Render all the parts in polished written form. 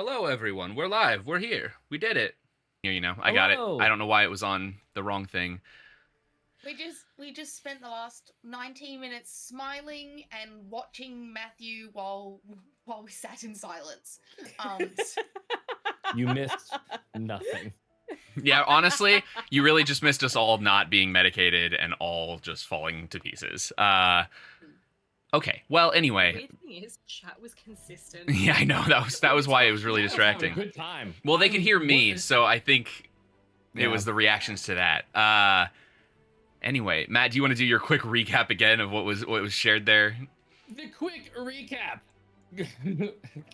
Hello, everyone. We're live. We're here. We did it. Here, I got it. I don't know why it was on the wrong thing. We just spent the last 19 minutes smiling and watching Matthew while we sat in silence. You missed nothing. Yeah, honestly, you really just missed us all not being medicated and all just falling to pieces. Okay. Well, anyway. The weird thing is, chat was consistent. Yeah, I know. That was why it was really distracting. Good time. Well, they could hear me, so I think it was the reactions to that. Anyway, Matt, do you want to do your quick recap again of what was shared there? The quick recap.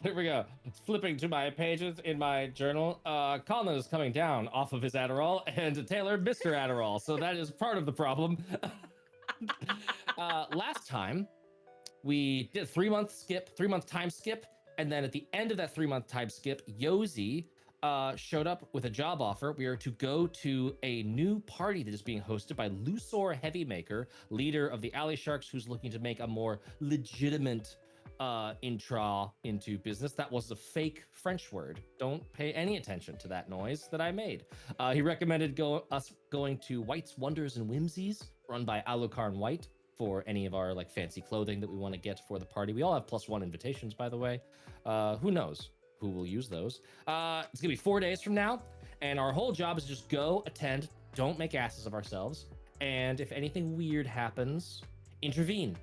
There we go. Flipping to my pages in my journal. Colin is coming down off of his Adderall, and Taylor, Mr. Adderall. So that is part of the problem. Last time, we did a 3-month time skip, and then at the end of that 3-month time skip, Yosi showed up with a job offer. We are to go to a new party that is being hosted by Lusor Heavymaker, leader of the Alley Sharks, who's looking to make a more legitimate intro into business. That was a fake French word. Don't pay any attention to that noise that I made. He recommended us going to White's Wonders and Whimsies, run by Alucard White, for any of our fancy clothing that we want to get for the party. We all have +1 invitations, by the way. Who knows who will use those? It's gonna be 4 days from now, and our whole job is just go, attend, don't make asses of ourselves, and if anything weird happens, intervene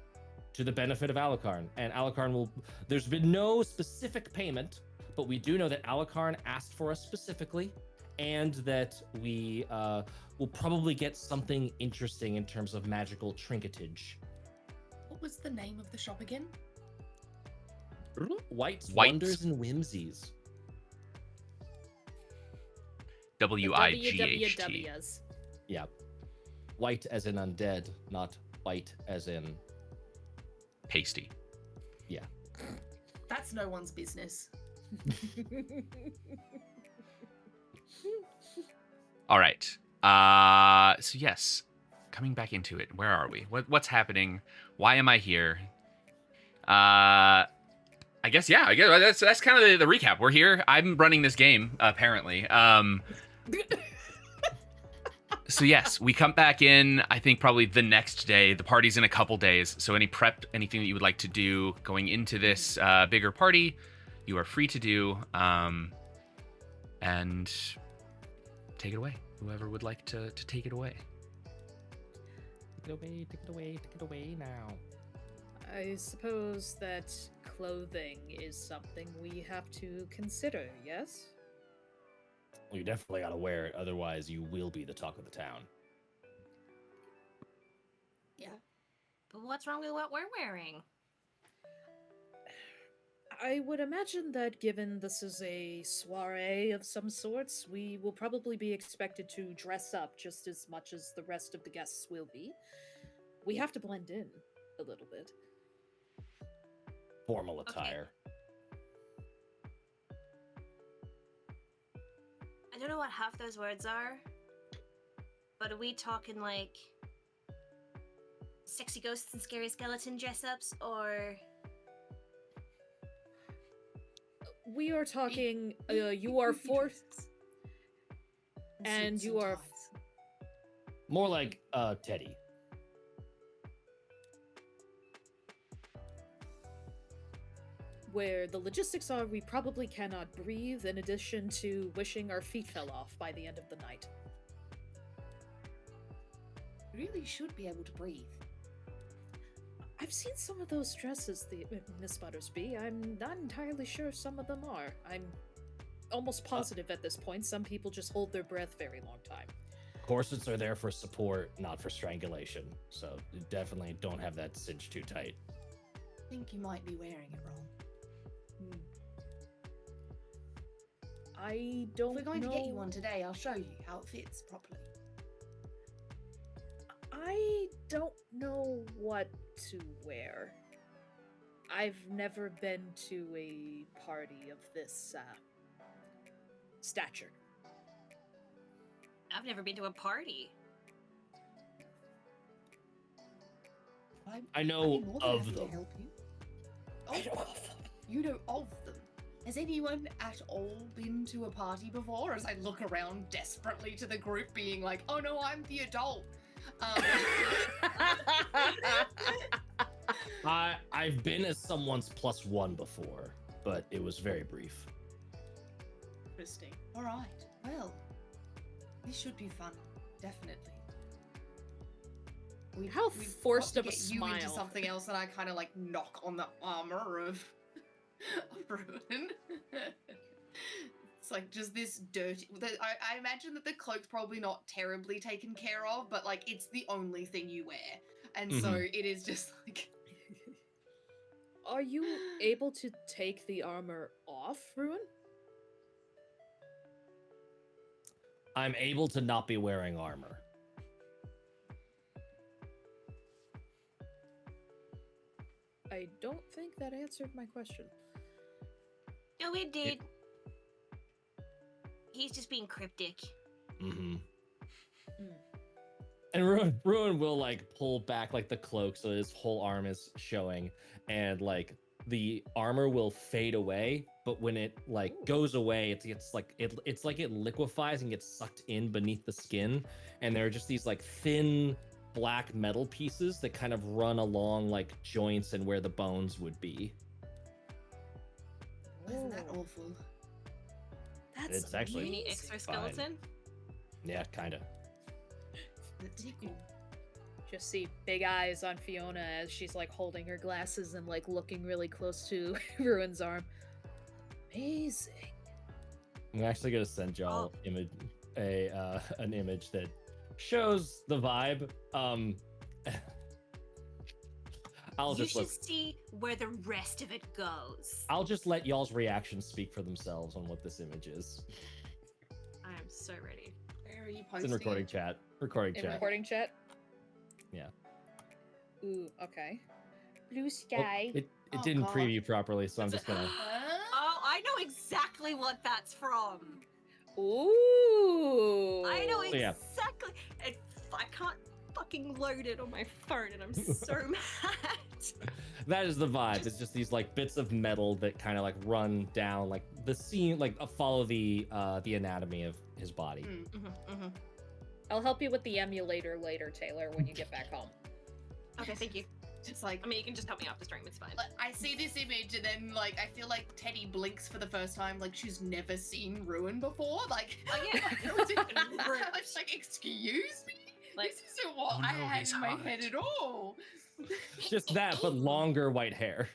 to the benefit of Alucard. And Alucard will, there's been no specific payment, but we do know that Alucard asked for us specifically, and that we will probably get something interesting in terms of magical trinketage. What was the name of the shop again? White's Wonders and Whimsies. WIGHT. Yeah. White as in undead, not white as in pasty. Yeah. That's no one's business. All right. So yes, coming back into it. Where are we? What's happening? Why am I here? I guess that's kind of the recap. We're here. I'm running this game apparently. So yes, we come back in. I think probably the next day. The party's in a couple days. So anything that you would like to do going into this bigger party, you are free to do. And take it away. Whoever would like to take it away. Take it away now. I suppose that clothing is something we have to consider, yes? Well, you definitely gotta wear it, otherwise you will be the talk of the town. Yeah. But what's wrong with what we're wearing? I would imagine that given this is a soiree of some sorts, we will probably be expected to dress up just as much as the rest of the guests will be. We have to blend in a little bit. Formal attire. I don't know what half those words are, but are we talking sexy ghosts and scary skeleton dress-ups, or... We are talking, you are fourth, and you are... More like, Teddy. Where the logistics are, we probably cannot breathe, in addition to wishing our feet fell off by the end of the night. You really should be able to breathe. I've seen some of those dresses, Miss Buttersby. I'm not entirely sure some of them are. I'm almost positive at this point some people just hold their breath very long time. Corsets are there for support, not for strangulation. So you definitely don't have that cinch too tight. I think you might be wearing it wrong. I don't know. If we're going to get you one today, I'll show you how it fits properly. I don't know what to wear. I've never been to a party of this stature. I've never been to a party. I know I'm more than of happy them. to help you. I know of them. You know of them. Has anyone at all been to a party before? As I look around desperately to the group, being like, "Oh no, I'm the adult." I've been as someone's +1 before, but it was very brief. Interesting. All right. Well, this should be fun. Definitely. How forced got to of a get you into smile. something else, and I kind of like knock on the armor of Ruin. It's like just this dirty. I imagine that the cloak's probably not terribly taken care of, but like it's the only thing you wear, and so it is just like. Are you able to take the armor off, Ruin? I'm able to not be wearing armor. I don't think that answered my question. No, it did. He's just being cryptic. Mm-hmm. And Ruin will like pull back like the cloak so his whole arm is showing, and like the armor will fade away, but when it like goes away, it's like it liquefies and gets sucked in beneath the skin, and there are just these like thin black metal pieces that kind of run along like joints and where the bones would be. Isn't that awful? That's It's actually- Mini amazing. exoskeleton. Yeah, kind of. That's cool. Just see big eyes on Fiona as she's like holding her glasses and like looking really close to Ruin's arm. Amazing. I'm actually gonna send y'all an image that shows the vibe. I'll You just should see where the rest of it goes. I'll just let y'all's reactions speak for themselves on what this image is. I am so ready. Where are you It's posting? in recording chat. Recording In chat. recording chat? Yeah. Ooh, okay. Blue Oh, sky. it Oh, didn't God. preview properly, so I'm just gonna. Huh? Oh, I know exactly what that's from. Ooh. I know yeah. exactly. I can't fucking load it on my phone, and I'm so mad. That is the vibe. It's just these like bits of metal that kind of like run down like the scene, like follow the anatomy of his body. Mm. I'll help you with the emulator later, Taylor, when you get back home. Okay, thank you. Just like I mean, you can just help me after stream. It's fine. I see this image and then like I feel like Teddy blinks for the first time, like she's never seen Ruin before. Like, Oh, yeah. I was like, excuse me, Like, this isn't what oh I no, had he's in my hot. head at all. It's just that, but longer white hair.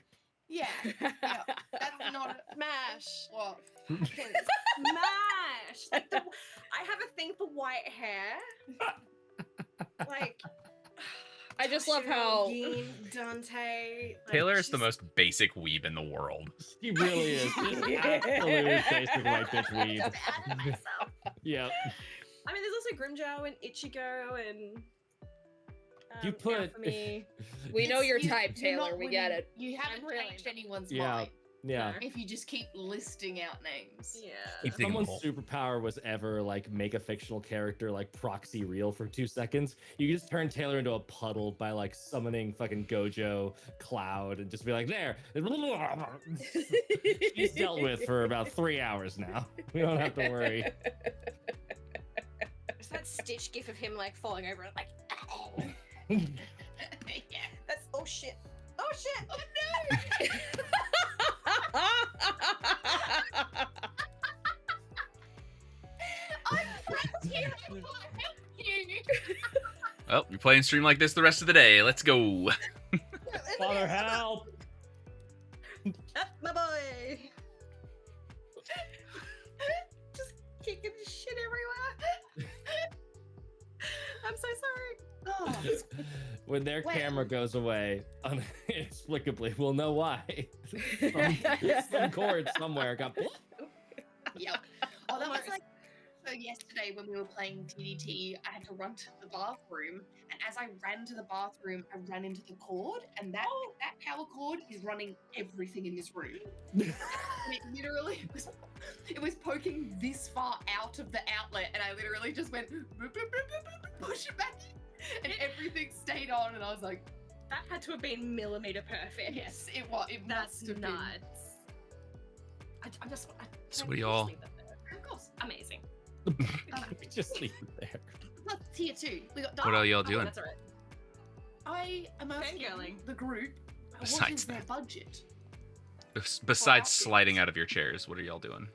Yeah, yeah, that's not Smash. what. Smash. Like I have a thing for white hair. Like, I just love how Yin, Dante. Like, Taylor is the she's- most basic weeb in the world. He really is. Just absolutely basic white bitch weed. Just added myself. Yep. I mean, there's also Grimjow and Ichigo and. You put- Alchemy. we know your You- type, you're Taylor. not We get winning. it. You haven't really changed not. anyone's Yeah. mind Yeah. No. if you just keep listing out names. Yeah. Keep If someone's digging a hole. superpower was ever like make a fictional character like proxy real for 2 seconds, you could just turn Taylor into a puddle by like summoning fucking Gojo Cloud and just be like, there. She's dealt with for about 3 hours now. We don't have to worry. It's that Stitch gif of him like falling over and like. Yeah. That's oh shit. Oh shit. Oh no! I'm right here. I will help you. Well, you're playing stream like this the rest of the day. Let's go. Father, help! That's my boy. Just kicking shit everywhere. I'm so sorry. Oh, When their Well- camera goes away, inexplicably, we'll know why. Some cord somewhere got. yep. Oh, that was like so yesterday when we were playing TDT. I had to run to the bathroom, and as I ran to the bathroom, I ran into the cord, and that power cord is running everything in this room. And it literally it was poking this far out of the outlet, and I literally just went boop, boop, boop, boop, boop, push it back in, and everything stayed on, and I was like, That had to have been millimeter perfect. yes, it was. It That's must have been. nuts. I just. So can we I just all- leave that there? Of course. Amazing. Just leave it there. Plus tier 2. We got What are y'all Oh, doing? that's alright. I am asking Fangirling. the group what Besides is their that. budget? Besides outfits. sliding out of your chairs, what are y'all doing?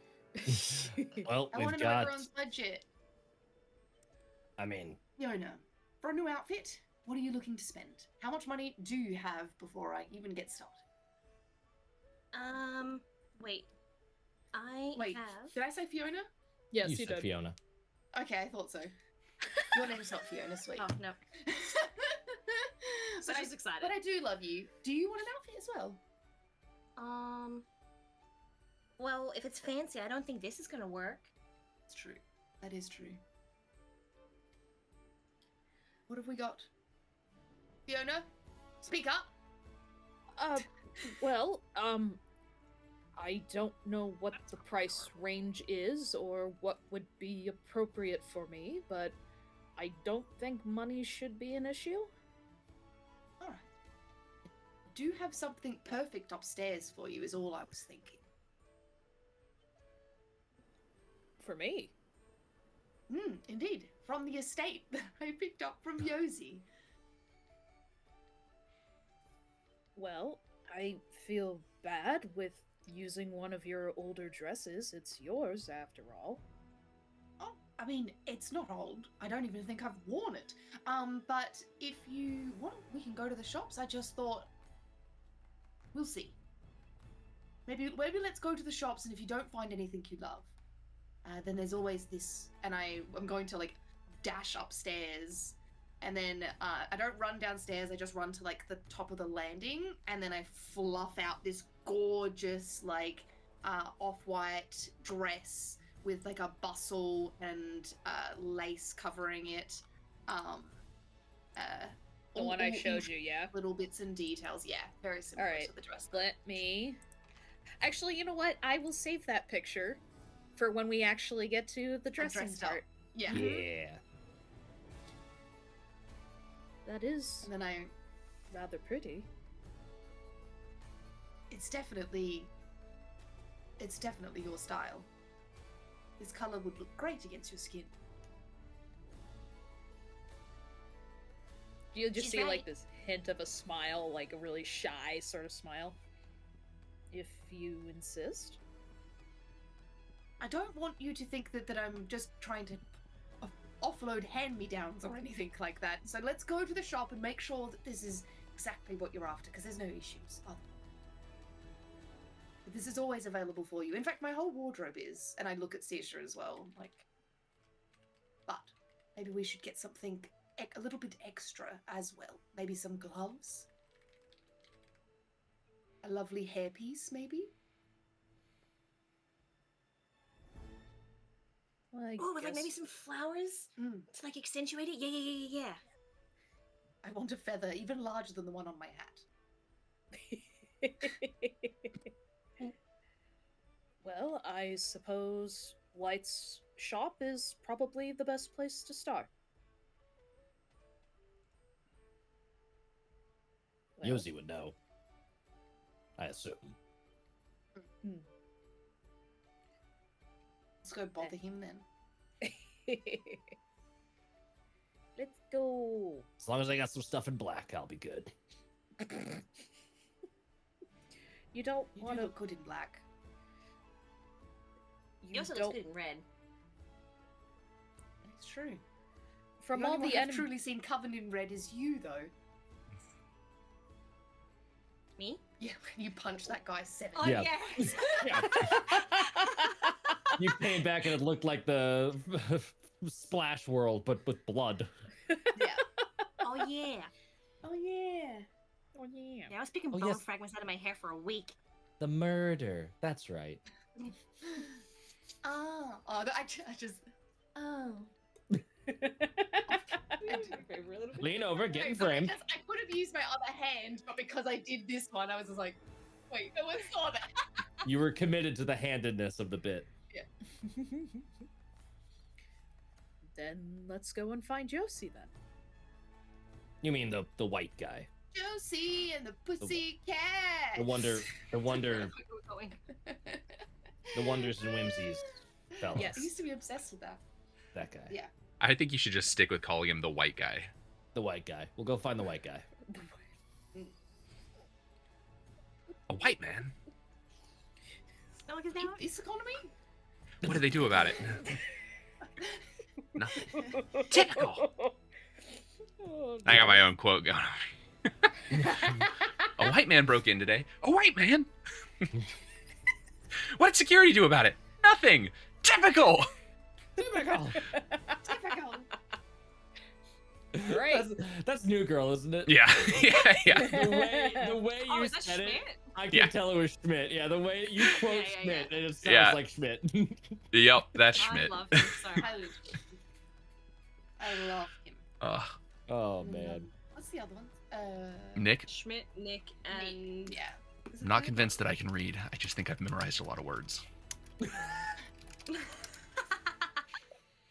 Well, I we've want to know got. everyone's budget. I mean, Fiona, for a new outfit, what are you looking to spend? How much money do you have before I even get started? Wait. I Wait, have. did I say Fiona? Yes, you you said did. Fiona. Okay, I thought so. Your name's not Fiona, sweet. Oh no. So but, she's excited. but I do love you. Do you want an outfit as well? Well, if it's fancy, I don't think this is gonna work. It's true. That is true. What have we got? Fiona, speak up. Well, I don't know what the price range is or what would be appropriate for me, but I don't think money should be an issue. All right. I do have something perfect upstairs for you, is all I was thinking. For me. Indeed. From the estate that I picked up from Yosi. Well, I feel bad with using one of your older dresses. It's yours, after all. Oh, I mean, it's not old. I don't even think I've worn it. But if you want, we can go to the shops. I just thought, we'll see. Maybe let's go to the shops, and if you don't find anything you love, then there's always this. And I'm going to like dash upstairs, and then I don't run downstairs. I just run to like the top of the landing, and then I fluff out this gorgeous like off-white dress with like a bustle and lace covering it. The one I showed you, yeah? Little bits and details, yeah, very similar Alright. to the dress. Let me... Actually, you know what? I will save that picture for when we actually get to the dressing dressed up. part. Yeah. Yeah. That is And then rather pretty. it's definitely your style. This color would look great against your skin. You'll just She's see like right. this hint of a smile, like a really shy sort of smile. If you insist. I don't want you to think that I'm just trying to offload hand-me-downs or anything like that. So let's go to the shop and make sure that this is exactly what you're after, because there's no issues. But this is always available for you. In fact, my whole wardrobe is, and I look at Seisha as well. Like, but maybe we should get something a little bit extra as well. Maybe some gloves, a lovely hairpiece, maybe. Well, I Oh, with like maybe guess- some flowers Mm. to like accentuate it. Yeah. I want a feather even larger than the one on my hat. Well, I suppose White's shop is probably the best place to start. Well, Yosi would know. I assume. Let's go bother him then. Let's go. As long as I got some stuff in black, I'll be good. You don't You want do to. look good in black. He also looks don't. good in red. It's true. From the all only the one I've enemies. truly seen covered in red is you, though. Me? Yeah, when you punched that guy 7 Oh Yeah. yes. Yeah. You came back and it looked like the Splash World, but with blood. Yeah. Oh yeah. Oh, yeah. Oh yeah. Yeah, I was picking Oh, bone yes. fragments out of my hair for a week. The murder. That's right. Oh, I just. Oh. Lean over, get in No, but frame. I could have used my other hand, but because I did this one, I was just like, wait, no one saw that. You were committed to the handedness of the bit. Then let's go and find Josie then. You mean the white guy? Josie and the pussy cat. The wonder. Where we're going. The wonders and whimsies fella. Yes. I used to be obsessed with that. That guy. Yeah. I think you should just stick with calling him the white guy. The white guy. We'll go find the white guy. A white man? That like his name? This economy? What did they do about it? Nothing. Typical. I got my own quote going on. A white man broke in today. A white man? What did security do about it? Nothing. Typical. Typical. Typical. Right. That's New Girl, isn't it? Yeah. Yeah. The way Oh, you is that said it, Schmidt? I can Yeah. tell it was Schmidt. Yeah, the way you quote Yeah, Schmidt, yeah. it just sounds Yeah. like Schmidt. Yep, that's I Schmidt. love him so much. I love him. Ugh. Oh man. What's the other one? Nick, Schmidt, Nick, and Yeah. Is it I'm not Nick? convinced that I can read. I just think I've memorized a lot of words.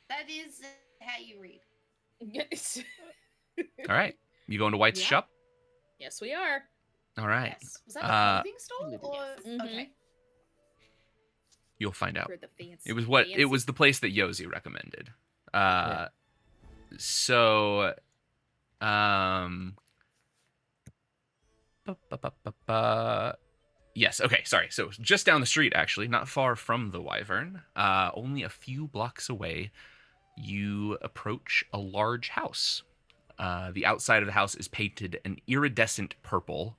That is how you read. Yes. All right. You going to White's Yeah. shop? Yes, we are. All right. Yes. Was that Uh, a clothing store or Mhm. okay? You'll find out. For the fancy. It was what fancy- it was the place that Yosi recommended. Yeah. So yes, okay, sorry. So just down the street actually, not far from the Wyvern, only a few blocks away, you approach a large house. The outside of the house is painted an iridescent purple,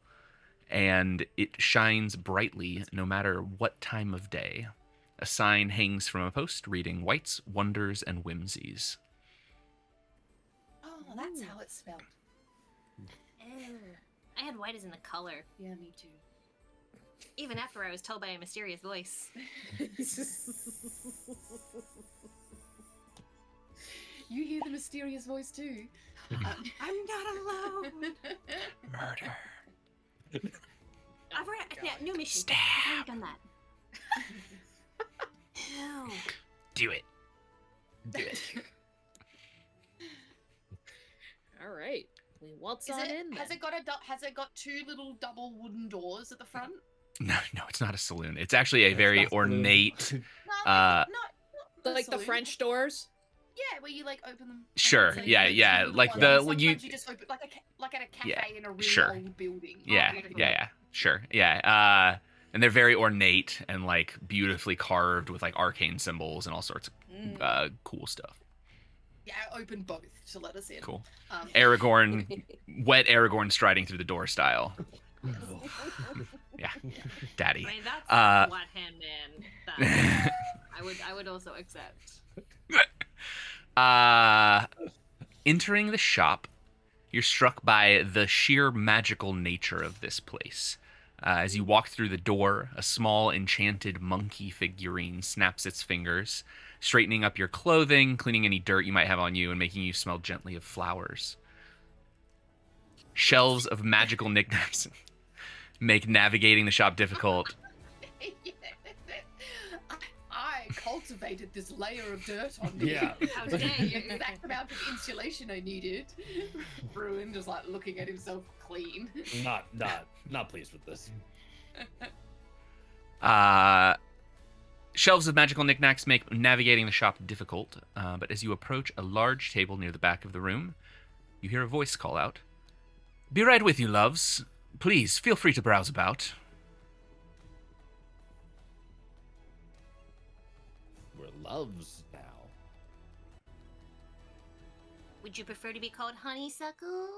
and it shines brightly no matter what time of day. A sign hangs from a post reading White's Wonders and Whimsies. Oh, that's how it's spelled. I had white as in the color, Yeah, me too. even after I was told by a mysterious voice. You hear the mysterious voice too. I'm not alone. Murder. I've already new mission. Stab. I've already done that. Ew. Do it. Do it. All right. We waltz Is on it, in. has then. it got has it got two little double wooden doors at the front? No, it's not a saloon. It's actually a It's very not saloon. ornate. No, Uh, not Like the saloon. French doors? Yeah, where you like open them. Sure, So yeah, you yeah, two little like ones, the- and sometimes you- you just open like at a cafe Yeah, in a really sure. old building. Yeah, Oh, beautiful. yeah, sure, yeah. And they're very ornate and like beautifully carved with like arcane symbols and all sorts Mm. of cool stuff. Yeah, I opened both to let us in. Cool. Um, Aragorn, wet Aragorn striding through the door style. Daddy. I mean, that's Uh, flat hand man. That I would also accept. Entering the shop, you're struck by the sheer magical nature of this place. As you walk through the door, a small enchanted monkey figurine snaps its fingers, straightening up your clothing, cleaning any dirt you might have on you, and making you smell gently of flowers. Shelves of magical knickknacks make navigating the shop difficult. I cultivated this layer of dirt on me. Yeah. How dare you? The exact amount of insulation I needed. Bruin just like looking at himself clean. Not pleased with this. Shelves of magical knickknacks make navigating the shop difficult, but as you approach a large table near the back of the room, you hear a voice call out, "Be right with you, loves. Please, feel free to browse about." We're loves now. Would you prefer to be called Honeysuckle?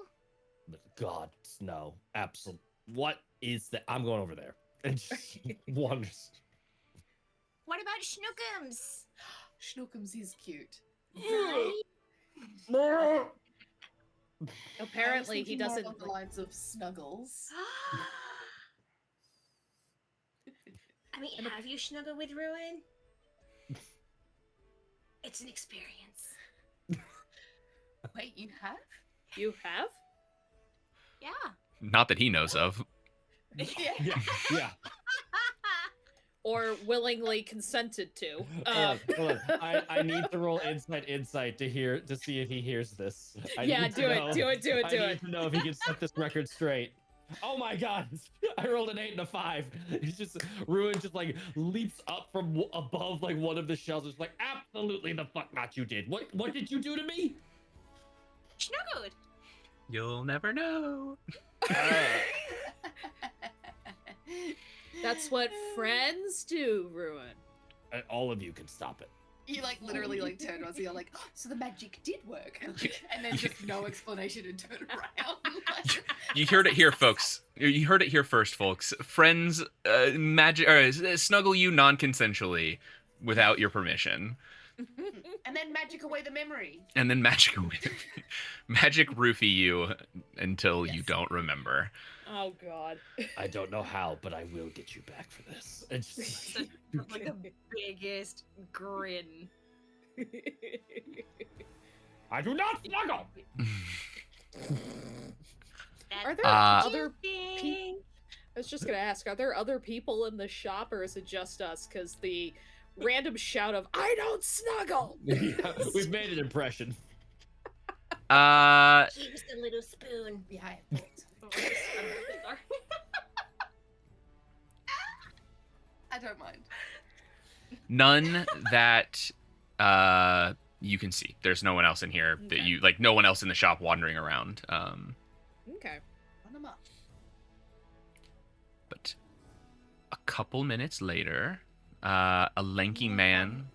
But God, no. Absolute. What is that? I'm going over there. And just wonders. What about Schnookums? Schnookums is cute. Apparently, I was he thinking more doesn't. along the lines of Snuggles. I mean, have you snuggled with Ruin? It's an experience. Wait, you have? You have? Yeah. Not that he knows of. Yeah. Or willingly consented to? Hold on. I need to roll insight to see if he hears this. I Yeah, need to do it, know- do it, do it, I do need it. to know if he can set this record straight. Oh my god! I rolled an 8 and a 5. It's just Ruin just like leaps up from above like one of the shells. It's like absolutely the fuck not you did. What did you do to me? Snuggled. You'll never know. That's what friends do, Ruin. All of you can stop it. You like literally like turn around, so you're like, oh, so the magic did work, and then just no explanation and turn around. Like, You heard it here, folks. You heard it here first, folks. Friends, magic or snuggle you non-consensually without your permission, and then magic away the memory. and then magic magic roofie you until you Yes. don't remember. Oh God. I don't know how, but I will get you back for this. It's just Like the biggest grin. I do not snuggle. Are there Uh, other people? I was just gonna ask, are there other people in the shop, or is it just us? Because the random shout of "I don't snuggle." We've made an impression. Here's the little spoon. Yeah, I thought so. Oh, sorry. I don't mind. None that you can see. There's no one else in here that Okay. you like. No one else in the shop wandering around. Okay. Run them up. But a couple minutes later, a lanky man.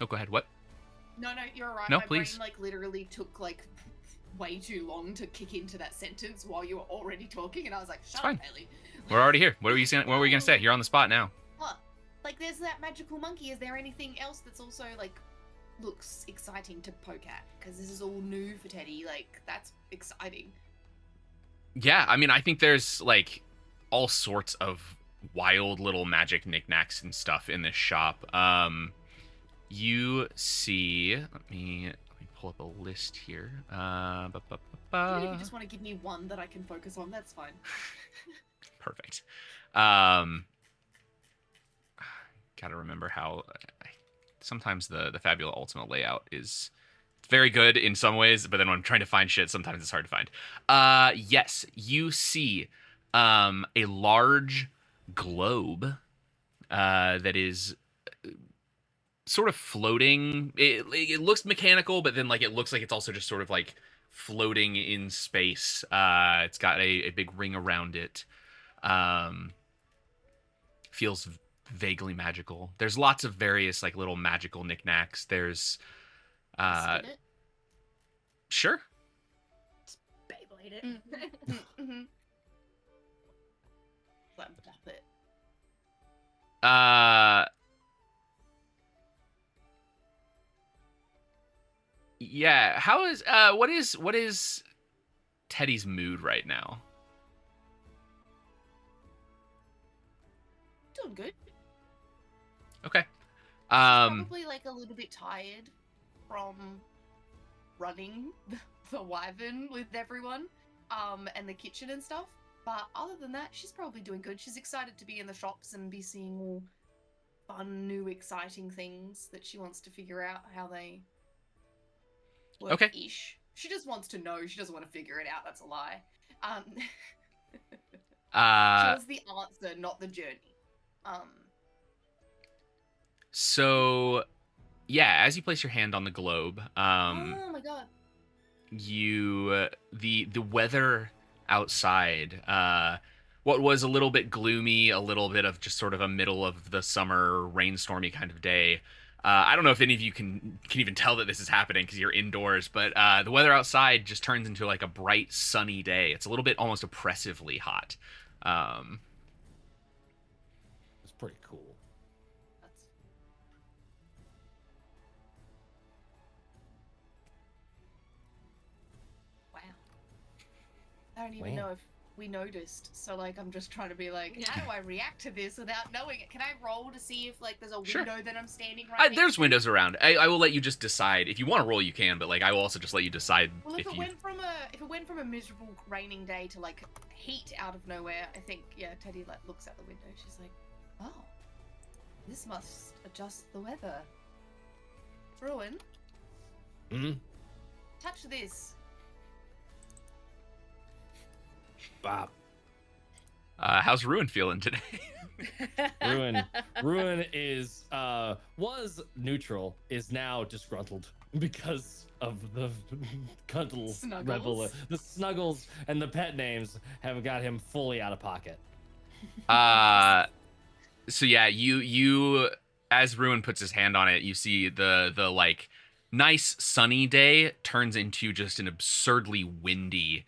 Oh, go ahead. What? No, you're right. No, My please. brain like literally took like way too long to kick into that sentence while you were already talking, and I was like, "Shut fine. up, Ellie." We're already here. What were you saying? What were you gonna say? You're on the spot now. What? Like, there's that magical monkey. Is there anything else that's also like looks exciting to poke at? Because this is all new for Teddy. Like, that's exciting. Yeah, I mean, I think there's like all sorts of wild little magic knickknacks and stuff in this shop. You see, let me pull up a list here. Even if you just want to give me one that I can focus on, that's fine. Perfect. Gotta remember how sometimes the Fabula Ultima layout is very good in some ways, but then when I'm trying to find shit, sometimes it's hard to find. Yes, you see a large globe that is sort of floating. It looks mechanical, but then like it looks like it's also just sort of like floating in space. It's got a big ring around it. Feels vaguely magical. There's lots of various like little magical knickknacks. There's Spin it. sure. Beyblade it. Mm-hmm. Slap tap it. Yeah, how is what is Teddy's mood right now? Doing good. Okay. Probably like a little bit tired from running the wyvern with everyone, and the kitchen and stuff. But other than that, she's probably doing good. She's excited to be in the shops and be seeing all fun, new, exciting things that she wants to figure out how they work. Okay. Ish. She just wants to know. She doesn't want to figure it out. That's a lie. She wants the answer, not the journey. So yeah, as you place your hand on the globe, oh my god. you the weather outside, what was a little bit gloomy, a little bit of just sort of a middle of the summer rainstormy kind of day. I don't know if any of you can even tell that this is happening because you're indoors, but the weather outside just turns into like a bright sunny day. It's a little bit almost oppressively hot. It's pretty cool. That's... Wow. I don't even Wow. know if we noticed. So like I'm just trying to be like, how do I react to this without knowing it? Can I roll to see if like there's a Sure. window that I'm standing right next There's to? windows around. I will let you just decide. If you want to roll, you can, but like I will also just let you decide Well, if if it you. went from a miserable raining day to like heat out of nowhere, I think Teddy like looks out the window. She's like, oh, this must adjust the weather. Ruin, Hmm. touch this. How's Ruin feeling today? Ruin is was neutral, is now disgruntled because of the cuddle Snuggles. the snuggles and the pet names have got him fully out of pocket. So yeah, you as Ruin puts his hand on it, you see the like nice sunny day turns into just an absurdly windy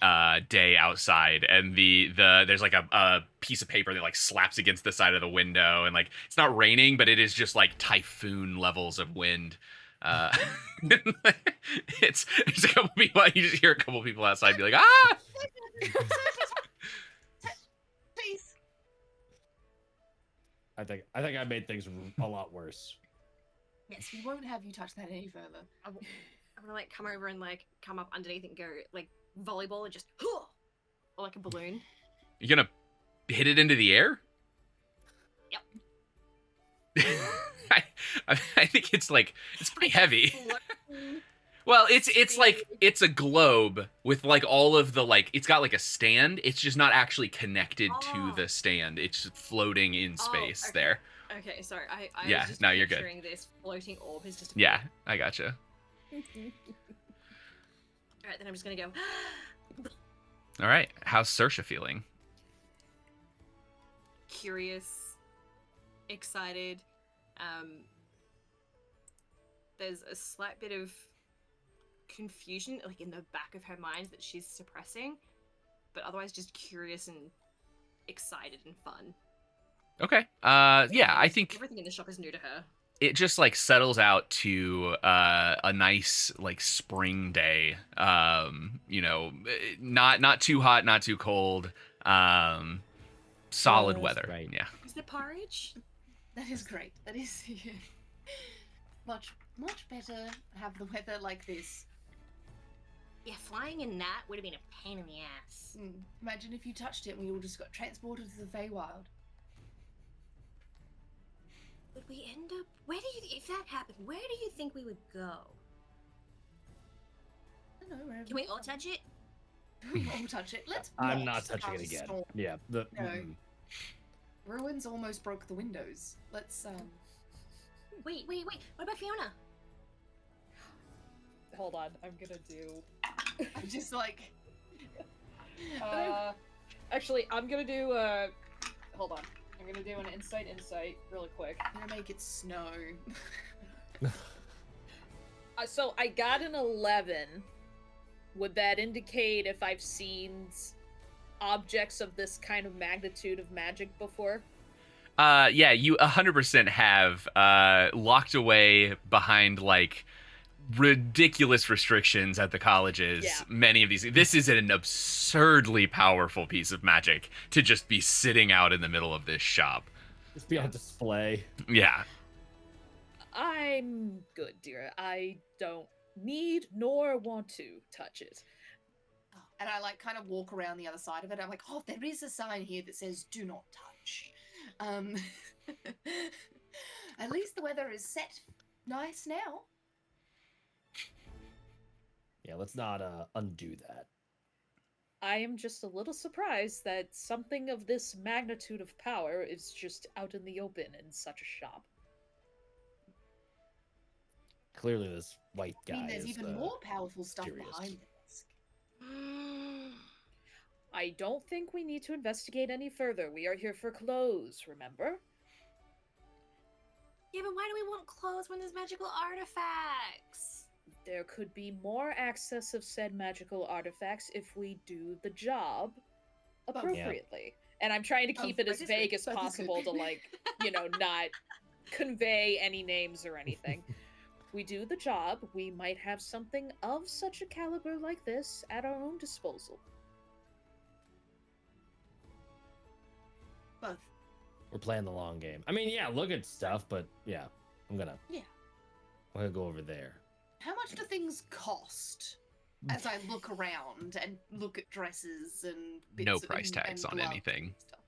day outside, and there's like a piece of paper that like slaps against the side of the window, and like it's not raining, but it is just like typhoon levels of wind. It's there's a couple people, you just hear a couple people outside be like, ah. Please. I think I made things a lot worse. Yes, we won't have you touch that any further. I'm gonna like come over and like come up underneath and go like volleyball and just or like a balloon. You gonna hit it into the air? Yep. I think it's like it's pretty heavy. Well, it's like it's a globe with like all of the like it's got like a stand. It's just not actually connected to the stand. It's floating in space okay. there. Okay, sorry. I Yeah, was just no, you're good. picturing this floating orb is just Yeah, I gotcha. Alright, then I'm just gonna go All right, how's Saoirse feeling? curious, excited. There's a slight bit of confusion like in the back of her mind that she's suppressing, but otherwise just curious and excited and fun. Okay. Yeah, I think Everything in the shop is new to her. it just like settles out to a nice like spring day. You know, not too hot, not too cold. Solid that's weather. right. Yeah. Is there porridge? That is great. That is much better have the weather like this. Yeah, flying in that would have been a pain in the ass. Imagine if you touched it and we all just got transported to the Feywild. Would we end up? Where do you? If that happened, where do you think we would go? I don't know. Wherever Can we all touch it? We all touch it. Let's. I'm not start touching it a again. storm. Yeah. No. Ruins almost broke the windows. Let's Wait. What about Fiona? Hold on, I'm gonna do. I'm just like. Actually, I'm gonna do. Hold on. I'm gonna do an insight really quick. I'm gonna make it snow. So I got an 11. Would that indicate if I've seen objects of this kind of magnitude of magic before? Yeah, you 100% have locked away behind like ridiculous restrictions at the colleges. Yeah. Many of these. This is an absurdly powerful piece of magic to just be sitting out in the middle of this shop. Just be on display. Yeah. I'm good, dear. I don't need nor want to touch it. And I like kind of walk around the other side of it. I'm like, oh, there is a sign here that says "Do not touch." At least the weather is set nice now. Yeah, let's not undo that. I am just a little surprised that something of this magnitude of power is just out in the open in such a shop. Clearly, this white guy I mean, there's is even more powerful stuff curious. behind the desk. I don't think we need to investigate any further. We are here for clothes, remember? Yeah, but why do we want clothes when there's magical artifacts? There could be more access of said magical artifacts if we do the job appropriately. And I'm trying to keep it as vague as possible to, like, you know, not convey any names or anything. We do the job, we might have something of such a caliber like this at our own disposal. Both. We're playing the long game. I mean, yeah, look at stuff, but yeah, I'm gonna go over there. How much do things cost? As I look around and look at dresses and bits No of- price tags and on gloves anything. and stuff.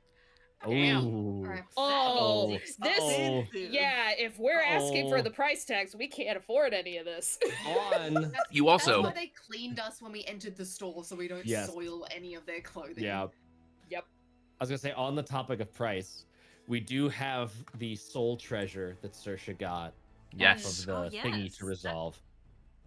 Ooh. Alright. Oh, this Uh-oh. yeah, if we're asking for Uh-oh. the price tags, we can't afford any of this. On. You That's also why they cleaned us when we entered the store, so we don't Yes. soil any of their clothing. Yeah. Yep. was gonna say, on the topic of price, we do have the soul treasure that Saoirse got Yes. off of the Oh, thingy yes. to resolve.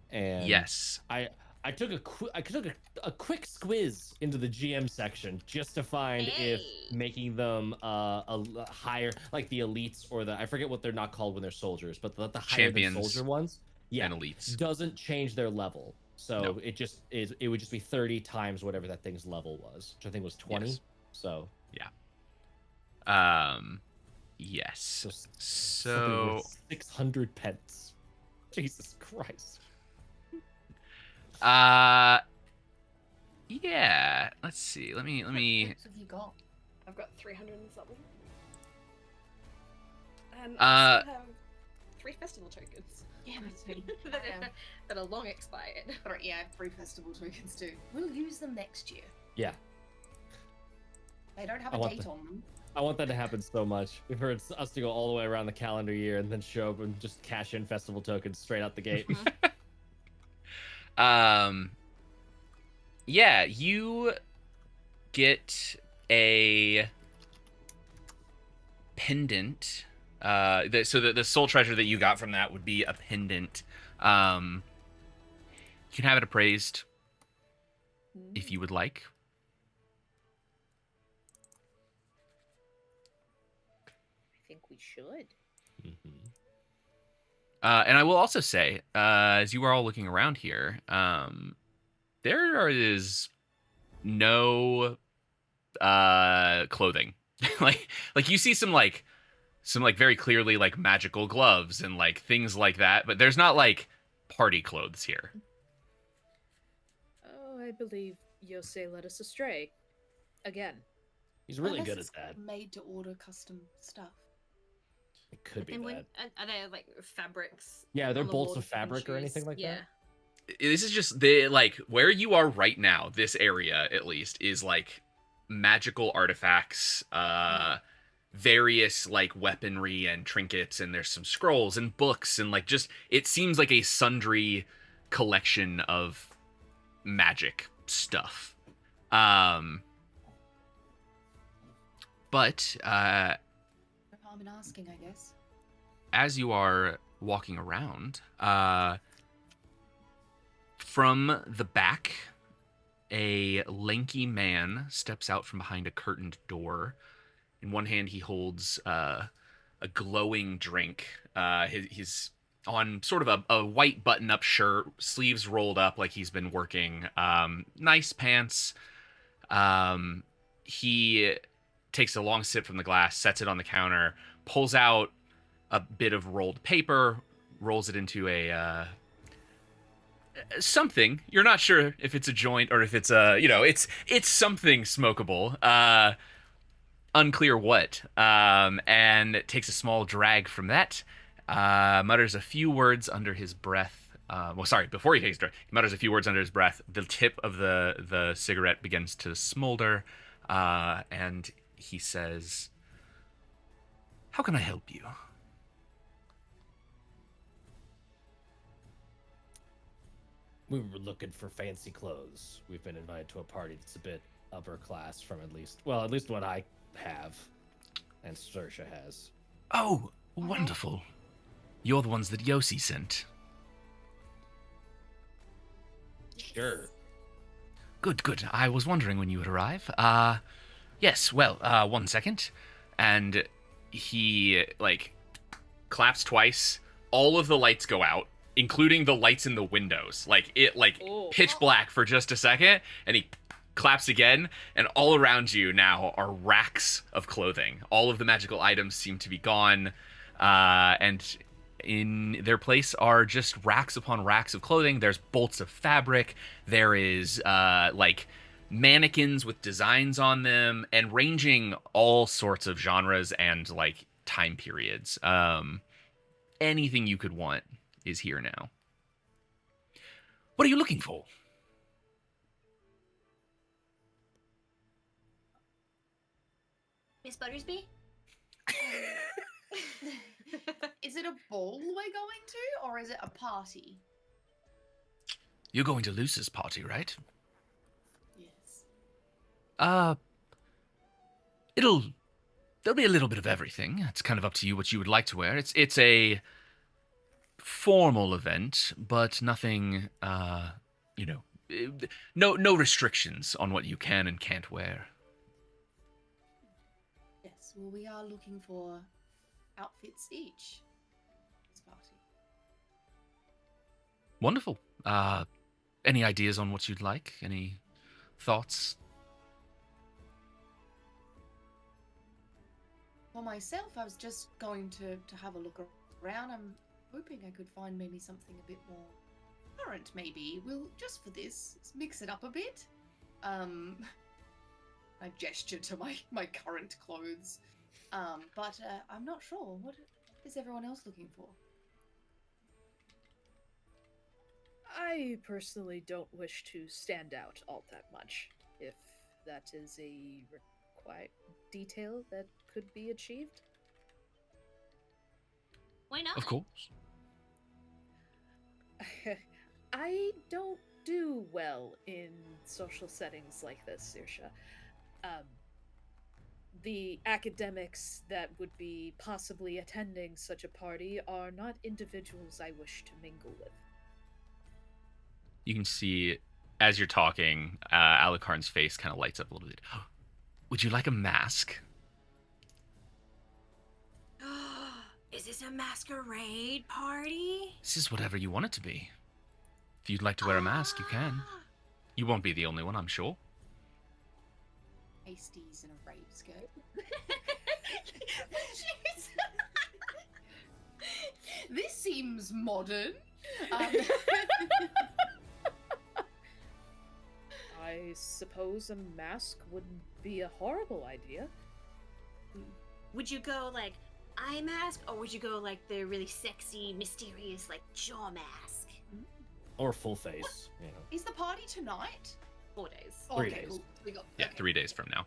And Yes. I took a quick squiz into the GM section just to find if Hey. making them higher, like the elites or the, I forget what they're not called when they're soldiers, but the higher than Champions soldier ones, yeah, and elites. doesn't change their level. So No. it would just be 30 times whatever that thing's level was, which I think was 20. Yes. So Yes. something So worth 600 pence. Jesus Christ. yeah. Let's see. Let me. What have you got? I've got 300 and something. And Uh, I still have 3 festival tokens. Yeah, me too. that are long expired. Yeah, I have 3 festival tokens too. We'll use them next year. Yeah. They don't have I a want date on them. I want that to happen so much. We've heard us to go all the way around the calendar year and then show up and just cash in festival tokens straight out the gate. Yeah, you get a pendant. So the soul treasure that you got from that would be a pendant. You can have it appraised if you would like. I think we should. Mhm. And I will also say, as you are all looking around here, there is no clothing. like you see some very clearly like magical gloves and like things like that, but there's not like party clothes here. Oh, I believe Yosei led us astray. Again. He's really Unless good at it's that. Made to order custom stuff. It could be And that. are there like fabrics? Yeah, they're on the bolts wall of that you can fabric or choose? anything like Yeah. that? This is just the like where you are right now. This area, at least, is like magical artifacts, various like weaponry and trinkets, and there's some scrolls and books and like just it seems like a sundry collection of magic stuff. But No harm in asking, I guess. as you are walking around, from the back, a lanky man steps out from behind a curtained door. In one hand, he holds a glowing drink. He's on sort of a white button-up shirt, sleeves rolled up like he's been working. Nice pants. He takes a long sip from the glass, sets it on the counter, pulls out a bit of rolled paper, rolls it into a something. You're not sure if it's a joint or if it's a, it's something smokable. Unclear what. And takes a small drag from that. Mutters a few words under his breath. Before he takes a drag, he mutters a few words under his breath. The tip of the cigarette begins to smolder, and he says, "How can I help you?" We were looking for fancy clothes. We've been invited to a party that's a bit upper class from at least what I have and Saoirse has. Oh, wonderful. You're the ones that Yossi sent. Sure. Good. I was wondering when you would arrive. Yes, well, 1 second. And he, claps twice. All of the lights go out, including the lights in the windows. Pitch black for just a second, and he claps again, and all around you now are racks of clothing. All of the magical items seem to be gone, and in their place are just racks upon racks of clothing. There's bolts of fabric. There is, mannequins with designs on them, and ranging all sorts of genres and, time periods. Anything you could want is here now. What are you looking for? Miss Buttersby? Is it a ball we're going to, or is it a party? You're going to Luce's party, right? Yes. There'll be a little bit of everything. It's kind of up to you what you would like to wear. It's a formal event, but nothing, you know, no restrictions on what you can and can't wear. Yes, well, we are looking for outfits each. This party. Wonderful. Any ideas on what you'd like? Any thoughts? For myself, I was just going to have a look around. I'm hoping I could find maybe something a bit more current, maybe. We'll, just for this, let's mix it up a bit. I gesture to my current clothes. But I'm not sure. What is everyone else looking for? I personally don't wish to stand out all that much, if that is a required detail that could be achieved. Why not? Of course. I don't do well in social settings like this, Saoirse. The academics that would be possibly attending such a party are not individuals I wish to mingle with. You can see, as you're talking, Alucard's face kind of lights up a little bit. Would you like a mask? Is this a masquerade party? This is whatever you want it to be. If you'd like to wear a mask, you can. You won't be the only one, I'm sure. Pasties and a rape skirt. This seems modern. I suppose a mask wouldn't be a horrible idea. Would you go like eye mask, or would you go like the really sexy, mysterious, like jaw mask? Or full face. You know. Is the party tonight? 4 days. Oh, 3 okay, days. Cool. We got, Yeah, okay. 3 days from now.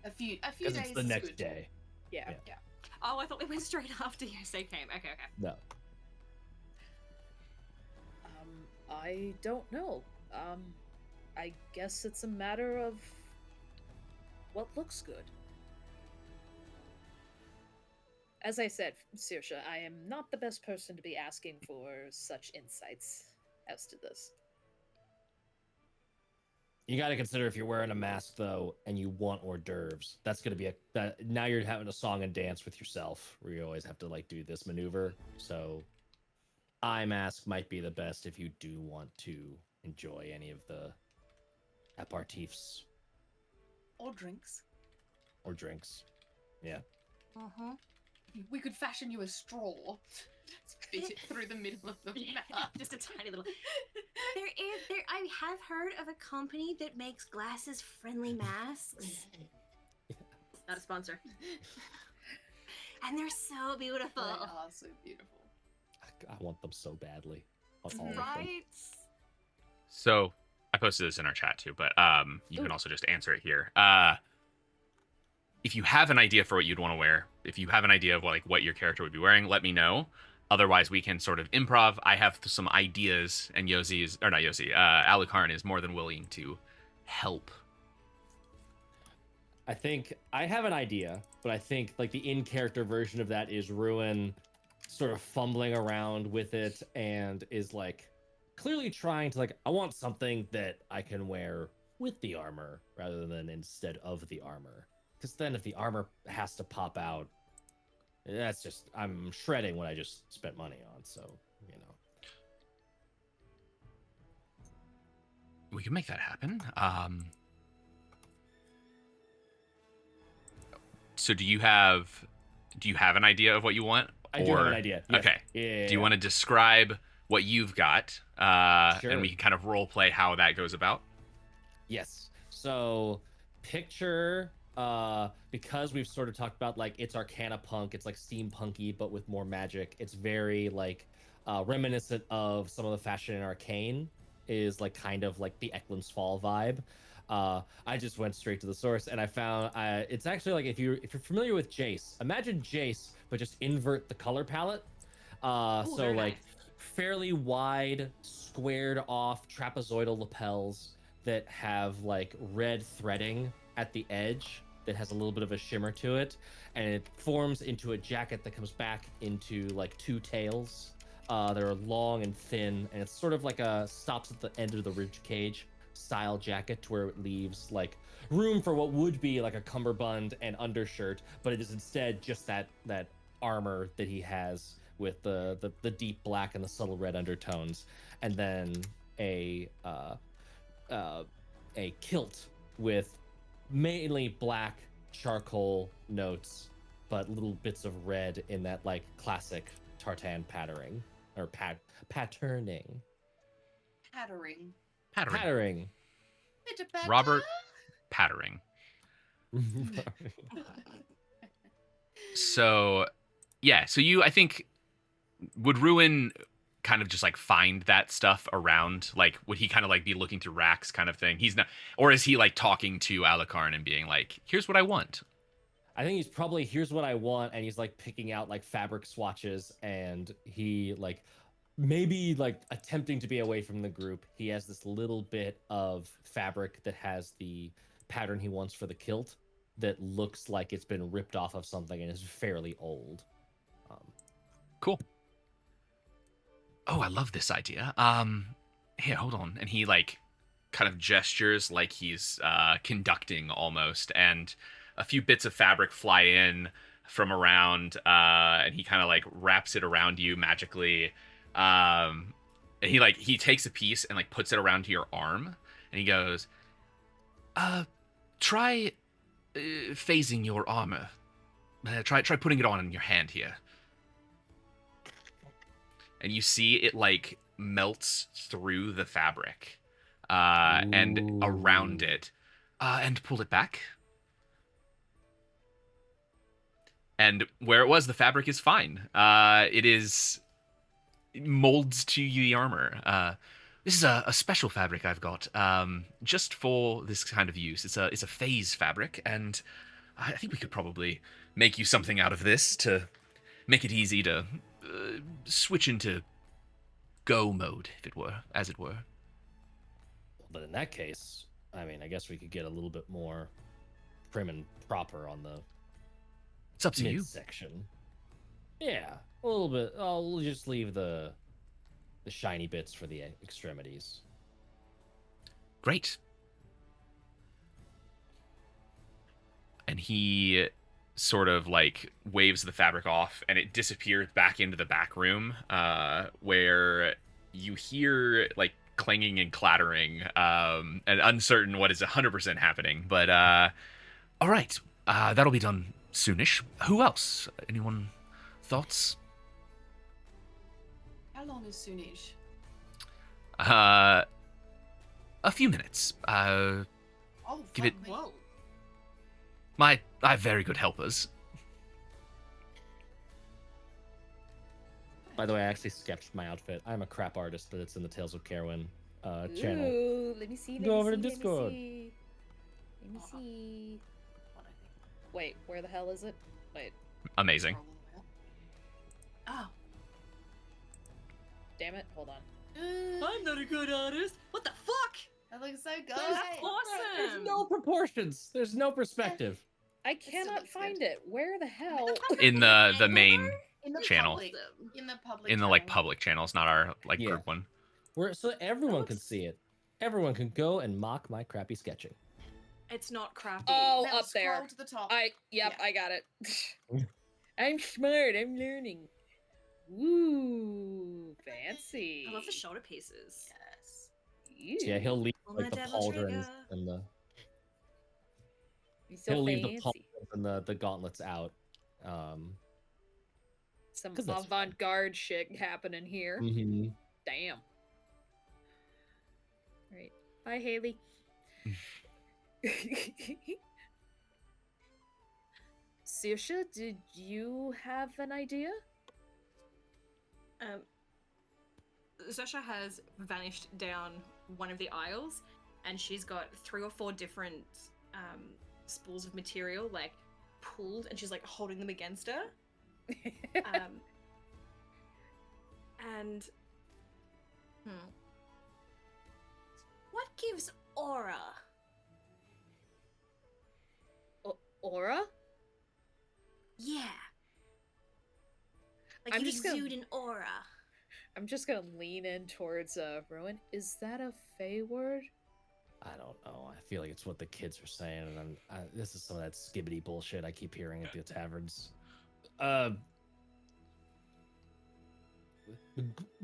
A few Because days. it's the is next good. day. Yeah. Yeah. Oh, I thought we went straight after Yosei came. Okay. No. I don't know. I guess it's a matter of what looks good. As I said, Saoirse, I am not the best person to be asking for such insights as to this. You got to consider if you're wearing a mask though, and you want hors d'oeuvres. That's gonna be now you're having a song and dance with yourself, where you always have to like do this maneuver. So, eye mask might be the best if you do want to enjoy any of the aperitifs Or drinks. or drinks. Yeah. Uh-huh. We could fashion you a straw. Fit it through the middle of the mouth. Just a tiny little. I have heard of a company that makes glasses-friendly masks. Not a sponsor. And they're so beautiful. They are so beautiful. I want them so badly. I want all of them. Right? So I posted this in our chat too, but you can also just answer it here. If you have an idea for what you'd want to wear, if you have an idea of what your character would be wearing, let me know. Otherwise, we can sort of improv. I have some ideas, and Alucard is more than willing to help. I think I have an idea, but I think like the in-character version of that is Ruin sort of fumbling around with it and is like clearly trying to I want something that I can wear with the armor rather than instead of the armor. Because then if the armor has to pop out, that's just, I'm shredding what I just spent money on. So, We can make that happen. So do you have an idea of what you want? I do have an idea. Yes. Okay. Yeah. Do you want to describe what you've got? Sure. And we can kind of role play how that goes about? Yes. So picture, because we've sort of talked about it's Arcana punk, it's like steampunky but with more magic. It's very reminiscent of some of the fashion in Arcane, is kind of the Eklund's Fall vibe. I just went straight to the source and I found it's actually if you're familiar with Jace, imagine Jace but just invert the color palette. So nice. Fairly wide, squared off trapezoidal lapels that have red threading at the edge, that has a little bit of a shimmer to it, and it forms into a jacket that comes back into like two tails that are long and thin, and it's sort of like a stops at the end of the rib cage style jacket where it leaves like room for what would be like a cummerbund and undershirt, but it is instead just that armor that he has with the deep black and the subtle red undertones, and then a kilt with mainly black charcoal notes, but little bits of red in that like classic tartan patterning or patterning. Pattering. Patterning. Bit of Robert Pattering. So, yeah. So you, I think, would Ruin kind of just like find that stuff around? Like, would he kind of like be looking through racks, kind of thing? He's not, or is he like talking to Alucard and being like, "Here's what I want." I think he's probably here's what I want, and he's like picking out like fabric swatches, and he like maybe like attempting to be away from the group. He has this little bit of fabric that has the pattern he wants for the kilt that looks like it's been ripped off of something and is fairly old. Cool. Oh, I love this idea. Here, hold on. And he like kind of gestures like he's conducting almost, and a few bits of fabric fly in from around, and he kind of like wraps it around you magically. And he takes a piece and like puts it around your arm, and he goes, try phasing your armor. Try putting it on in your hand here." And you see it like melts through the fabric and around it, and pull it back. And where it was, the fabric is fine. It molds to the armor. This is a special fabric I've got, just for this kind of use. It's a phase fabric, and I think we could probably make you something out of this to make it easy to switch into go mode, as it were. But in that case, I mean, I guess we could get a little bit more prim and proper on the It's up to you. midsection. Yeah, a little bit. We'll just leave the shiny bits for the extremities. Great. And he sort of like waves the fabric off, and it disappears back into the back room, where you hear like clanging and clattering, and uncertain what is 100% happening. But all right, that'll be done soonish. Who else? Anyone thoughts? How long is soonish? A few minutes. Oh, Give fuck it- me. Whoa. I have very good helpers. By the way, I actually sketched my outfit. I'm a crap artist, but it's in the Tales of Caerwyn channel. Ooh, let me see. Go over to Discord. Let me see. Wait, where the hell is it? Wait, Amazing. Oh. damn it. Hold on. I'm not a good artist. What the fuck? That looks so good. That's There's awesome. no proportions. There's no perspective. I still cannot looks find good. it. Where the hell? In the main In the channel. Public, in the public. in the like channel. public channels, not our like Yeah. group one. So everyone can looks- see it. Everyone can go and mock my crappy sketching. It's not crappy. Oh, Now up there. Scroll to the top. Yep, Yeah. I got it. I'm smart. I'm learning. Ooh, fancy. I love the shoulder pieces. Yes. Yeah, he'll leave Pull my like the devil pauldrons trigger. and the He's so he'll leave fancy. the pauldrons and the gauntlets out. Some 'cause that's avant-garde shit happening here. Mhm. Damn. Right. Bye, Haley. Saoirse, did you have an idea? Sasha has vanished down one of the aisles, and she's got 3 or 4 different spools of material like pulled, and she's like holding them against her. And what gives aura? Aura? Yeah. Like I'm you just gonna- exude an aura. I'm just gonna lean in towards Ruin. Is that a Fey word? I don't know. I feel like it's what the kids are saying, and this is some of that skibbity bullshit I keep hearing at the taverns.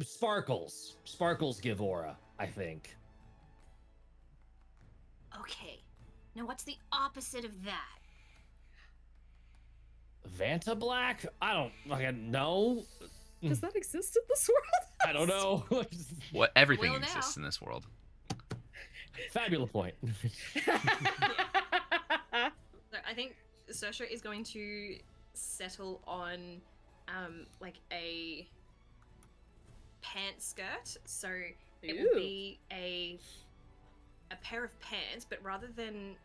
Sparkles. Sparkles give aura, I think. Okay. Now what's the opposite of that? Vanta Black? I don't fucking know. Does that exist in this world? I don't know. What everything Will now. exists in this world. Fabula point. So I think Saoirse is going to settle on like a pant skirt. So it will Ooh. be a pair of pants, but rather than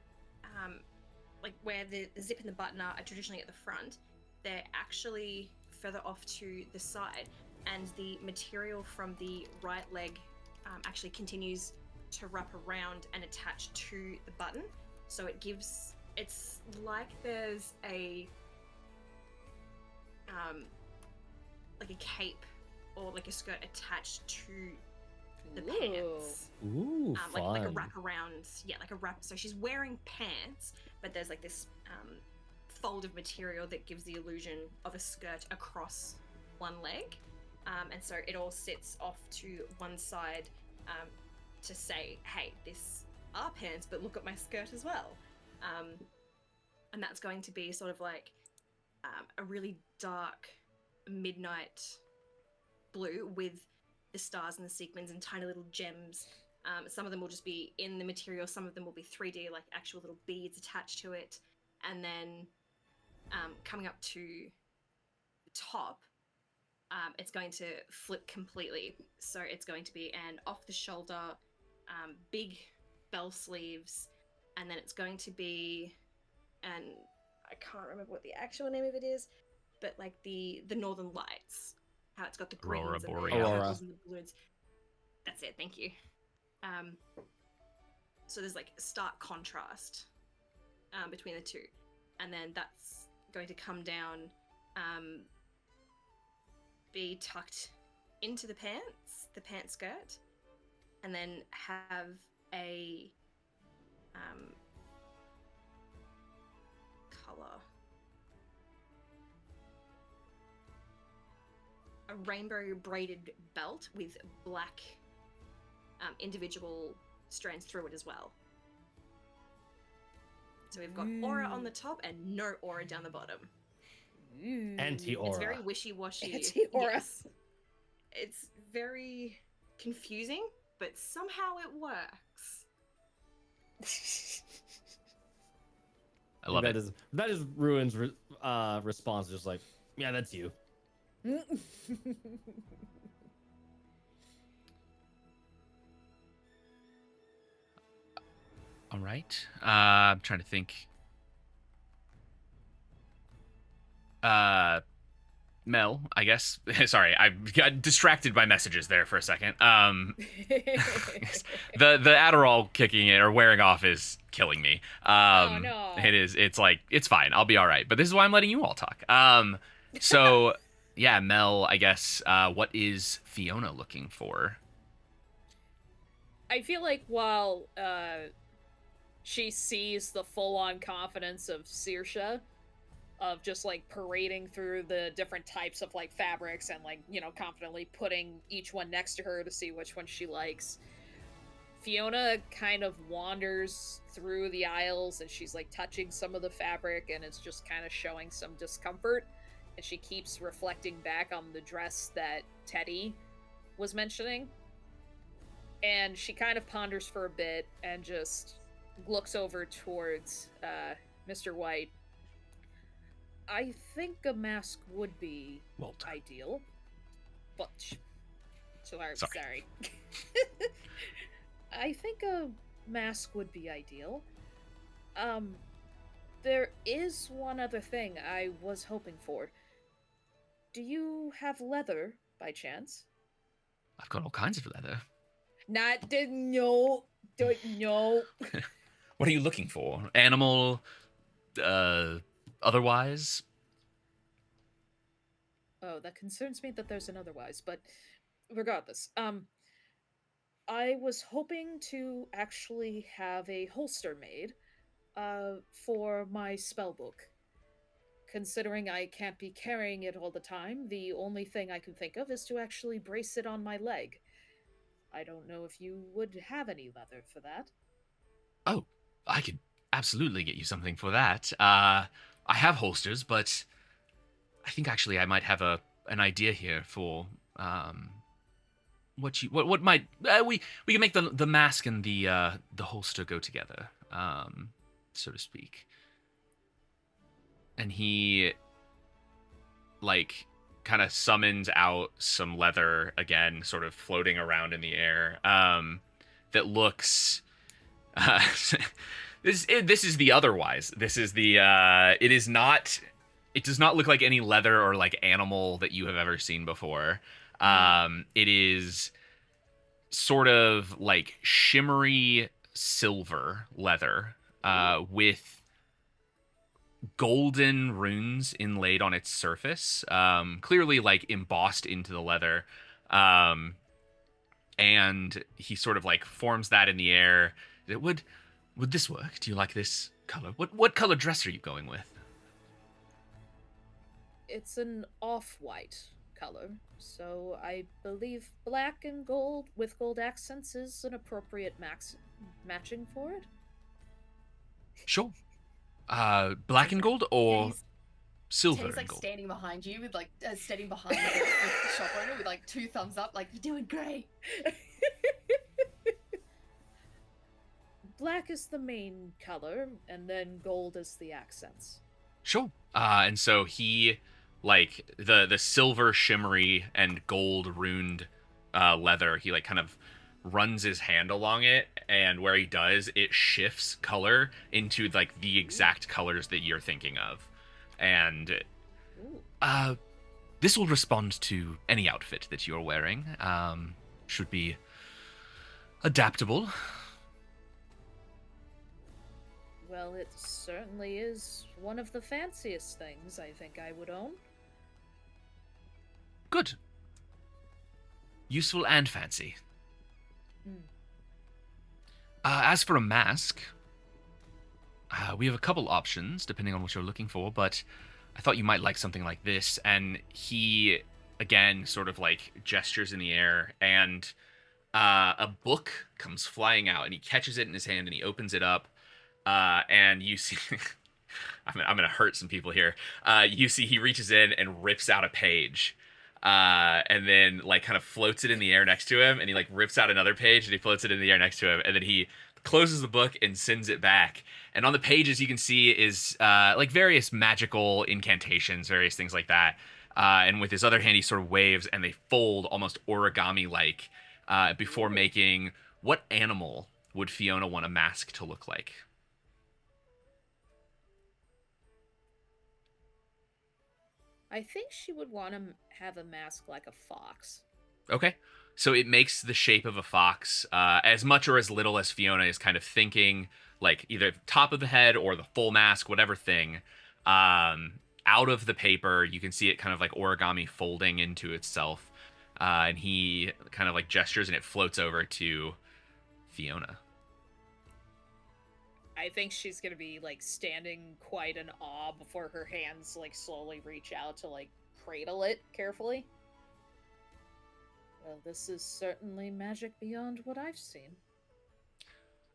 like where the zip and the button are traditionally at the front, they're actually further off to the side, and the material from the right leg actually continues to wrap around and attach to the button. So it's like there's a like a cape or like a skirt attached to the pants. Ooh, fun. like a wraparound, like a wrap. So she's wearing pants, but there's like this fold of material that gives the illusion of a skirt across one leg, and so it all sits off to one side to say, hey, this are pants, but look at my skirt as well. And that's going to be sort of like a really dark midnight blue with the stars and the sequins and tiny little gems. Some of them will just be in the material, some of them will be 3D, like actual little beads attached to it. And then coming up to the top, it's going to flip completely. So it's going to be an off-the-shoulder, big bell sleeves, and then it's going to be, and I can't remember what the actual name of it is, but like the Northern Lights, how it's got the Aurora greens and the Borealis. purples and the balloons. That's it, thank you. So there's like a stark contrast between the two, and then that's going to come down, be tucked into the pant skirt, and then have a color, a rainbow braided belt with black individual strands through it as well. So we've got aura on the top and no aura down the bottom. Anti-aura. It's very wishy-washy. Anti-aura. Yes. It's very confusing, but somehow it works. I love it. That is Ruin's response. Just like, yeah, that's you. All right. I'm trying to think. Mel, I guess. Sorry, I got distracted by messages there for a second. The Adderall kicking in or wearing off is killing me. Oh, no. It is. It's like it's fine. I'll be all right. But this is why I'm letting you all talk. So yeah, Mel, I guess. What is Fiona looking for? I feel like while she sees the full-on confidence of Saoirse, of just like parading through the different types of like fabrics and like, you know, confidently putting each one next to her to see which one she likes, Fiona kind of wanders through the aisles and she's like touching some of the fabric and it's just kind of showing some discomfort, and she keeps reflecting back on the dress that Teddy was mentioning, and she kind of ponders for a bit and just looks over towards Mr. White. I think a mask would be Walter. ideal, but sorry. I think a mask would be ideal. There is one other thing I was hoping for. Do you have leather by chance? I've got all kinds of leather. No. What are you looking for? Animal, otherwise? Oh, that concerns me that there's an otherwise, but regardless, I was hoping to actually have a holster made, for my spell book. Considering I can't be carrying it all the time, the only thing I can think of is to actually brace it on my leg. I don't know if you would have any leather for that. Oh, I could absolutely get you something for that. I have holsters, but I think actually I might have an idea here for what might we can make the mask and the holster go together, so to speak. And he like kind of summons out some leather again, sort of floating around in the air, that looks this is the otherwise. This is the it is not, it does not look like any leather or like animal that you have ever seen before. It is sort of like shimmery silver leather, with golden runes inlaid on its surface, clearly like embossed into the leather. And he sort of like forms that in the air. Would this work? Do you like this color? What color dress are you going with? It's an off-white color, so I believe black and gold with gold accents is an appropriate matching for it. Sure. Black and gold or Teddy's- silver Teddy's and like gold? standing behind you with like standing behind the shop owner with like 2 thumbs up, like you're doing great. Black is the main color, and then gold is the accents. Sure. And so he, like the silver shimmery and gold runed leather, he like kind of runs his hand along it, and where he does, it shifts color into like the exact colors that you're thinking of. And Ooh. this will respond to any outfit that you're wearing. Should be adaptable. Well, it certainly is one of the fanciest things I think I would own. Good. Useful and fancy. As for a mask, we have a couple options depending on what you're looking for, but I thought you might like something like this. And he, again, sort of like gestures in the air, and a book comes flying out, and he catches it in his hand and he opens it up, and you see. I'm gonna hurt some people here. You see he reaches in and rips out a page, and then like kind of floats it in the air next to him, and he like rips out another page and he floats it in the air next to him, and then he closes the book and sends it back. And on the pages you can see is like various magical incantations, various things like that. And with his other hand he sort of waves, and they fold almost origami like, before making. What animal would Fiona want a mask to look like? I think she would want to have a mask like a fox. Okay. So it makes the shape of a fox, as much or as little as Fiona is kind of thinking, like either top of the head or the full mask, whatever thing. Out of the paper, you can see it kind of like origami folding into itself. And he kind of like gestures and it floats over to Fiona. I think she's gonna be like standing quite in awe before her hands like slowly reach out to like cradle it carefully. Well, this is certainly magic beyond what I've seen.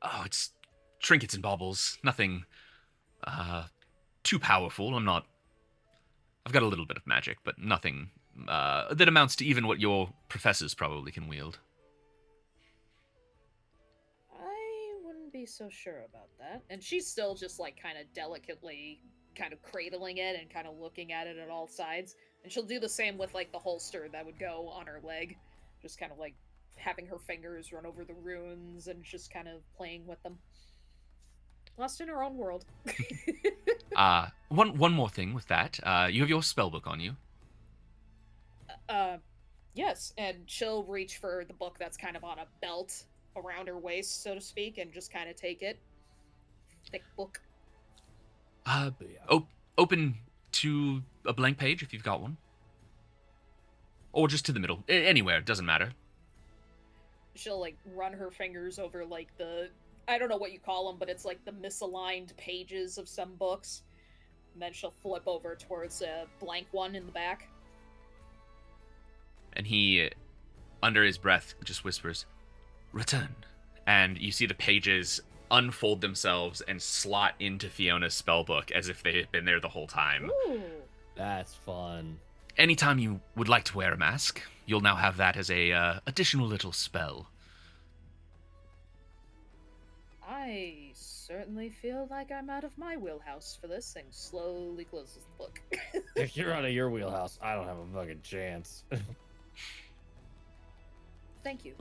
Oh, it's trinkets and baubles. Nothing too powerful. I've got a little bit of magic, but nothing that amounts to even what your professors probably can wield. I wouldn't be so sure about that. And she's still just like kind of delicately kind of cradling it and kind of looking at it at all sides. And she'll do the same with like the holster that would go on her leg. Just kind of like having her fingers run over the runes and just kind of playing with them. Lost in her own world. One more thing with that. You have your spellbook on you. Yes, and she'll reach for the book that's kind of on a belt around her waist, so to speak, and just kind of take it. Thick book. But yeah. Open to a blank page if you've got one, or just to the middle. Anywhere, it doesn't matter. She'll like run her fingers over like the, I don't know what you call them, but it's like the misaligned pages of some books. And then she'll flip over towards a blank one in the back. And he, under his breath, just whispers, "Return." And you see the pages unfold themselves and slot into Fiona's spellbook as if they had been there the whole time. Ooh. That's fun. Anytime you would like to wear a mask, you'll now have that as a additional little spell. I certainly feel like I'm out of my wheelhouse for this, and slowly closes the book. If you're out of your wheelhouse, I don't have a fucking chance. Thank you.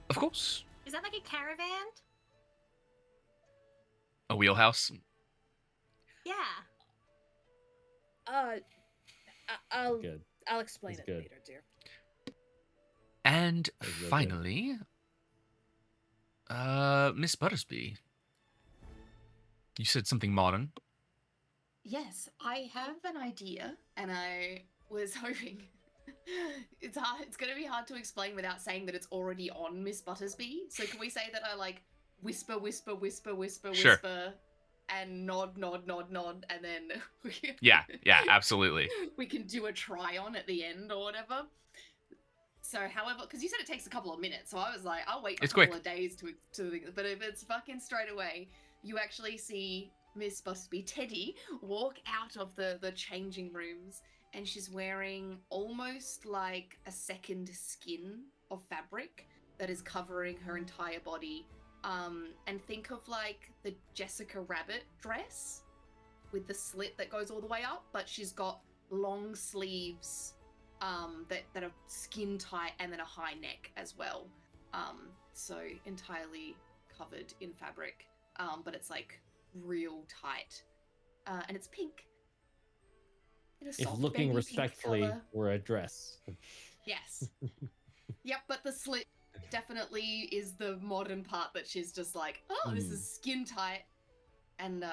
Of course. Is that like a caravan? A wheelhouse? Yeah. I'll Good. I'll explain That's it good. later, dear. And That's real good. finally, Miss Buttersby. You said something modern. Yes, I have an idea, and I was hoping it's hard. It's going to be hard to explain without saying that it's already on Miss Buttersby. So can we say that I like whisper, whisper, whisper, whisper, Sure. whisper, and nod, nod, nod, nod, and then Yeah, absolutely. we can do a try on at the end or whatever. So, however, because you said it takes a couple of minutes, so I was like, I'll wait a It's couple quick. of days to. But if it's fucking straight away, you actually see Miss Busby Teddy walk out of the changing rooms, and she's wearing almost like a second skin of fabric that is covering her entire body. And think of like the Jessica Rabbit dress with the slit that goes all the way up, but she's got long sleeves that are skin tight and then a high neck as well. So entirely covered in fabric, but it's like real tight, and it's pink. In a If soft looking baby respectfully pink colour. were a dress. Yes. Yep, but the slit definitely is the modern part that she's just like, oh, this is skin tight. And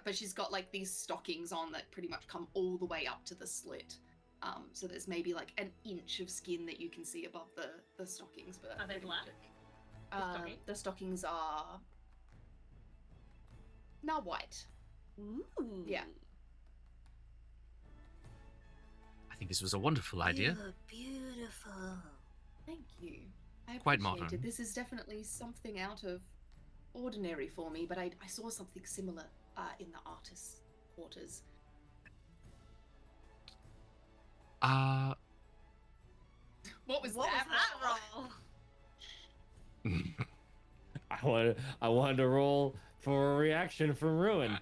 but she's got like these stockings on that pretty much come all the way up to the slit. So there's maybe like an inch of skin that you can see above the stockings. But Are they black? stockings? the stockings are not white. Ooh. Yeah. I think this was a wonderful idea. You look beautiful. Thank you. I Quite appreciate modern. it. This is definitely something out of ordinary for me, but I saw something similar in the artist's quarters. What was that roll? I wanted to roll for a reaction from Ruin.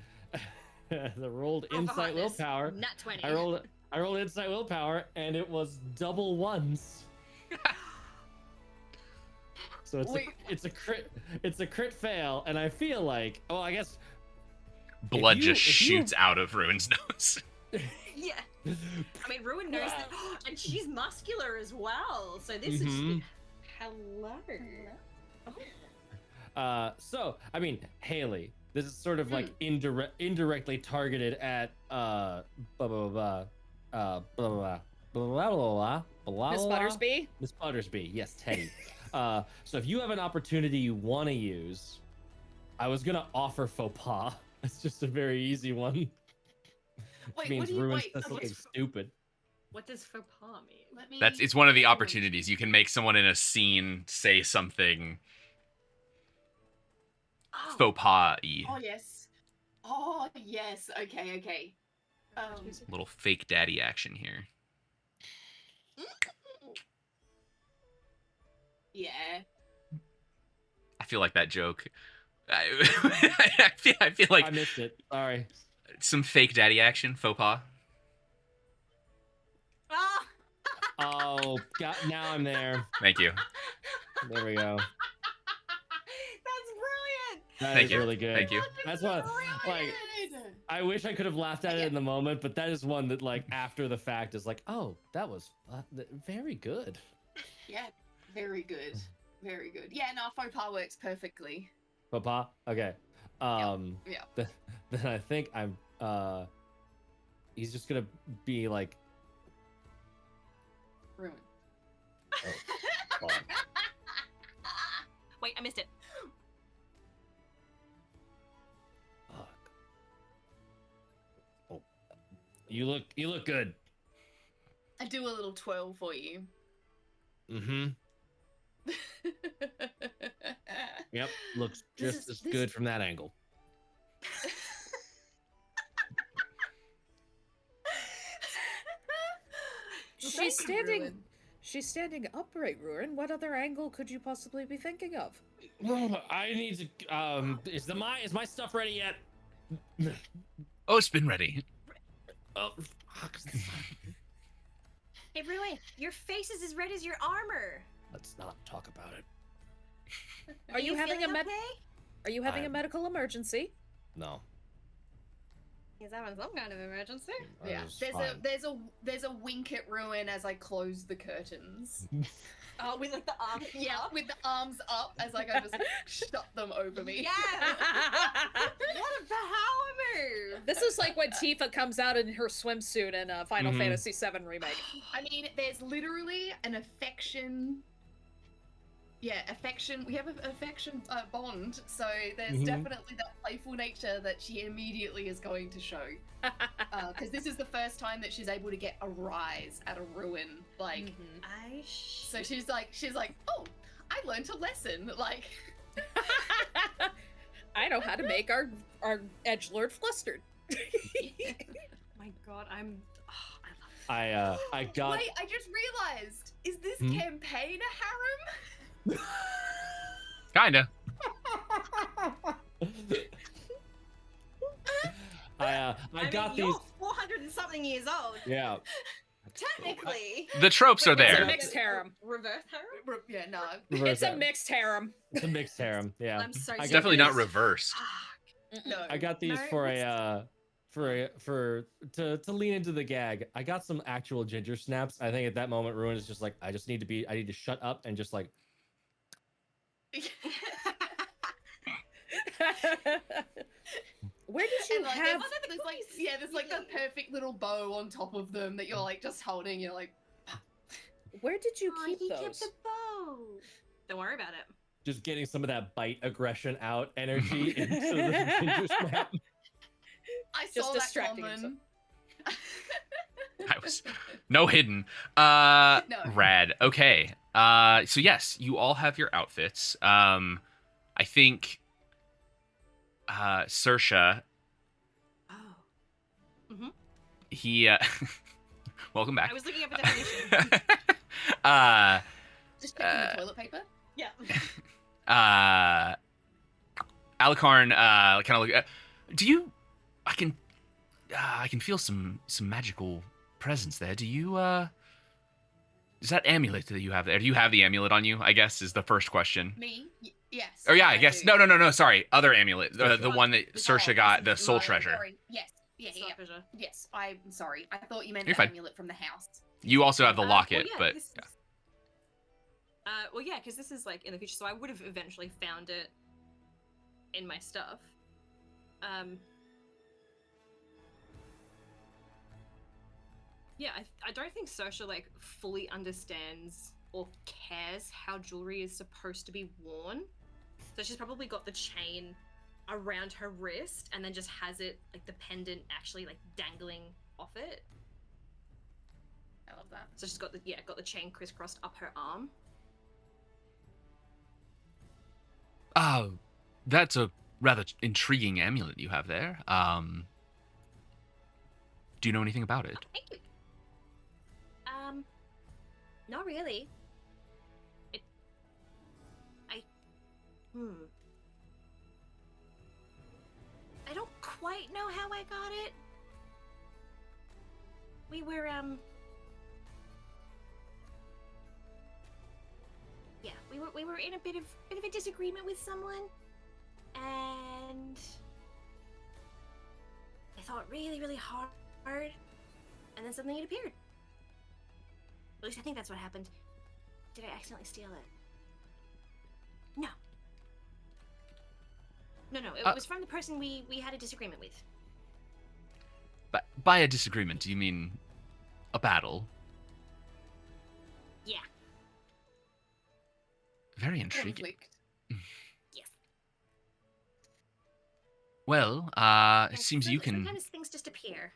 I rolled Oh, for insight hotness. willpower. Nat 20. I rolled insight willpower, and it was double ones. So Wait. it's a crit fail, and I feel like, oh, I guess Blood you- just if you- shoots out of Ruin's nose. Yeah. I mean, Ruin knows that. And she's muscular as well. So this Mhm. is. Hello. So I mean, Haley, this is sort of like indirectly targeted at blah blah blah blah blah blah blah blah. Miss Buttersby? Miss Buttersby, yes, Teddy. So if you have an opportunity you want to use, I was gonna offer faux pas. It's just a very easy one. Wait, Means what do you Ruin wait? says something stupid. What does faux pas mean? Let me. It's one of the opportunities. You can make someone in a scene say something Oh, faux pas-y. Oh yes. Oh yes. Okay. Little fake daddy action here. Yeah. I feel like that joke. I feel like I missed it. Sorry. some fake daddy action, faux pas. Ah! Oh, now I'm there. Thank you. There we go. That's brilliant. That Thank is you. really good. Thank you. That's what, like, I wish I could have laughed at it in the moment, but that is one that, like, after the fact is like, oh, that was very good. Yeah. Very good. Very good. Yeah. No, faux pas works perfectly. Papa, okay. Yeah. Then I think I'm he's just gonna be like, Ruin. oh, fuck. Wait, I missed it. Fuck. Oh, you look good. I do a little twirl for you. Mm-hmm. Yep, looks This just is- as good from that angle. Well, She's thank you, standing. Ruin. She's standing upright, Ruin. What other angle could you possibly be thinking of? I need to. Is my stuff ready yet? Oh, it's been ready. Oh, fuck. Hey, Ruin, your face is as red as your armor. Let's not talk about it. Are you having a feeling med? okay? Are you having a I'm- medical emergency? No. He's having some kind of emergency. I Yeah, was there's fine. there's a wink at Ruin as I close the curtains. Oh, with like the arm. Yeah, with the arms up as like I just shut them over me. Yeah. What a power move. This is like when Tifa comes out in her swimsuit in Final Mhm. Fantasy VII Remake. I mean, there's literally an affection. Yeah, affection. We have an affection bond, so there's Mhm. definitely that playful nature that she immediately is going to show. Because this is the first time that she's able to get a rise at a Ruin. Like, Mhm. so she's like, oh, I learned a lesson. Like, I know how to make our edgelord flustered. My God, I'm. Oh, I love I got. wait, I just realized, is this Hmm? campaign a harem? Kinda. I mean, got you're these. 400 and something years old. Yeah. Technically. The tropes are Wait, It's a there. mixed harem. Reverse harem? Yeah, no. Reverse It's a harem. mixed harem. It's a mixed harem. Yeah. I'm so I It's got definitely not these- reversed. Fuck. No. I got these No, for what's- to lean into the gag. I got some actual ginger snaps. I think at that moment, Ruin is just like, I need to shut up and just like. Where did you And, like, have? there's like the perfect little bow on top of them that you're like just holding. You're like, Where did you Aw, keep he those? kept the bow. Don't worry about it. Just getting some of that bite aggression out energy into the ginger snap. I Just saw that distracting common. I was no hidden. No. Rad. Okay. So yes, you all have your outfits. I think Saoirse, Oh. he welcome back. I was looking up a definition. Just checking the toilet paper. Yeah. Alucard kind of look. Do you? I can feel some magical presence there. Do you? Is that amulet that you have there? Do you have the amulet on you? I guess is the first question. Me? Yes. Oh yeah, I guess. do. No. Sorry, other amulet. The Saoirse. one that Saoirse got, the soul Oh, treasure. Sorry. Yes. Yeah. It's not treasure. Yes. I'm sorry. I thought you meant You're the fine. amulet from the house. You also have the locket, well, yeah, but this is- well, yeah, because this is like in the future, so I would have eventually found it in my stuff. Yeah, I don't think Saoirse like fully understands or cares how jewelry is supposed to be worn. So she's probably got the chain around her wrist and then just has it like the pendant actually like dangling off it. I love that. So she's got the chain crisscrossed up her arm. oh, that's a rather intriguing amulet you have there. Do you know anything about it? Thank you. Not really. I don't quite know how I got it. We were yeah, we were in a bit of a disagreement with someone, and I thought really hard, and then suddenly it appeared. At least I think that's what happened. Did I accidentally steal it? No. No, it Uh, was from the person we had a disagreement with. By a disagreement, do you mean a battle? Yeah. Very intriguing. Conflict. Yes. Well, it And seems you can. Sometimes things just appear.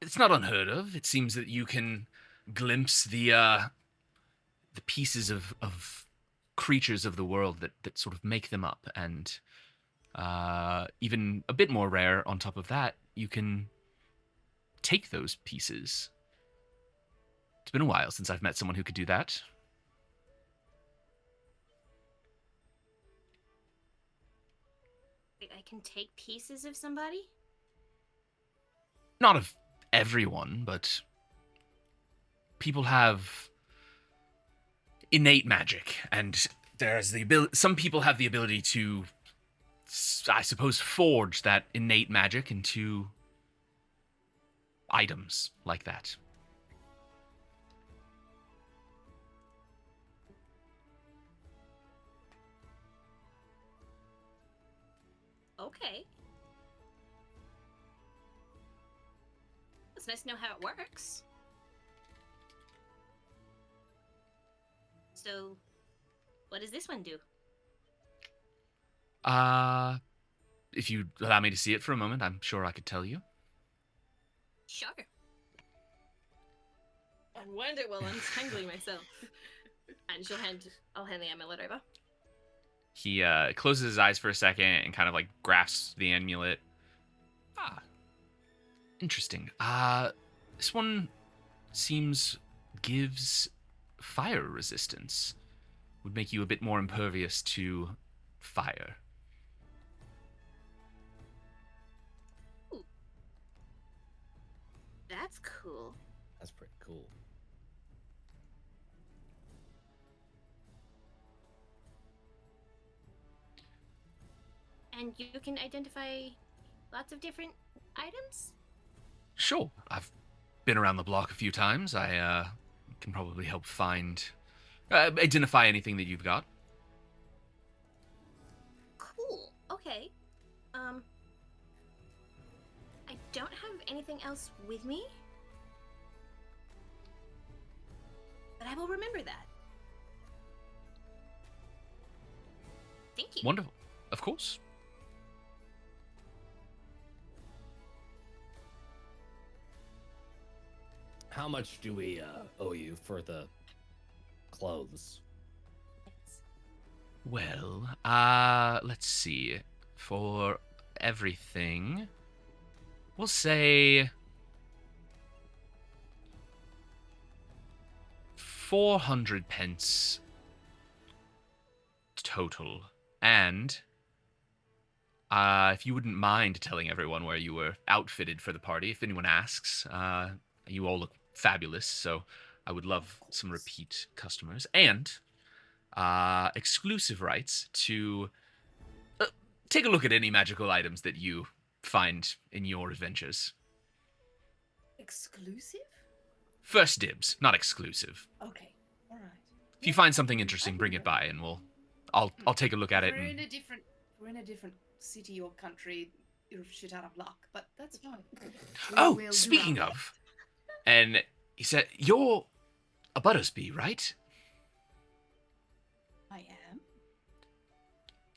It's not unheard of. It seems that you can glimpse the pieces of creatures of the world that sort of make them up, and even a bit more rare on top of that, you can take those pieces. It's been a while since I've met someone who could do that. Wait, I can take pieces of somebody? Not of everyone, but people have innate magic, and there's the ability. Some people have the ability to, I suppose, forge that innate magic into items like that. Okay. It's nice to know how it works. So, what does this one do? If you allow me to see it for a moment, I'm sure I could tell you. Sure. And wonder while untangling myself. And I'll hand the amulet over. He closes his eyes for a second and kind of like grasps the amulet. Interesting. This one gives fire resistance. Would make you a bit more impervious to fire. Ooh. That's cool. That's pretty cool. And you can identify lots of different items? Sure. I've been around the block a few times. I can probably help identify anything that you've got. Cool. Okay. I don't have anything else with me. But I will remember that. Thank you. Wonderful. Of course. How much do we owe you for the clothes? Well, let's see. For everything, we'll say 400 pence total. And if you wouldn't mind telling everyone where you were outfitted for the party, if anyone asks, you all look fabulous, so I would love some repeat customers. And exclusive rights to take a look at any magical items that you find in your adventures. Exclusive? First dibs, not exclusive. Okay, all right. If you find something interesting, bring it by, and I'll take a look at it. We're in a different city or country. You're shit out of luck, but that's fine. Oh, We'll do speaking our of, and he said, "You're a Buttersby, right?" I am.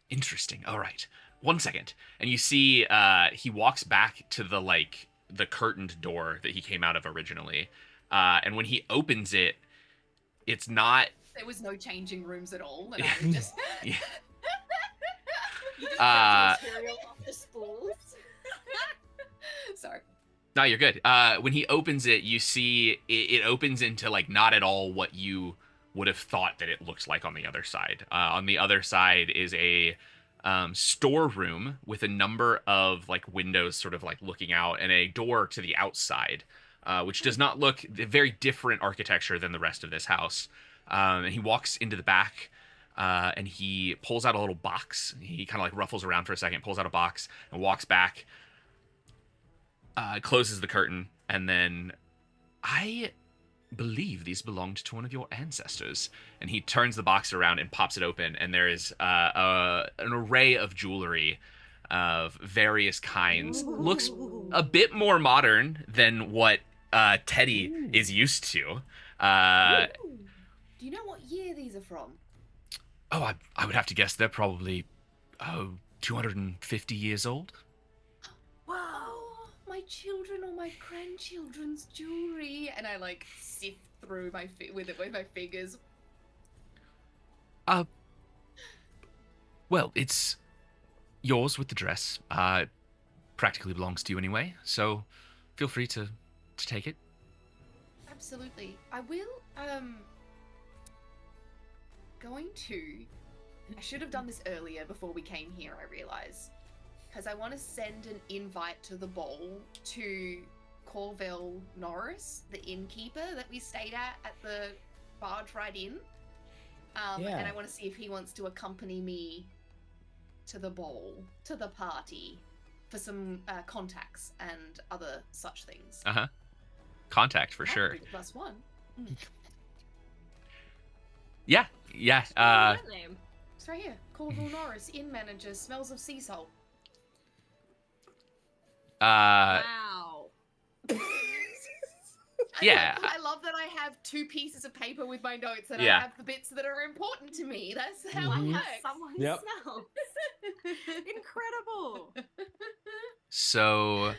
Interesting. All right. 1 second. And you see he walks back to the curtained door that he came out of originally. And when he opens it, it's not... There was no changing rooms at all, and I was just... Yeah. You just Uh, grabbed material off the spools. Sorry. No, you're good. When he opens it, you see it opens into not at all what you would have thought that it looked like on the other side. On the other side is a storeroom with a number of windows sort of looking out, and a door to the outside, which does not look very different architecture than the rest of this house. And he walks into the back, and he pulls out a little box. He kind of ruffles around for a second, pulls out a box, and walks back, closes the curtain, and then, "I believe these belonged to one of your ancestors." And he turns the box around and pops it open, and there is an array of jewelry of various kinds. Looks a bit more modern than what Teddy is used to. Do you know what year these are from? Oh, I would have to guess they're probably 250 years old. Whoa, my children or my grandchildren's jewelry, and I like sift through with my fingers. Well, it's yours with the dress. Practically belongs to you anyway, so feel free to take it. Absolutely. I will, I should have done this earlier before we came here, I realize. Because I want to send an invite to the ball to Corville Norris, the innkeeper that we stayed at the barge ride in. And I want to see if he wants to accompany me to the ball, to the party, for some contacts and other such things. Contact for sure. +1. Yeah. That name. It's right here. Corville Norris, inn manager, smells of sea salt. Wow. Yeah. I love that I have 2 pieces of paper with my notes and Yeah. I have the bits that are important to me. That's how Mhm. it works. Someone Yep. smells. Incredible. So,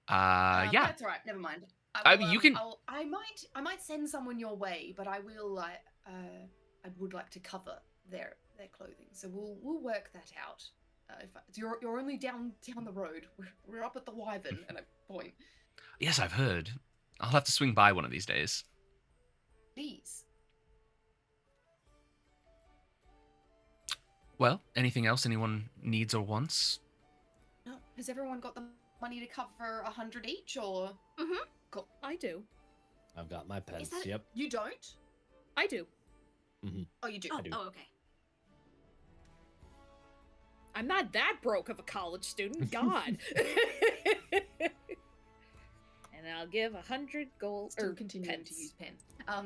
yeah. That's all right. Never mind. I mean, you can- I might send someone your way, but I will. I would like to cover their clothing, so we'll work that out. You're only down the road. We're up at the Wyvern, and I point. Yes, I've heard. I'll have to swing by one of these days. Please. Well, anything else anyone needs or wants? No. Has everyone got the money to cover 100 each, or? Mm-hmm. Cool. I do. I've got my pens. that- Yep. You don't? I do. Oh, you do. Oh, do. okay. I'm not that broke of a college student. God. And I'll give 100 gold Still or continuing pence. to use pen. All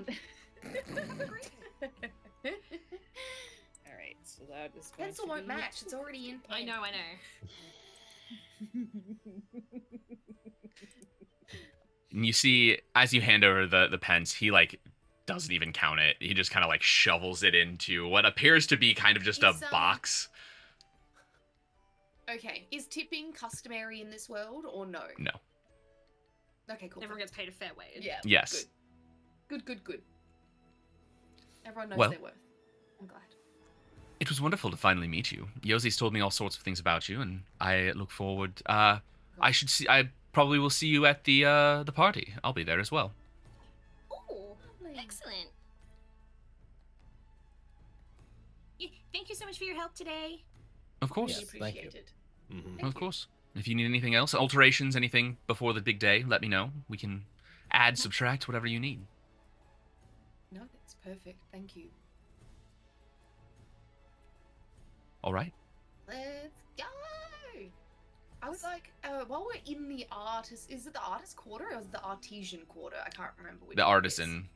right, so that is going Pencil to won't be- match. It's already in pen. I know. And you see, as you hand over the pens, he like doesn't even count it. He just kind of like shovels it into what appears to be kind of just a Is, box. Okay. Is tipping customary in this world or no? No. Okay, cool. Everyone gets paid a fair wage. Yeah. Yes. Good. Everyone knows Well- their worth. I'm glad. It was wonderful to finally meet you. Yosi's told me all sorts of things about you, and I look forward. I probably will see you at the party. I'll be there as well. Oh, Lovely. excellent. Thank you so much for your help today. Of course. Yes, Really thank you. appreciate it. Mhm. Of course. If you need anything else, alterations, anything before the big day, let me know. We can add, subtract, whatever you need. No, that's perfect. Thank you. All right. Let's go. I was like, while we're in the artist, is it the artist quarter or is it the artesian quarter? I can't remember which. The one it artisan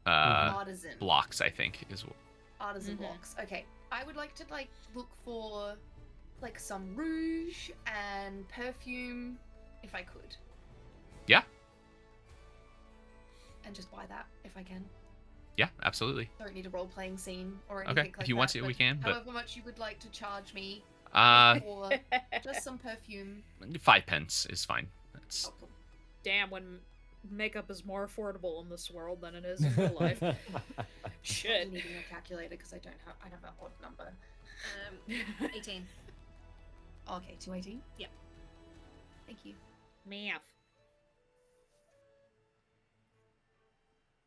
is. Artisan. blocks, I think, is what. Artisan Mhm. blocks. Okay. I would like to look for some rouge and perfume if I could. Yeah. And just buy that if I can. Yeah, absolutely. Don't need a role playing scene or Okay, anything if like you that. want to, we but can, but- however much you would like to charge me for just some perfume. 5 pence is fine. That's Oh, cool. Damn, when makeup is more affordable in this world than it is in real life. Shit. I'm needing a calculator because I have an odd number. 18. Okay, 218? Yep. Thank you. Math.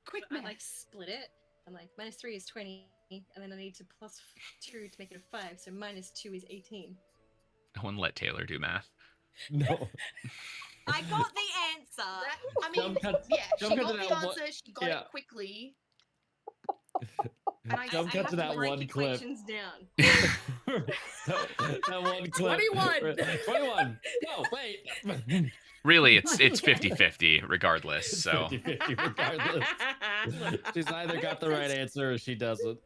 Quick I math. like split it. I'm like, -3 is 20, and then I need to +2 to make it a 5, so -2 is 18. no one let Taylor do math. No. I got the answer. I mean, Jump cut- yeah, she jump cut got to the that one- answer, she got yeah. it quickly. And I Jump I cut have to that break one clip. equations down. that one clip. 21. 21. No, wait. Really, it's 50-50 regardless. So 50-50 regardless. She's either got the right answer or she doesn't.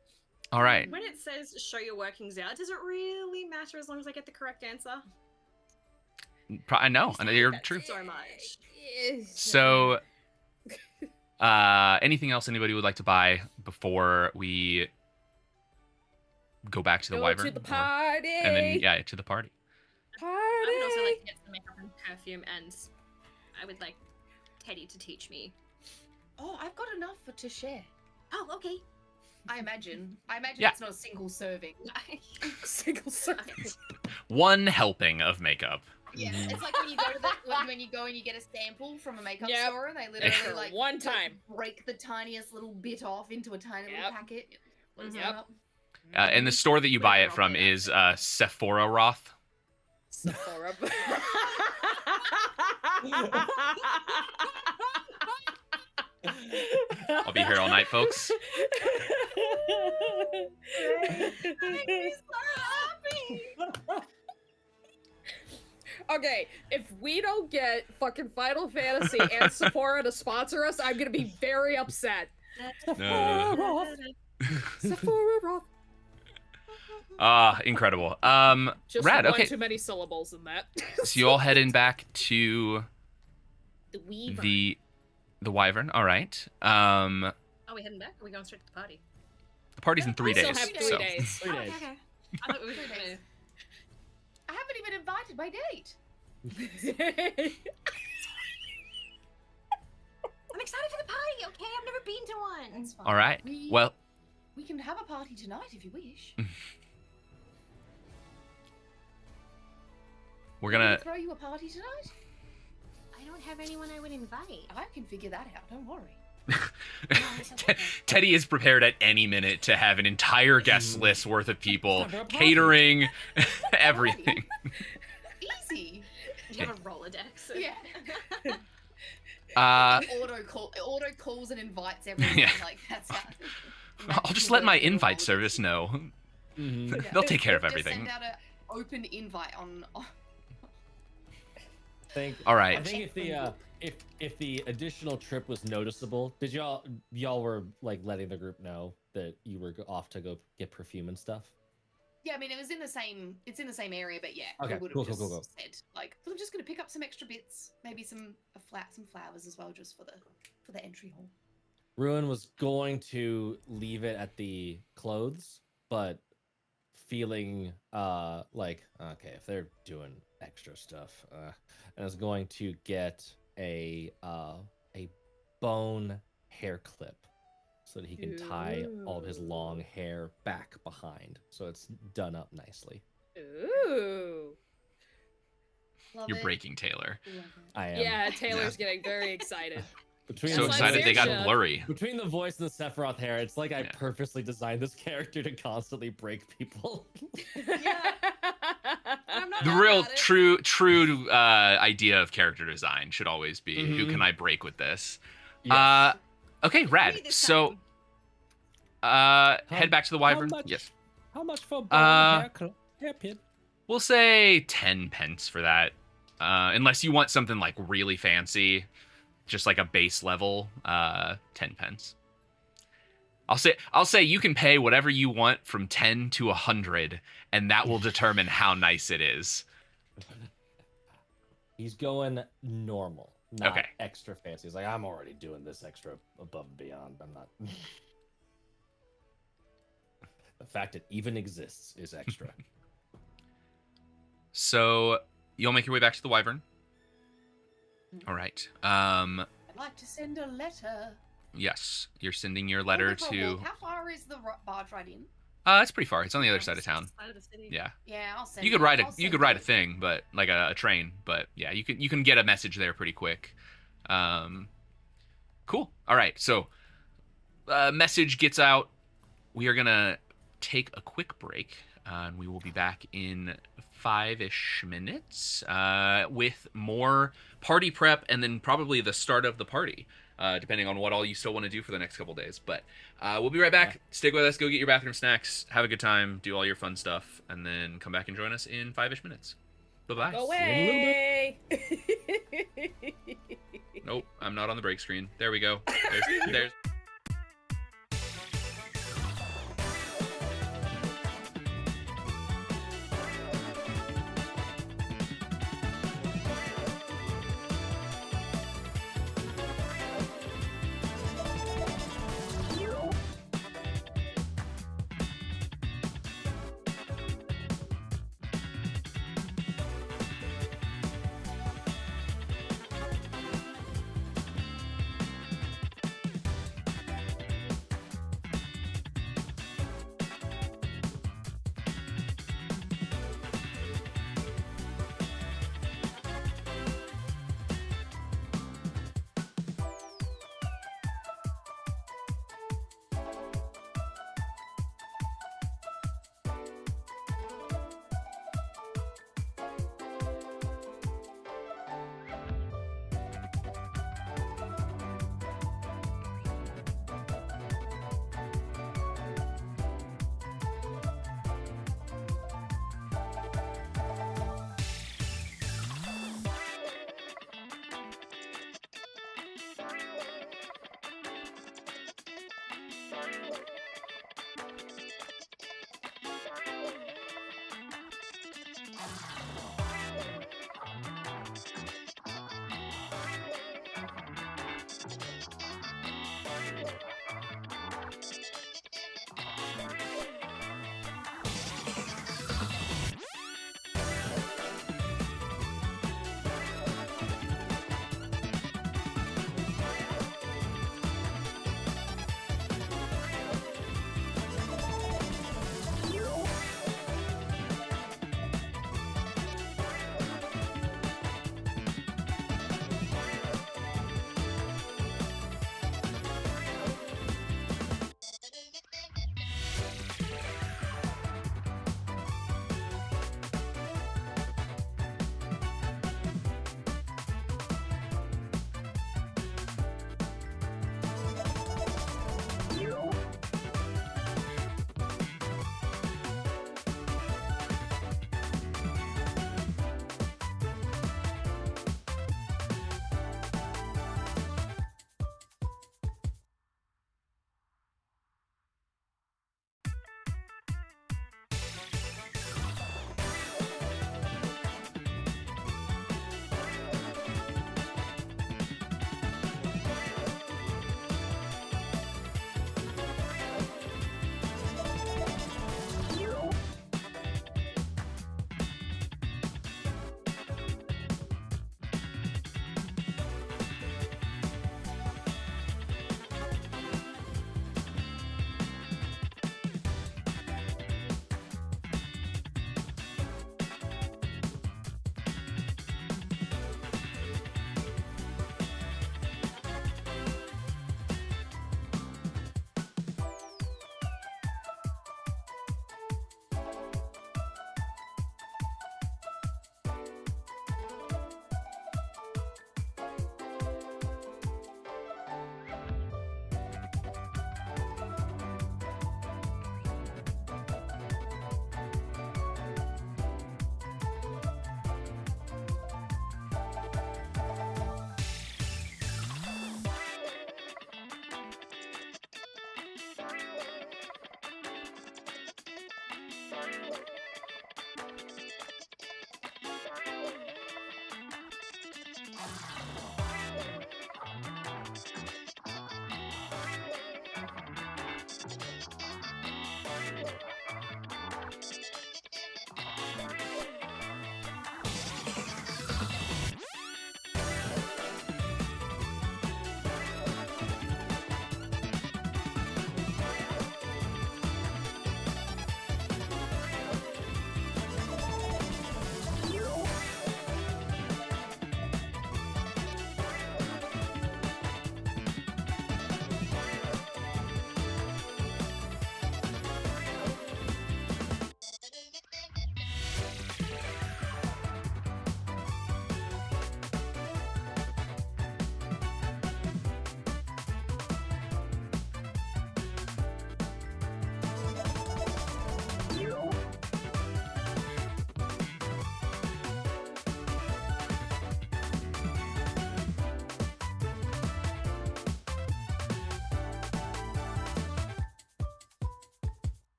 All right. When it says show your workings out, does it really matter as long as I get the correct answer? I know. I know you're That's true. so much. So, anything else anybody would like to buy before we go back to the Go wyvern? to the party. And then, yeah, to the party. Party. I would also like to get some makeup and perfume, and I would like Teddy to teach me. Oh, I've got enough to share. Oh, okay. I imagine. Yeah. It's not a single serving. Single serving. One helping of makeup. Yeah, Mhm. it's like when you go to when you go and you get a sample from a makeup Yep. store, and they literally For like one time. break the tiniest little bit off into a tiny little Yep. packet. Close Yep. that up. And the store that you buy it from is Sephora Roth. Sephora. I'll be here all night, folks. Okay, if we don't get fucking Final Fantasy and Sephora to sponsor us, I'm gonna be very upset. Sephora Roth. Incredible. Just Rad, one okay. too many syllables in that. So you all heading back to The Weaver. the wyvern. All right. Are we heading back? Or are we going straight to the party? The party's in 3 I still days. have 3 so. days. 3 days. Okay. I thought we were 3 gonna. days. I haven't even invited my date. I'm excited for the party. Okay, I've never been to one. That's fine. All right. We, Well, we can have a party tonight if you wish. we're Can we gonna. throw you a party tonight. I don't have anyone I would invite. I can figure that out. Don't worry. Teddy is prepared at any minute to have an entire guest list worth of people, Time for a party. catering, everything. Easy. You have a Rolodex. Yeah. Auto calls and invites everyone. Yeah. Like that's how. I'll just let my invite service know. Mhm. Yeah. They'll take care of Just everything. Send out an open invite on. All I right. think if the additional trip was noticeable, did y'all were like letting the group know that you were off to go get perfume and stuff? Yeah, I mean it was in the same. It's in the same area, but yeah, Okay, we would have cool, just cool. said like, I'm just gonna pick up some extra bits, maybe some flowers as well, just for the entry hall. Ruin was going to leave it at the clothes, but feeling like okay, if they're doing extra stuff, and I was going to get a bone hair clip so that he can tie all of his long hair back behind, so it's done up nicely. Ooh. Love You're it. breaking Taylor. Love it. I am Yeah, Taylor's getting very excited. between So Yes, excited they got Should. blurry. between the voice and the Sephiroth hair. It's like I Yeah. purposely designed this character to constantly break people. Yeah. I'm not The mad real at it. true idea of character design should always be who Mhm. can I break with this. Yes. Okay, rad. Me this So time. head back to the wyvern. much? Yes. How much for hairpin? We'll say 10 pence for that. Unless you want something like really fancy, just like a base level, 10 pence. I'll say you can pay whatever you want from 10 to 100, and that will determine how nice it is. He's going normal, not Okay. extra fancy. He's like, I'm already doing this extra above and beyond. I'm not. The fact it even exists is extra. So you'll make your way back to the wyvern. All right. I'd like to send a letter. Yes, you're sending your Oh, letter no problem. to. How far is the barge ride in? It's pretty far. It's on the other side of town. Side of the city. Yeah. Yeah, I'll send. You could it. ride I'll you send could ride a it. thing, but like a train. But yeah, you can get a message there pretty quick. Cool. All right. So, message gets out. We are gonna take a quick break, and we will be back in 5-ish minutes with more party prep, and then probably the start of the party, depending on what all you still want to do for the next couple days. But we'll be right back. Yeah. Stick with us. Go get your bathroom snacks. Have a good time. Do all your fun stuff, and then come back and join us in 5-ish minutes. Bye-bye. Go See you in a away. Nope, I'm not on the break screen. There we go. There's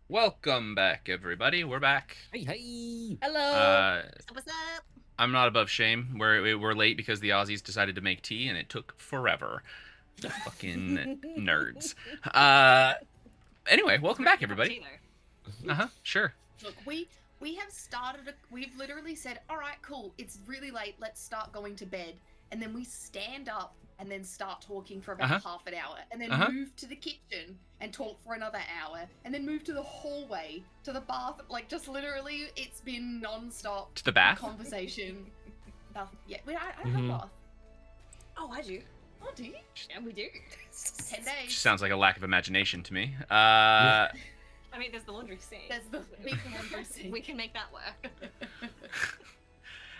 Welcome back, everybody. We're back. Hey, hey. Hello. What's up? I'm not above shame. We're late because the Aussies decided to make tea, and it took forever. Fucking nerds. Anyway, welcome back, everybody. Sure. Look, we have started. We've literally said, "All right, cool. It's really late. Let's start going to bed." And then we stand up and then start talking for about half an hour, and then move to the kitchen and talk for another hour, and then move to the hallway to the bath. Like, just literally, it's been non-stop To the bath? conversation. Yeah, I have a bath. Oh, I do. Oh, do you? Yeah, we do. 10 days. Just sounds like a lack of imagination to me. I mean, there's the laundry sink. There's the big laundry sink. We can make that work.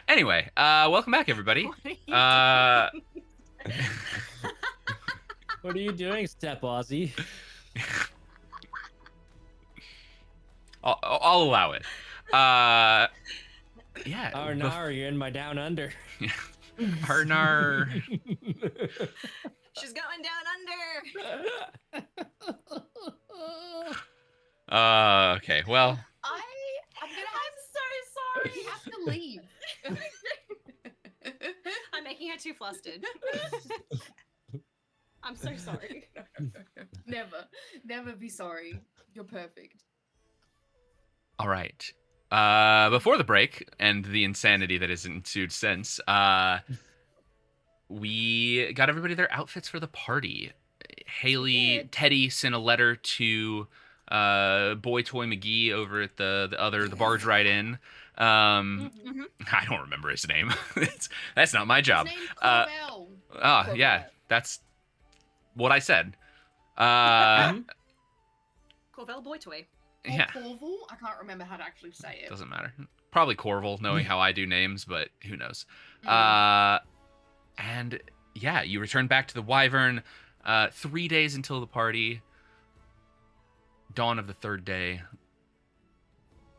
Anyway, welcome back, everybody. What are you doing? What are you doing, Step Aussie? I'll allow it. Yeah. Arnar, you're in my down under. Arnar. She's going down under. Okay. Well. I'm so sorry. We have to leave. I'm making her too flustered. I'm so sorry. Never be sorry. You're perfect. All right. Before the break and the insanity that has ensued since, we got everybody their outfits for the party. Haley, Teddy sent a letter to Boy Toy McGee over at the barge ride in. I don't remember his name. That's not my job. His name's Corbell. Yeah, that's what I said. Corvell Boy Toy. Yeah. Corval? I can't remember how to actually say it. Doesn't matter. Probably Corval, knowing how I do names, but who knows. And yeah, you return back to the Wyvern 3 days until the party. Dawn of the third day.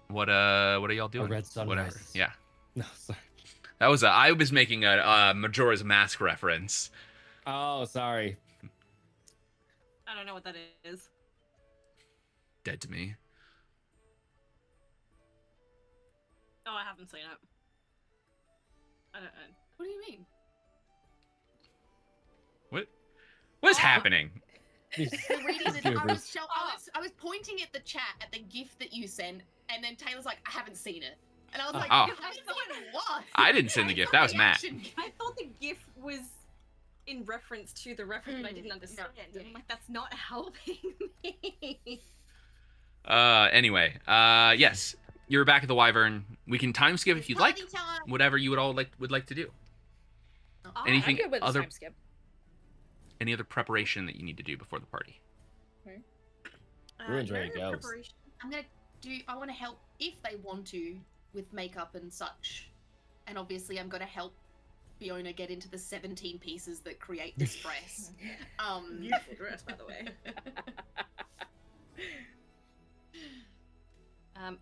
What are y'all doing? A red sunrise. Whatever. Yeah. No, sorry. That was I was making a Majora's Mask reference. Oh, sorry. I don't know what that is. Dead to me. Oh, I haven't seen it. I don't know. What do you mean? What is happening? We're reading I was pointing at the chat at the GIF that you sent, and then Taylor's like, I haven't seen it. And I was like, Oh. you haven't seen what? I didn't send the GIF. That was Matt. I thought the GIF was in reference to the reference, but I didn't understand. No. I'm like, that's not helping me. Anyway, yes, you're back at the Wyvern. We can time skip if you'd like. Party time. Whatever you would like to do. Oh, Anything I'm good with other time skip. Any other preparation that you need to do before the party? Ruin's ready to go. preparation. I want to help if they want to with makeup and such. And obviously I'm going to help Fiona get into the 17 pieces that create this dress. Beautiful dress, by the way.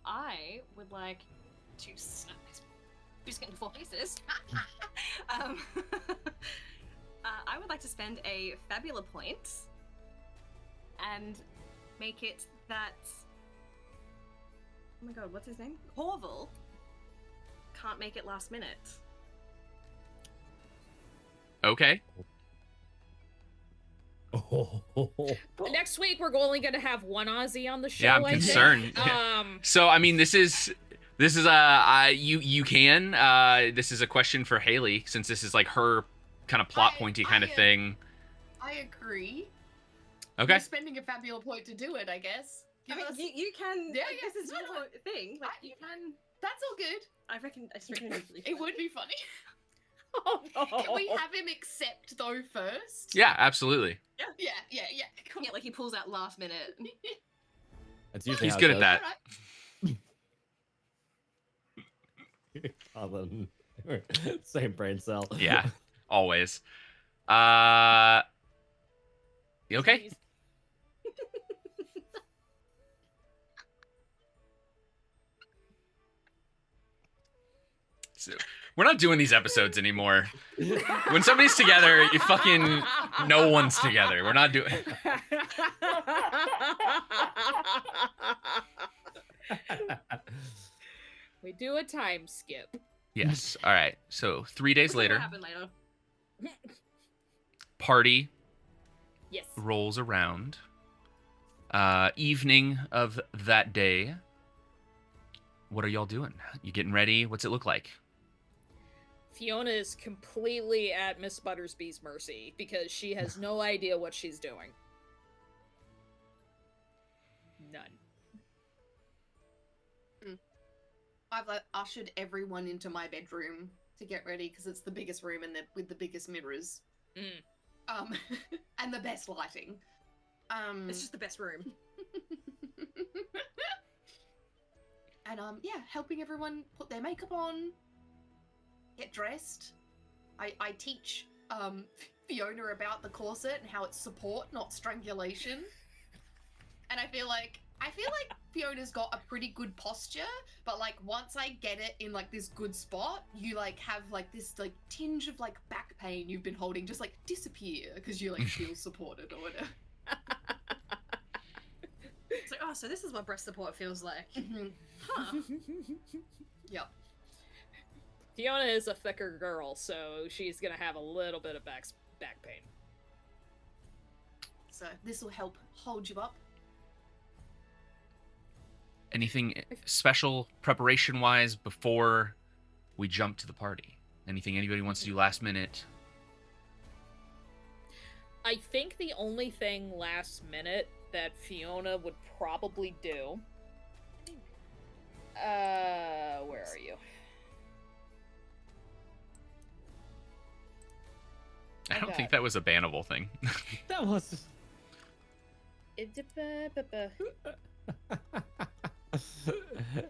I would like to snap this biscuit into 4 pieces. I would like to spend a Fabula point and make it that. Oh my god, what's his name? Corval can't make it last minute. Okay. Next week we're only going to have one Aussie on the show. Yeah, I'm I think. concerned. So I mean, this is you can. This is a question for Haley, since this is like her kind of plot pointy kind of thing. I agree. Okay. You're spending a Fabula point to do it, I guess. I mean, you can. Yeah, like, yeah, this is no, your thing. Like, you can. That's all good. I reckon it's really really It fun. would be funny. Oh, no. Can we have him accept though first? Yeah, absolutely. Yeah. Cool. Yeah, like he pulls out last minute. That's usually He's how good it at that. goes. Colin. Same brain cell. Yeah, always. You okay? We're not doing these episodes anymore. When somebody's together, you fucking no one's together. We're not doing. We do a time skip. Yes. All right. So 3 days What'll later, happen later? party Yes. rolls around. Evening of that day. What are y'all doing? You getting ready? What's it look like? Fiona is completely at Miss Buttersby's mercy because she has no idea what she's doing. None. I've like, ushered everyone into my bedroom to get ready because it's the biggest room and with the biggest mirrors. And the best lighting. It's just the best room. And yeah, helping everyone put their makeup on, get dressed. I teach Fiona about the corset and how it's support, not strangulation. And I feel like Fiona's got a pretty good posture, but like once I get it in like this good spot, you like have like this like tinge of like back pain you've been holding just like disappear because you like feel supported or whatever. It's like, oh, so this is what breast support feels like. Huh. Yep. Fiona is a thicker girl, so she's gonna have a little bit of back pain. So this will help hold you up. Anything special preparation-wise before we jump to the party? Anything anybody wants to do last minute? I think the only thing last minute that Fiona would probably do. Where are you? I don't think that was a bannable thing. That was.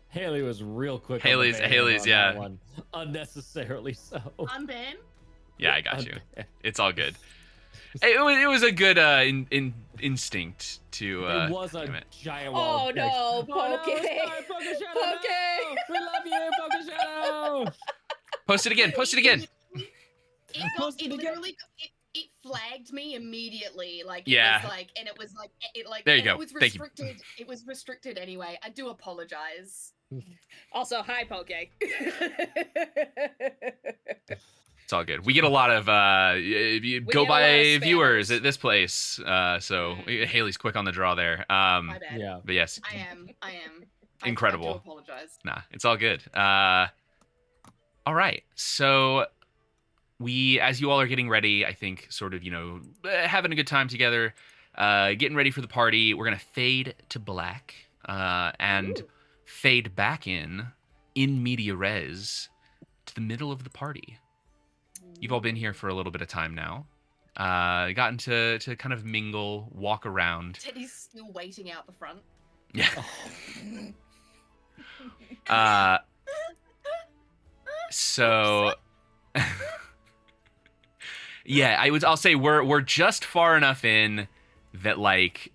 Haley was real quick. on the Haley's, on yeah. that one. Unnecessarily so. I'm Ben. Yeah, I got you. It's all good. It was a good instinct to. It was a damn it. giant Oh wall. no, Oh, no, Poke! sorry, Poke Shadow, Poke! no! We love you, Poke Shadow! Post it again. Post it again. It literally it flagged me immediately. Like Yeah. it was like, and it was like it like. There you and go. It was Thank you. restricted. It was restricted anyway. I do apologize. Also, hi, Poke. It's all good. We get a lot of get a go lot by of viewers spammers. at this place. So Haley's quick on the draw there. My bad. Yeah. But yes, I am. Incredible. I do apologize. nah, it's all good. All right. So we, as you all are getting ready, I think sort of, having a good time together, getting ready for the party. We're going to fade to black and fade back in media res to the middle of the party. You've all been here for a little bit of time now. Gotten to kind of mingle, walk around. Teddy's still waiting out the front. Yeah. So yeah, I'll say we're just far enough in that like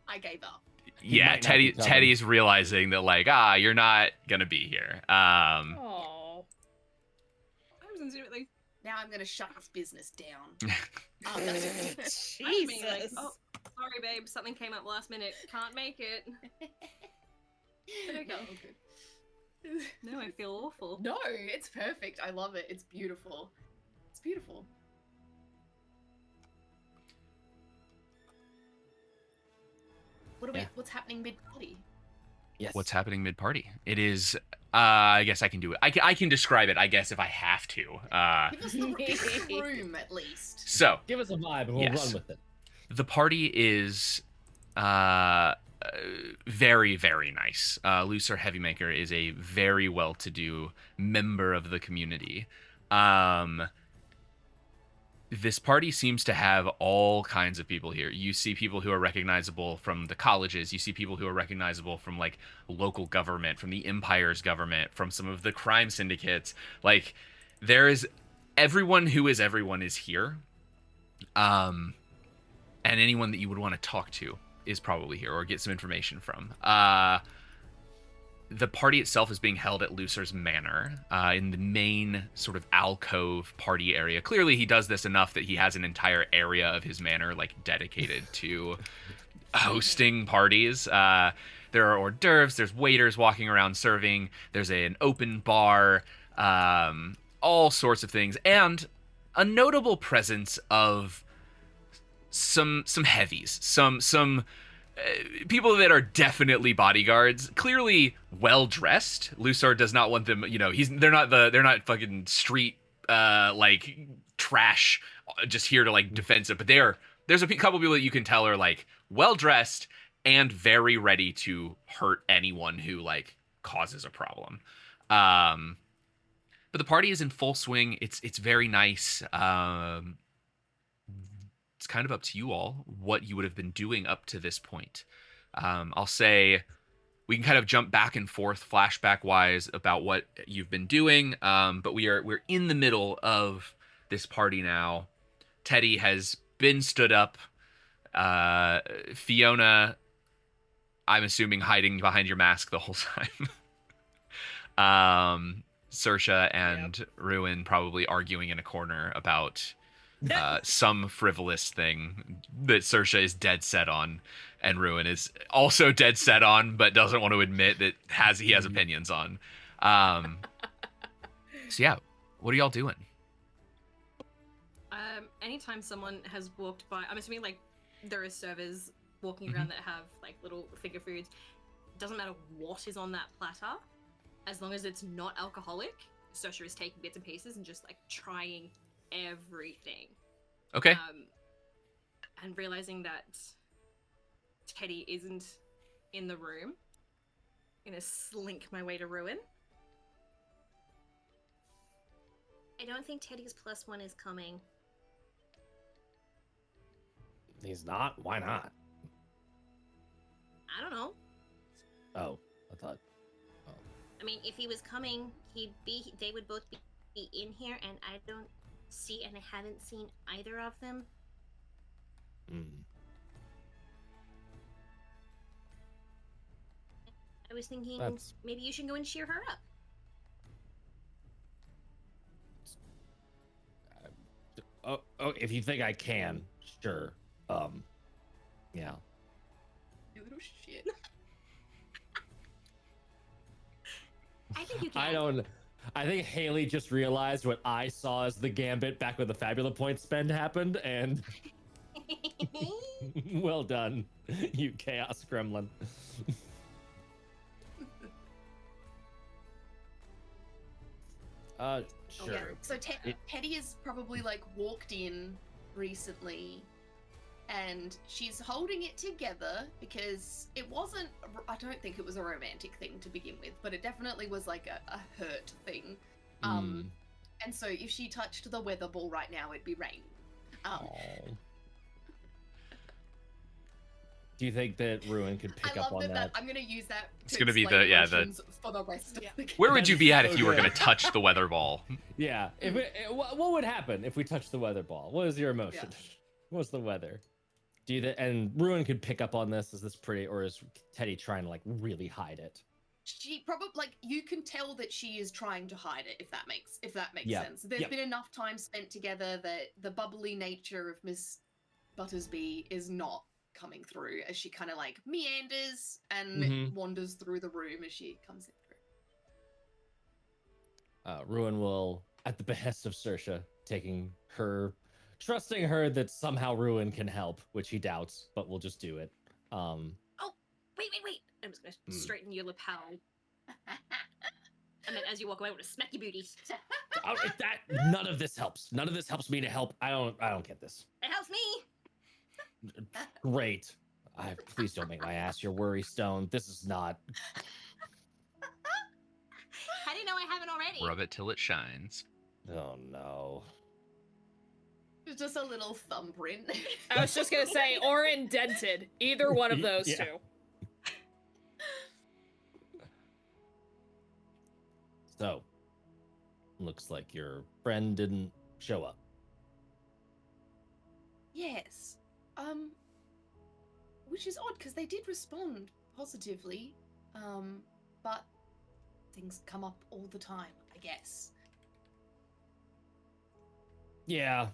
I gave up. yeah, might not be coming. Teddy's realizing that like you're not gonna be here. Oh. I was legitimately Now I'm gonna shut this business down. Jesus. I mean, like, oh, sorry, babe, something came up last minute. Can't make it. No, No, I feel awful. no, it's perfect. I love it. It's beautiful. It's beautiful. Yeah. What's happening mid-party? Yes. What's happening mid party? It is. I guess I can do it. I can describe it. I guess if I have to. Give us the room at least. So Give us a vibe and we'll Yes. run with it. the party is very, very nice. Lucer Heavymaker is a very well-to-do member of the community. This party seems to have all kinds of people here. You see people who are recognizable from the colleges. You see people who are recognizable from like local government, from the Empire's government, from some of the crime syndicates. Like there is everyone who is everyone is here. And anyone that you would want to talk to is probably here or get some information from. the party itself is being held at Lucer's Manor, in the main sort of alcove party area. Clearly, he does this enough that he has an entire area of his manor like dedicated to hosting parties. There are hors d'oeuvres. There's waiters walking around serving. There's an open bar. All sorts of things, and a notable presence of some heavies, some people that are definitely bodyguards, clearly well dressed. Lusar does not want them, they're not fucking street like trash, just here to like defensive, but there's a couple people that you can tell are like well dressed and very ready to hurt anyone who like causes a problem. But the party is in full swing. It's very nice. It's kind of up to you all what you would have been doing up to this point. I'll say we can kind of jump back and forth flashback wise about what you've been doing. But we're in the middle of this party now. Teddy has been stood up. Fiona, I'm assuming, hiding behind your mask the whole time. Saoirse and Ruin probably arguing in a corner about some frivolous thing that Saoirse is dead set on, and Ruin is also dead set on, but doesn't want to admit that he has opinions on. So yeah, what are y'all doing? Anytime someone has walked by, I'm assuming like there are servers walking around that have like little finger foods. Doesn't matter what is on that platter, as long as it's not alcoholic. Saoirse is taking bits and pieces and just like trying everything. Okay. And realizing that Teddy isn't in the room, I'm gonna slink my way to Ruin. I don't think Teddy's +1 is coming. He's not? Why not? I don't know. Oh, I thought. I mean, if he was coming, they would both be in here, and I don't see, and I haven't seen either of them. I was thinking maybe you should go and cheer her up. Oh, if you think I can, sure. Yeah. You little shit. I think you can. I think Haley just realized what I saw as the gambit back when the Fabula point spend happened, and well done, you chaos gremlin. Sure. Yeah. So Teddy has probably like walked in recently, and she's holding it together because it wasn't. I don't think it was a romantic thing to begin with, but it definitely was like a hurt thing. And so if she touched the weather ball right now, it'd be raining. Do you think that Ruin could pick up on that? I'm gonna use that. It's gonna be the for the rest of the game. Where would you be at if you were gonna touch the weather ball? Yeah. What would happen if we touched the weather ball? What is your emotion? Yeah. What's the weather? And Ruin could pick up on this. Is this pretty, or is Teddy trying to like really hide it? She probably you can tell that she is trying to hide it. If that makes sense. There's been enough time spent together that the bubbly nature of Miss Buttersby is not coming through, as she kind of like meanders and wanders through the room as she comes in through. Ruin will, at the behest of Saoirse, trusting her that somehow Ruin can help, which he doubts, but we'll just do it. Oh, wait. I'm just gonna straighten your lapel. And then as you walk away, I'm gonna smack your booty. None of this helps. None of this helps me to help. I don't get this. It helps me. Great. Please don't make my ass your worry stone. This is not. How do you know I haven't already? Rub it till it shines. Oh no. It's just a little thumbprint. I was just gonna say, or indented. Either one of those two. So, looks like your friend didn't show up. Yes. Which is odd because they did respond positively. But things come up all the time, I guess. Yeah.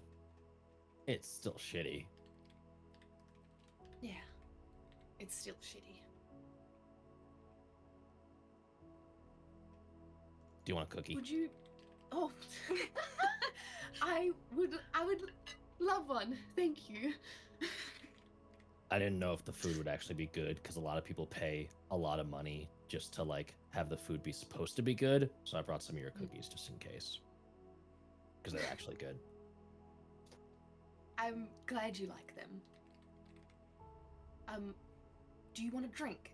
It's still shitty. Yeah. It's still shitty. Do you want a cookie? Would you? Oh, I would love one. Thank you. I didn't know if the food would actually be good because a lot of people pay a lot of money just to like have the food be supposed to be good. So I brought some of your cookies just in case. Because they're actually good. I'm glad you like them. Do you want a drink?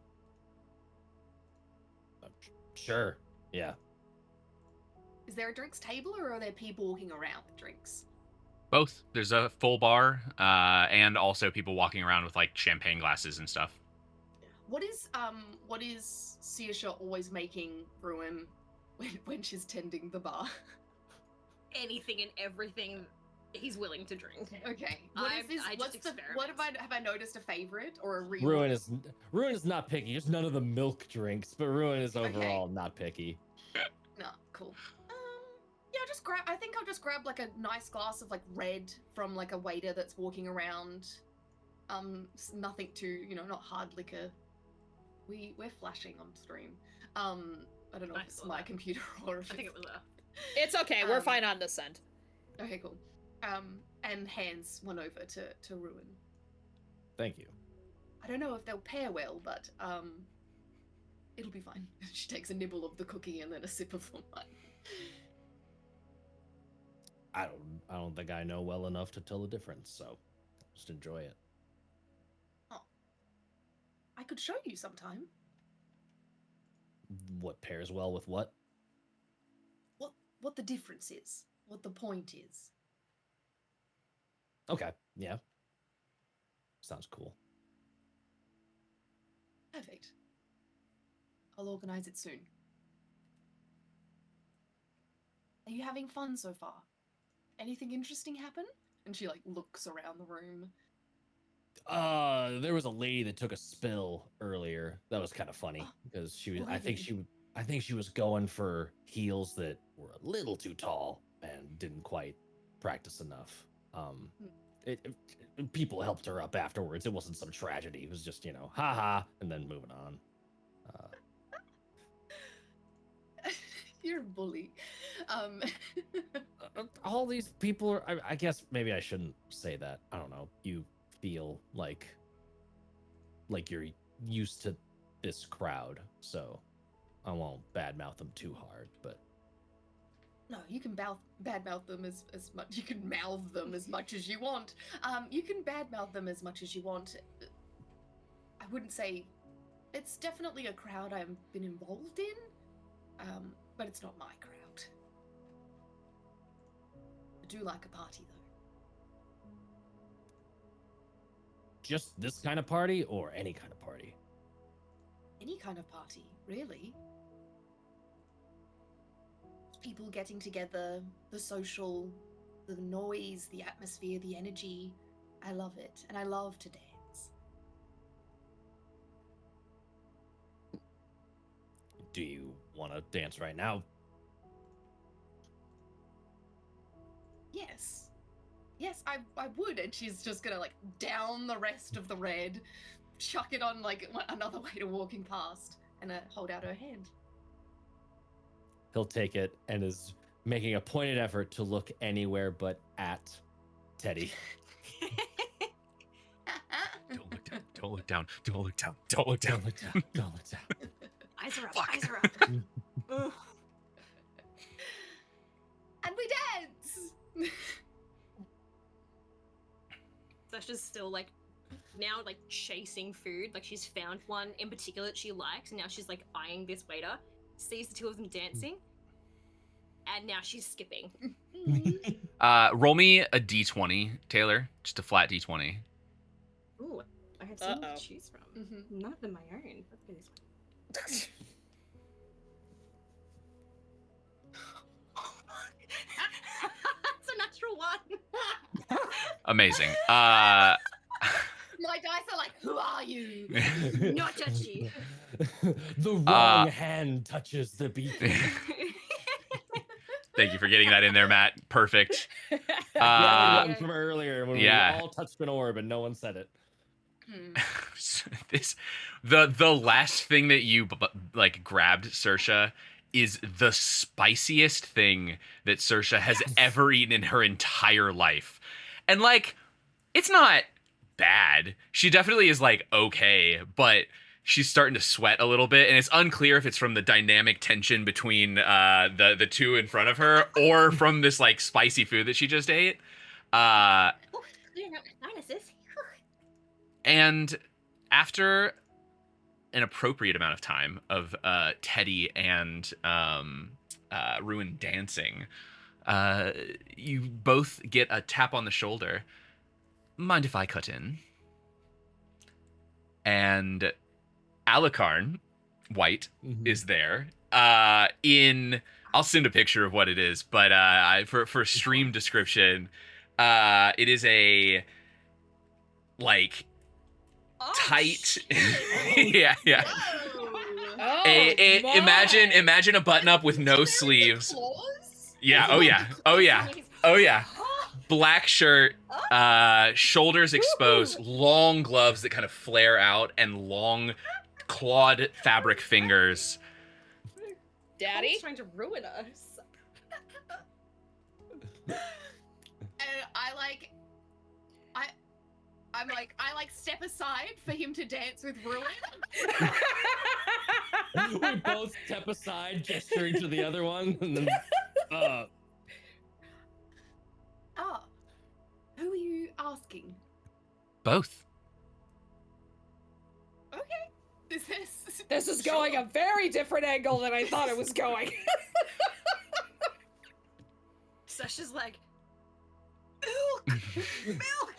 Sure. Yeah. Is there a drinks table or are there people walking around with drinks? Both. There's a full bar, and also people walking around with like champagne glasses and stuff. What is Seisha always making Ruin when she's tending the bar? Anything and everything he's willing to drink. Okay. I What's just the what have I noticed a favorite or a real Ruin is not picky. Just none of the milk drinks, but Ruin is overall not picky. No, cool. Yeah, I think I'll just grab like a nice glass of like red from like a waiter that's walking around. Nothing too, not hard liquor. We're flashing on stream. I don't know if it's my computer or if I think it was It's okay. We're fine on this end. Okay, cool. And hands one over to Ruin. Thank you. I don't know if they'll pair well, but it'll be fine. She takes a nibble of the cookie and then a sip of the wine. I don't think I know well enough to tell the difference, so just enjoy it. Oh. I could show you sometime. What pairs well with what? What the difference is. What the point is. Okay, yeah. Sounds cool. Perfect. I'll organize it soon. Are you having fun so far? Anything interesting happen? And she like looks around the room. There was a lady that took a spill earlier. That was kind of funny because she was. I think she was going for heels that were a little too tall and didn't quite practice enough. People helped her up afterwards. It wasn't some tragedy. It was just haha, and then moving on. You're a bully. All these people are. I guess maybe I shouldn't say that. I don't know. You feel like you're used to this crowd, so I won't badmouth them too hard. But no, you can badmouth them as much. You can mouth them as much as you want. You can badmouth them as much as you want. I wouldn't say it's definitely a crowd I've been involved in. But it's not my crowd. I do like a party, though. just this kind of party or any kind of party? Any kind of party, really. People getting together, the social, the noise, the atmosphere, the energy. I love it, and I love to dance. Do you want to dance right now? Yes. Yes, I would, and she's just gonna, like, down the rest of the red, chuck it on, like, another waiter walking past, and hold out her hand. He'll take it and is making a pointed effort to look anywhere but at Teddy. Don't look down. Don't look down. Don't look down. Don't look down. Don't look down. Don't look down. Eyes are up. Fuck. Eyes are up. Ugh. And we dance! Sasha's still like now like chasing food. Like she's found one in particular that she likes, and now she's like eyeing this waiter, sees the two of them dancing, and now she's skipping. Roll me a d20, Taylor. Just a flat d20. Ooh, I have so many Uh-oh. to choose from. Mhm. None of them my own. Let's go this one. It's a natural one. Amazing. My dice are like, who are you? Not judgy. The wrong hand touches the beacon. Thank you for getting that in there, Matt. Perfect. The one from earlier when yeah. we all touched an orb and no one said it. The last thing that you like grabbed, Saoirse, is the spiciest thing that Saoirse has ever eaten in her entire life. And like, it's not bad. She definitely is like okay, but she's starting to sweat a little bit, and it's unclear if it's from the dynamic tension between the two in front of her or from this like spicy food that she just ate. Clearing out my sinuses. And after an appropriate amount of time of Teddy and Ruin dancing, you both get a tap on the shoulder. Mind if I cut in? And Alucard, White, is there. I'll send a picture of what it is, but for stream description, it is a like tight. yeah. Oh, Imagine a button up with no sleeves. Yeah. Oh yeah. Black shirt, shoulders exposed, long gloves that kind of flare out, and long clawed fabric fingers. Daddy? He's trying to ruin us. And I like step aside for him to dance with Ruin. We both step aside, gesturing to the other one, and then Who are you asking? Both. Okay. This is going a very different angle than I thought it was going. Sasha's like, Milk!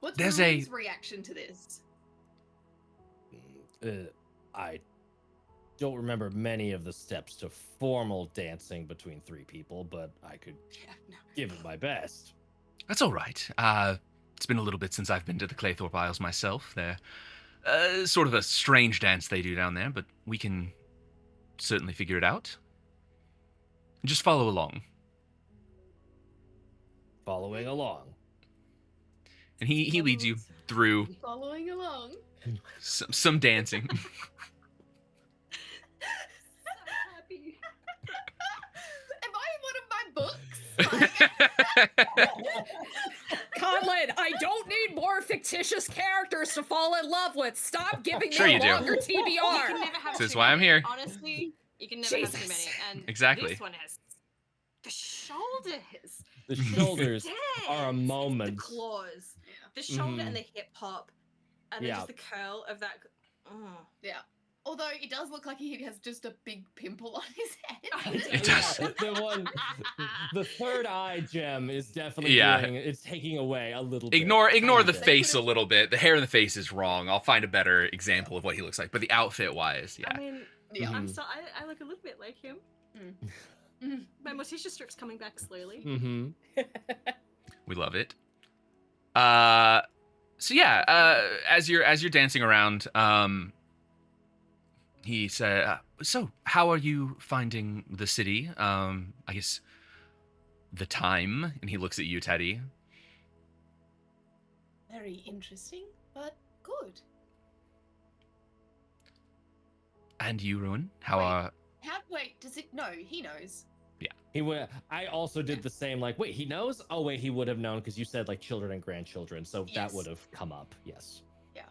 What's There's Ruin's reaction to this? I don't remember many of the steps to formal dancing between three people, but I could give it my best. That's all right. It's been a little bit since I've been to the Claythorpe Isles myself. They're sort of a strange dance they do down there, but we can certainly figure it out. Just follow along. Following along. And he leads you through Following along. some dancing. happy. Am I in one of my books? Conlon, I don't need more fictitious characters to fall in love with. Stop giving Sure me you do. longer TBR. You can never have This is too why I'm many. here. Honestly, you can never have too Jesus. many. And Exactly. this one has the shoulders. The shoulders Dance, are a moment. The claws. The shoulder and the hip hop. And then just the curl of that. Oh. Yeah. Although it does look like he has just a big pimple on his head. It does. The third eye gem is definitely it's taking away a little bit. Ignore the face a little bit. The hair in the face is wrong. I'll find a better example of what he looks like. But the outfit wise, yeah. I mean, Yeah. I'm so I look a little bit like him. My morticia strip's coming back slowly. We love it. So yeah, as you're dancing around, he said, "So, how are you finding the city? I guess the time." And he looks at you, Teddy. Very interesting, but good. And you, Ruin? How Wait. are? Wait, does it? No, he knows. He would. I also did the same. Like, wait, he knows? Oh, wait, he would have known because you said like children and grandchildren, so that Yes. would have come up. Yes. Yeah.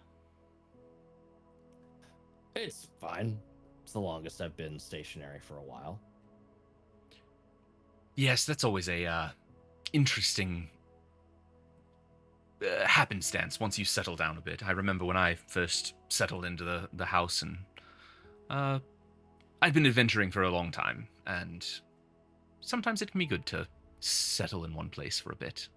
It's fine. It's the longest I've been stationary for a while. Yes, that's always a interesting happenstance once you settle down a bit. I remember when I first settled into the house, and I've been adventuring for a long time, and sometimes it can be good to settle in one place for a bit.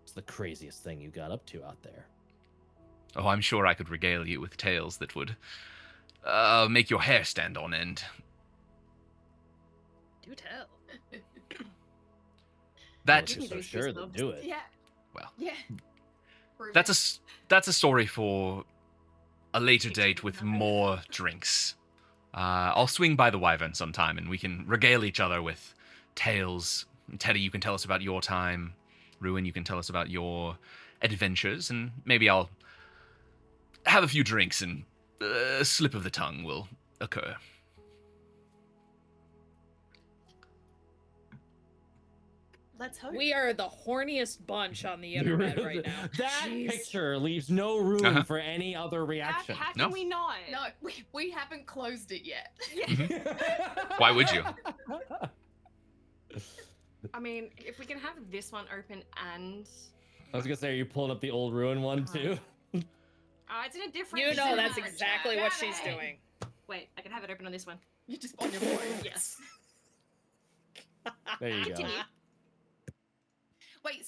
It's the craziest thing you got up to out there. Oh, I'm sure I could regale you with tales that would make your hair stand on end. Do tell. Well, That if you're so Those sure, then goosebumps. do it. Yeah. Well. Yeah. Prove that's it. that's a story for a later It date didn't with happen. more drinks. I'll swing by the Wyvern sometime, and we can regale each other with tales. Teddy, you can tell us about your time. Ruin, you can tell us about your adventures, and maybe I'll have a few drinks, and a slip of the tongue will occur. Let's hope. We are the horniest bunch on the internet right now. That Jeez. picture leaves no room Uh-huh. for any other reaction. How No. can we not? No, we haven't closed it yet. Why would you? I mean, if we can have this one open and I was gonna say, are you pulling up the old ruin one too? it's in a different. You it's in know a that's different exactly tab. what she's doing. Wait, I can have it open on this one. You just on your phone. Yes. There you go. Continue. Wait.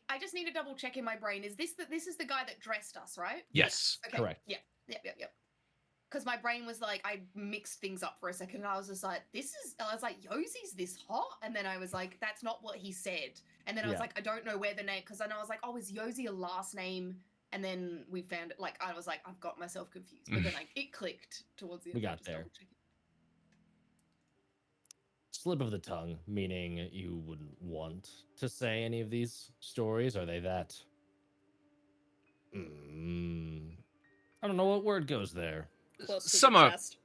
I just need to double check in my brain. Is this this is the guy that dressed us, right? Yes. Okay. Correct. Yep. Because my brain was like, I mixed things up for a second, and I was just like, I was like, Yoshi's this hot? And then I was like, that's not what he said. And then I was Yeah. like, I don't know where the name, because then I was like, oh, is Yosi a last name? And then we found it, like, I was like, I've got myself confused. But then it clicked towards the end. We so I got just there. double-checked. Slip of the tongue, meaning you wouldn't want to say any of these stories. Are they that? I don't know what word goes there. Close to Some the are chest.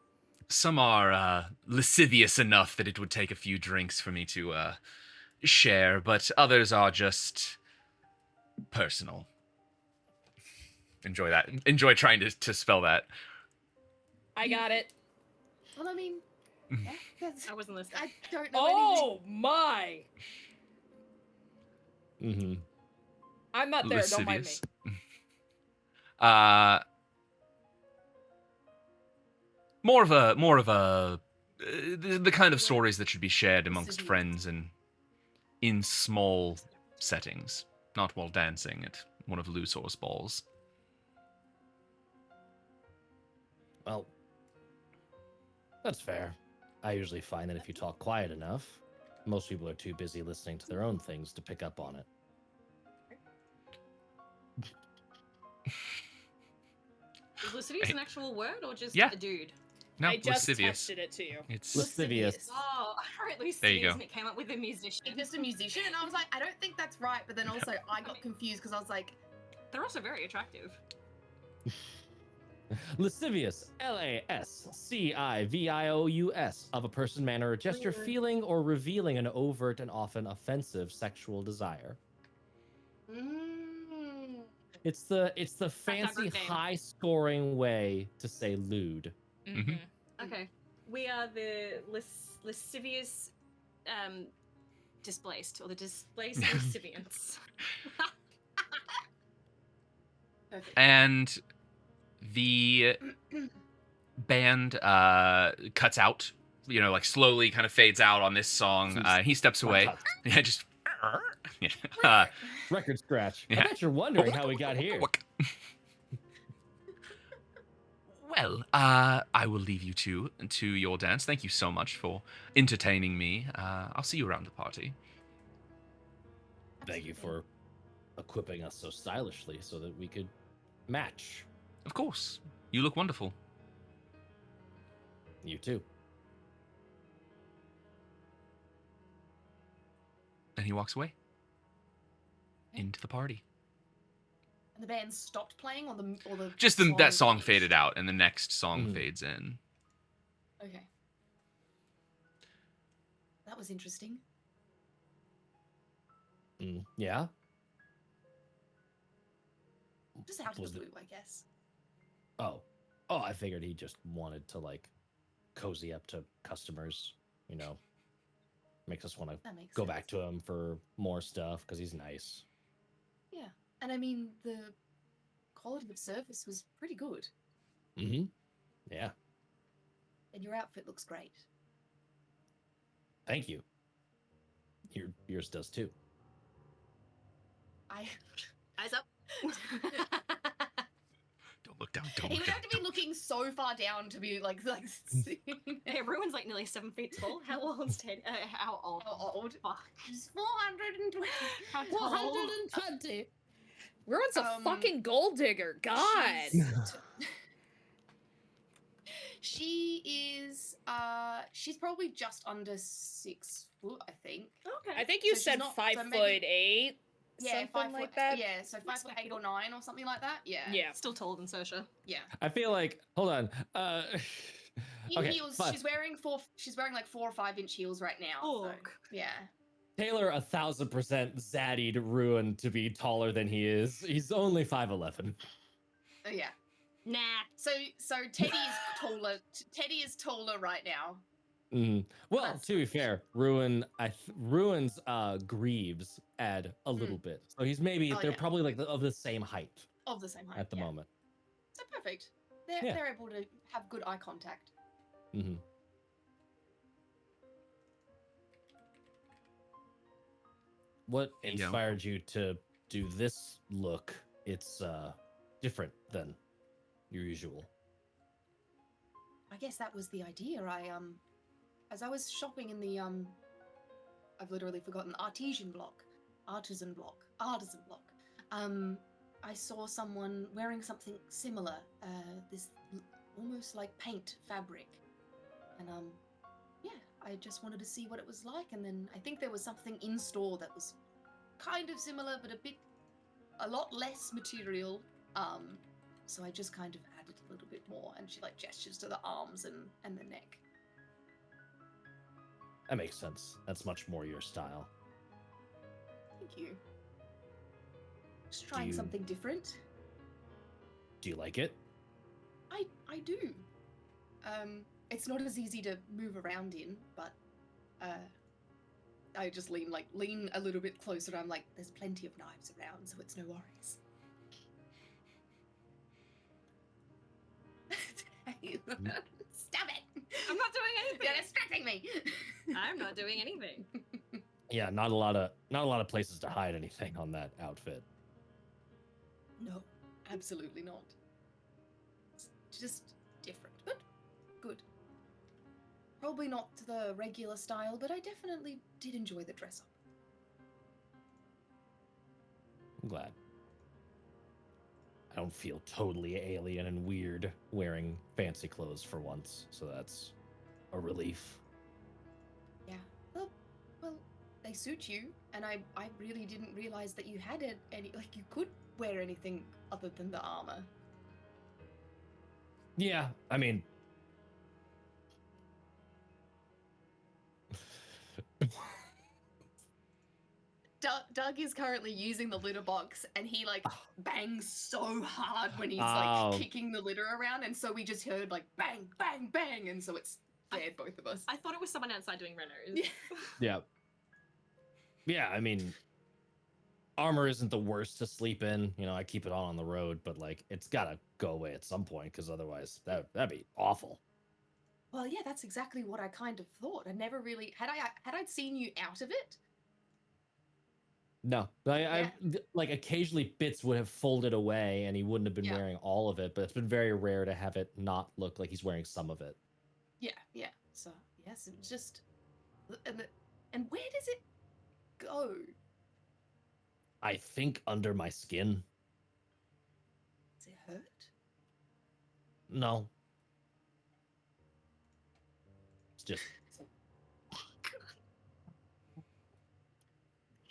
some are lascivious enough that it would take a few drinks for me to share, but others are just personal. Enjoy that. Enjoy trying to spell that. I got it. Well, I mean, yeah, that's, I wasn't listening. I don't know anything. Oh my! Mm-hmm. I'm not there. Don't mind me. Lascivious. More of a the kind of stories that should be shared amongst Lascivious. friends and in small settings, not while dancing at one of Lusor's balls. Well, that's fair. I usually find that if you talk quiet enough, most people are too busy listening to their own things to pick up on it. Is lascivious an actual word or just Yeah. a dude? No, I just lascivious. texted it to you. It's Lascivious. Oh, alright, lascivious. There you go. And it came up with a musician. Just a musician, and I was like, I don't think that's right. But then also, I got confused because I was like, They're also very attractive. Lascivious, Lascivious, of a person, manner, or gesture, Weird. feeling or revealing an overt and often offensive sexual desire. It's the fancy group name. high scoring way to say lewd. Mhm. Okay. We are the lascivious displaced, or the displaced lascivians. perfect. and the band cuts out, like slowly kind of fades out on this song. He steps away. Yeah, just yeah. Record scratch. Yeah. I bet you're wondering how we got here. Well, I will leave you to your dance. Thank you so much for entertaining me. I'll see you around the party. Thank you for equipping us so stylishly so that we could match. Of course. You look wonderful. You too. And he walks away into the party. And the band stopped playing, or the Just that song finished? faded out, and the next song Mhm. fades in. Okay. That was interesting. Yeah. Just out of Was the it- blue, I guess. Oh, I figured he just wanted to cozy up to customers. Makes us want to That makes go sense. back to him for more stuff because he's nice. Yeah, and I mean the quality of service was pretty good, Mm-hmm. Yeah. and your outfit looks great. Thank you. Yours does too. I Eyes up. Don't look down. Don't he look would down. have to be Don't look looking so far down to be like Hey, Ruin's like nearly 7 feet tall. How old's Teddy? How old? how old. Fuck. She's 420. How tall? 120. Ruin's a fucking gold digger. God. She's probably just under 6 foot, I think. Okay. I think you So she's said not- 5'8". Yeah, Something 5 like foot. that. Yeah, so 5'8" or 9" or something like that. Yeah. Yeah. Still taller than Sosha. Yeah. I feel like, hold on. In Okay, heels, fine. she's wearing like 4 or 5 inch heels right now. So, Orc. yeah. Taylor 1000% zaddied Ruin to be taller than he is. He's only 5'11. Yeah. Nah. So Teddy is taller. Teddy is taller right now. Well, That's to be fair, Ruin's greaves add a little bit, so he's maybe Oh, they're yeah. probably like of the same height Of the same height. at the yeah. moment. So perfect. Yeah. They're able to have good eye contact. Mm-hmm. What You know. inspired you to do this look? It's different than your usual. I guess that was the idea. As I was shopping in the I've literally forgotten artisan block. I saw someone wearing something similar, this almost like paint fabric, and yeah, I just wanted to see what it was like, and then I think there was something in store that was kind of similar, but a lot less material. So I just kind of added a little bit more, and she like gestures to the arms and the neck. That makes sense. That's much more your style. Thank you. Just trying you- something different. Do you like it? I do. It's not as easy to move around in, but I just lean a little bit closer. I'm like, there's plenty of knives around, so it's no worries. Stop it! I'm not doing anything. You're distracting me. I'm not doing anything. Yeah, not a lot of places to hide anything on that outfit. No, absolutely not. It's just different, but good. Probably not the regular style, but I definitely did enjoy the dress up. I'm glad. I don't feel totally alien and weird wearing fancy clothes for once, so that's a relief. Yeah. Well, they suit you, and I really didn't realize that you had any, like, you could wear anything other than the armor. Yeah, I mean, Doug is currently using the litter box, and he like bangs so hard when he's Oh. like kicking the litter around, and so we just heard like bang, bang, bang, and so it's scared both of us. I thought it was someone outside doing renos. yeah. Yeah, I mean, armor isn't the worst to sleep in. You know, I keep it on the road, but like, it's gotta go away at some point, because otherwise that'd be awful. Well, yeah, that's exactly what I kind of thought. I never really had I seen you out of it. No, I like occasionally bits would have folded away, and he wouldn't have been Yeah. wearing all of it. But it's been very rare to have it not look like he's wearing some of it. Yeah. So yes, it was just, and where does it go? I think under my skin. Does it hurt? No. It's just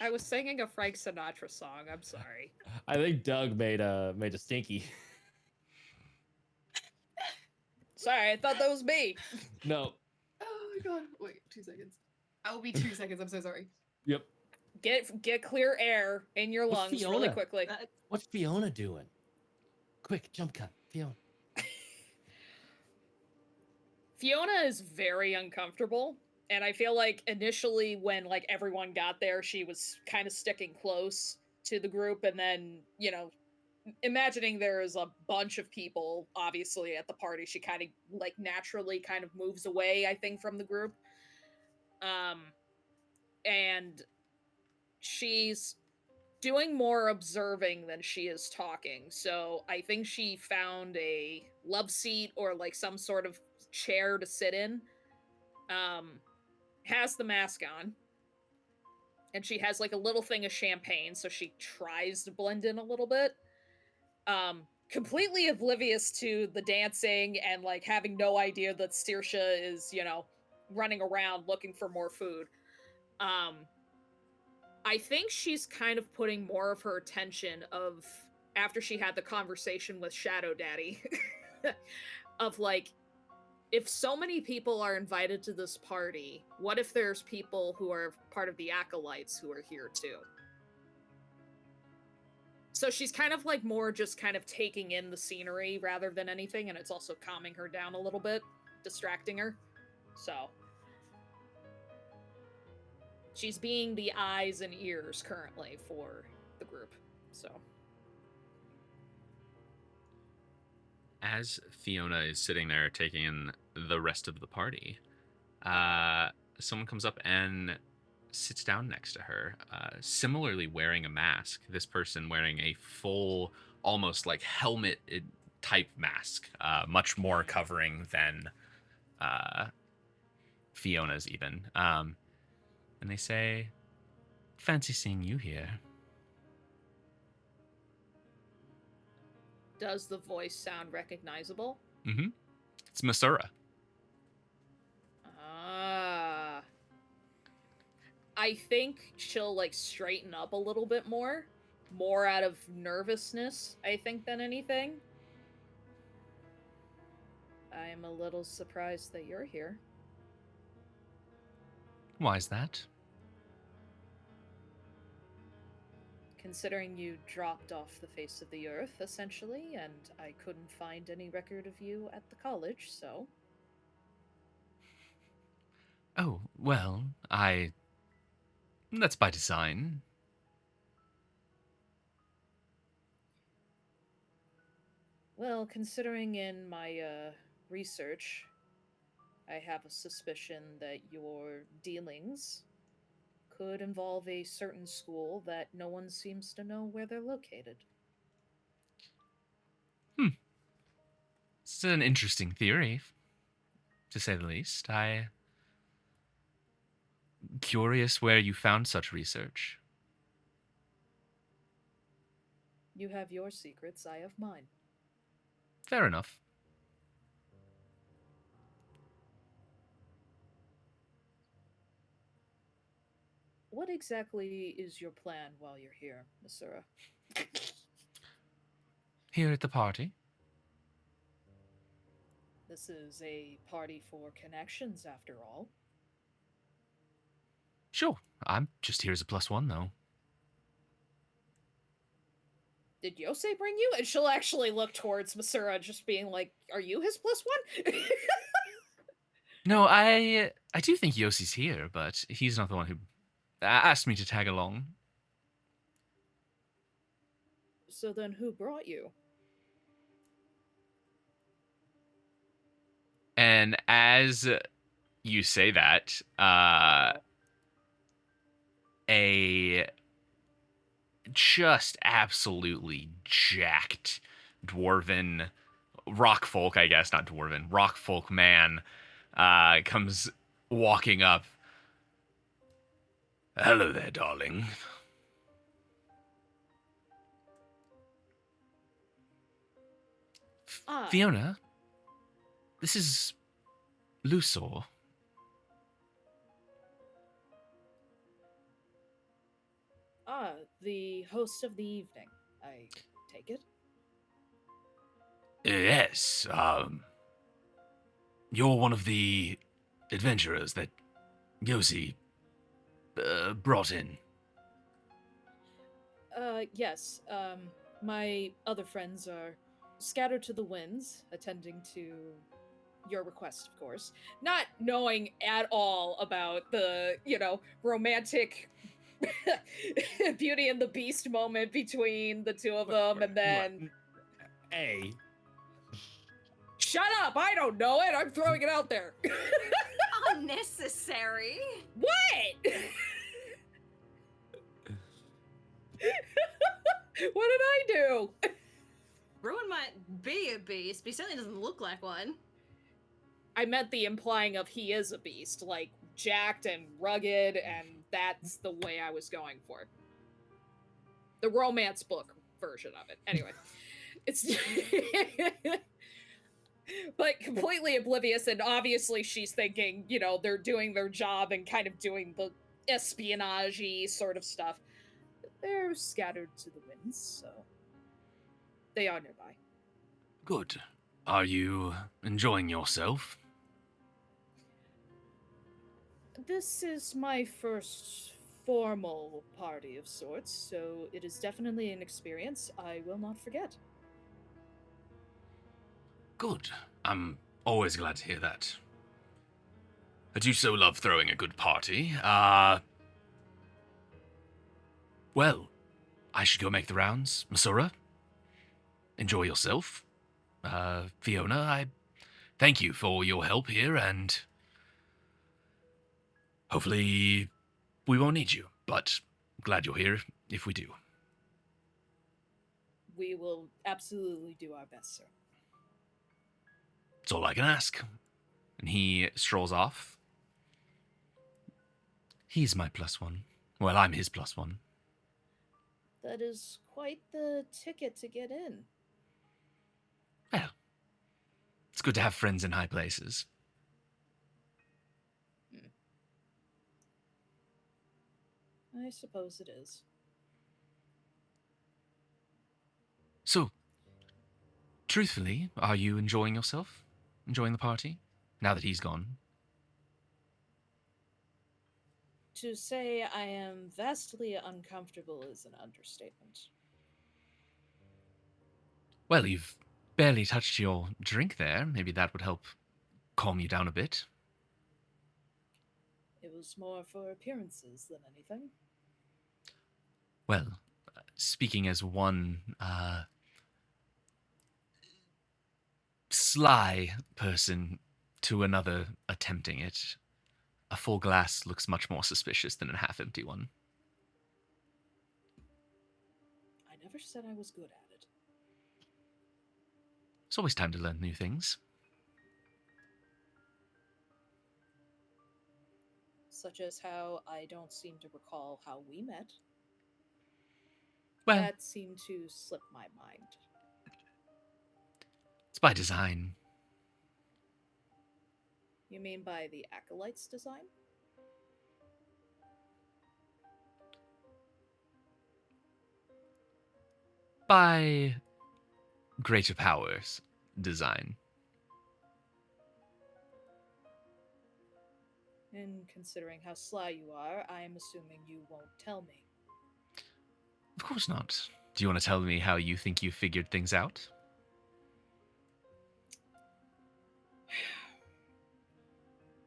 I was singing a Frank Sinatra song. I'm sorry. I think Doug made a stinky. Sorry, I thought that was me. No. Oh my god! Wait, 2 seconds. I will be 2 seconds. I'm so sorry. Yep. Get clear air in your What's lungs really Fiona? quickly. What's Fiona doing? Quick jump cut, Fiona. Fiona is very uncomfortable, and I feel like initially when like everyone got there, she was kind of sticking close to the group, and then, you know, imagining there is a bunch of people obviously at the party, she kind of like naturally kind of moves away, I think, from the group. And she's doing more observing than she is talking. So I think she found a love seat or like some sort of chair to sit in. Has the mask on. And she has like a little thing of champagne, so she tries to blend in a little bit. Completely oblivious to the dancing and like having no idea that Saoirse is, running around looking for more food. I think she's kind of putting more of her attention of after she had the conversation with Shadow Daddy of like, if so many people are invited to this party, what if there's people who are part of the acolytes who are here too? So she's kind of like more just kind of taking in the scenery rather than anything, and it's also calming her down a little bit, distracting her. So she's being the eyes and ears currently for the group. So As Fiona is sitting there taking in the rest of the party, someone comes up and sits down next to her, similarly wearing a mask. This person wearing a full, almost like helmet type mask, much more covering than Fiona's even. And they say, "Fancy seeing you here." does the voice sound recognizable? Mm-hmm. It's Masura. I think she'll like straighten up a little bit more out of nervousness, I think, than anything. I'm a little surprised that you're here. Why is that? Considering you dropped off the face of the earth, essentially, and I couldn't find any record of you at the college, so... Oh, well, that's by design. Well, considering in my, research, I have a suspicion that your dealings could involve a certain school that no one seems to know where they're located. It's an interesting theory, to say the least. I'm curious where you found such research. You have your secrets, I have mine. Fair enough. What exactly is your plan while you're here, Masura? Here at the party? This is a party for connections, after all. Sure, I'm just here as a +1, though. Did Yosei bring you? And she'll actually look towards Masura, just being like, are you his +1? No, I do think Yossi's here, but he's not the one who asked me to tag along. So then who brought you? And as you say that, a just absolutely jacked dwarven rock folk, I guess, not dwarven, rock folk man comes walking up. Hello there, darling. Fiona, this is Lusor. The host of the evening, I take it? Yes, you're one of the adventurers that Yossi brought in. Yes. My other friends are scattered to the winds, attending to your request, of course. Not knowing at all about the, romantic Beauty and the Beast moment between the two of them, and then... Hey. Shut up! I don't know it! I'm throwing it out there! Unnecessary. What? What did I do? Ruin might be a beast, but he certainly doesn't look like one. I meant the implying of he is a beast, like jacked and rugged, and that's the way I was going for. The romance book version of it. Anyway, it's but completely oblivious, and obviously she's thinking, you know, they're doing their job and kind of doing the espionage-y sort of stuff. They're scattered to the winds, so they are nearby. Good. Are you enjoying yourself? This is my first formal party of sorts, so it is definitely an experience I will not forget. Good. I'm always glad to hear that. I do so love throwing a good party. Well, I should go make the rounds. Masura, enjoy yourself. Fiona, I thank you for your help here, and hopefully we won't need you, but glad you're here if we do. We will absolutely do our best, sir. That's all I can ask. And he strolls off. He's my +1. Well, I'm his +1. That is quite the ticket to get in. Well, it's good to have friends in high places. I suppose it is. So, truthfully, are you enjoying yourself? Enjoying the party? Now that he's gone? To say I am vastly uncomfortable is an understatement. Well, you've barely touched your drink there. Maybe that would help calm you down a bit. It was more for appearances than anything. Well, speaking as one sly person to another attempting it, a full glass looks much more suspicious than a half-empty one. I never said I was good at it. It's always time to learn new things. Such as how I don't seem to recall how we met. Well, That seemed to slip my mind. it's by design. You mean by the Acolyte's design? By greater powers design. And considering how sly you are, I am assuming you won't tell me. Of course not. Do you want to tell me how you think you figured things out?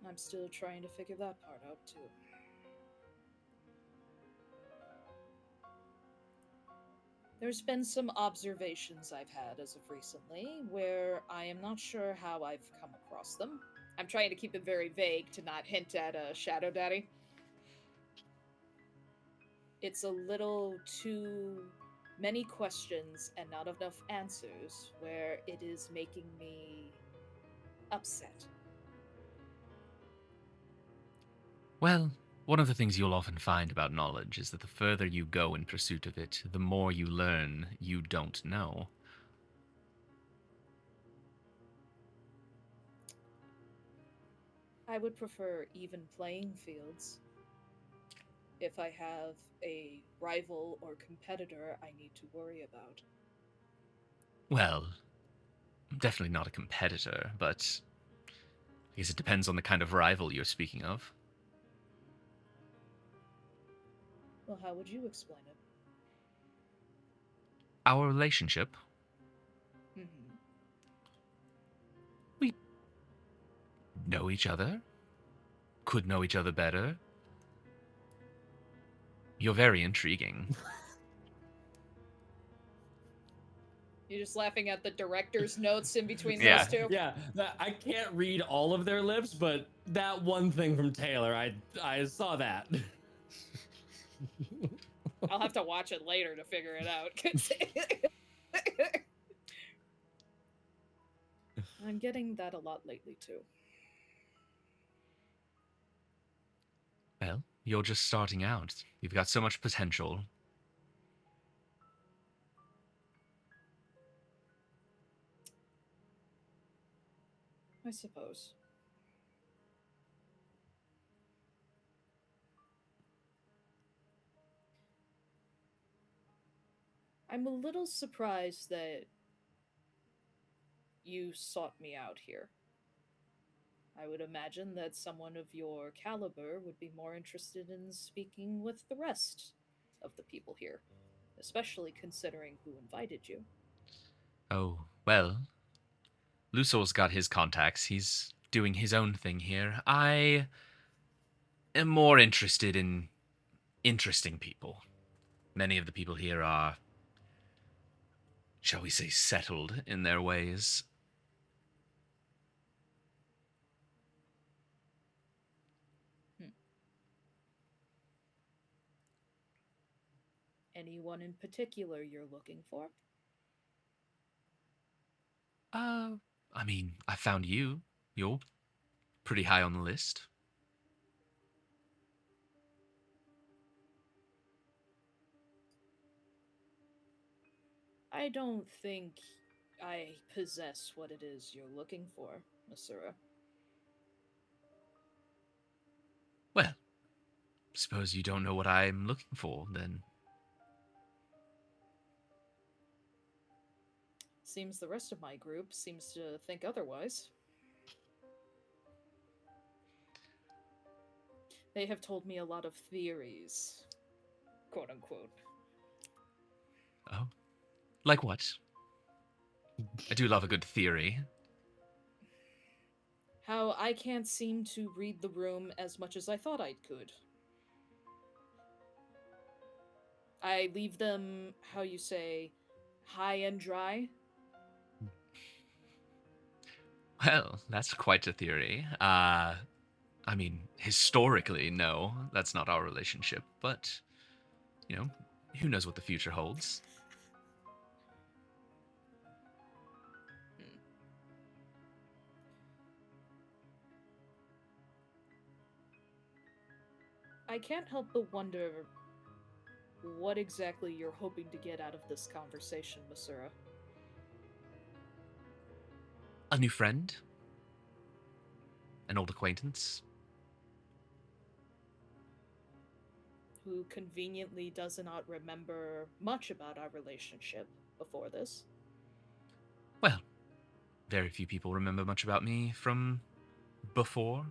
I'm still trying to figure that part out, too. There's been some observations I've had as of recently, where I am not sure how I've come across them. I'm trying to keep it very vague to not hint at a Shadow Daddy. It's a little too many questions and not enough answers, where it is making me upset. Well, one of the things you'll often find about knowledge is that the further you go in pursuit of it, the more you learn you don't know. I would prefer even playing fields. If I have a rival or competitor I need to worry about. Well, I'm definitely not a competitor, but I guess it depends on the kind of rival you're speaking of. Well, how would you explain it? Our relationship, Mm-hmm. we know each other, could know each other better. You're very intriguing. You're just laughing at the director's notes in between Yeah. those two? Yeah, I can't read all of their lips, but that one thing from Taylor, I saw that. I'll have to watch it later to figure it out. 'Cause I'm getting that a lot lately too. Well, you're just starting out. You've got so much potential. I suppose. I'm a little surprised that you sought me out here. I would imagine that someone of your caliber would be more interested in speaking with the rest of the people here, especially considering who invited you. Oh, well, Lusor's got his contacts. He's doing his own thing here. I am more interested in interesting people. Many of the people here are, shall we say, settled in their ways. Anyone in particular you're looking for? I mean, I found you. You're pretty high on the list. I don't think I possess what it is you're looking for, Masura. Well, suppose you don't know what I'm looking for, then. Seems the rest of my group seems to think otherwise. They have told me a lot of theories, quote unquote. Oh? Like what? I do love a good theory. How I can't seem to read the room as much as I thought I could. I leave them, how you say, high and dry. Well, that's quite a theory. I mean, historically, no, that's not our relationship, but, you know, who knows what the future holds? I can't help but wonder what exactly you're hoping to get out of this conversation, Masura. A new friend? An old acquaintance? Who conveniently does not remember much about our relationship before this. Well, very few people remember much about me from before.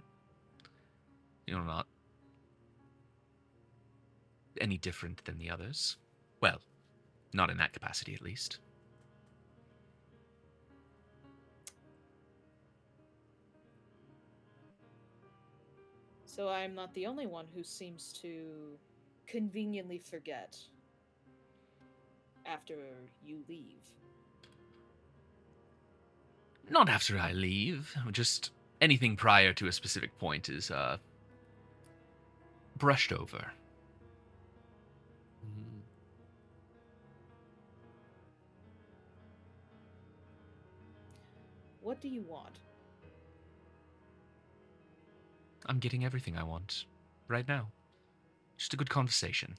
You're not any different than the others. Well, not in that capacity, at least. So I'm not the only one who seems to conveniently forget after you leave. Not after I leave, just anything prior to a specific point is, brushed over. What do you want? I'm getting everything I want right now. Just a good conversation.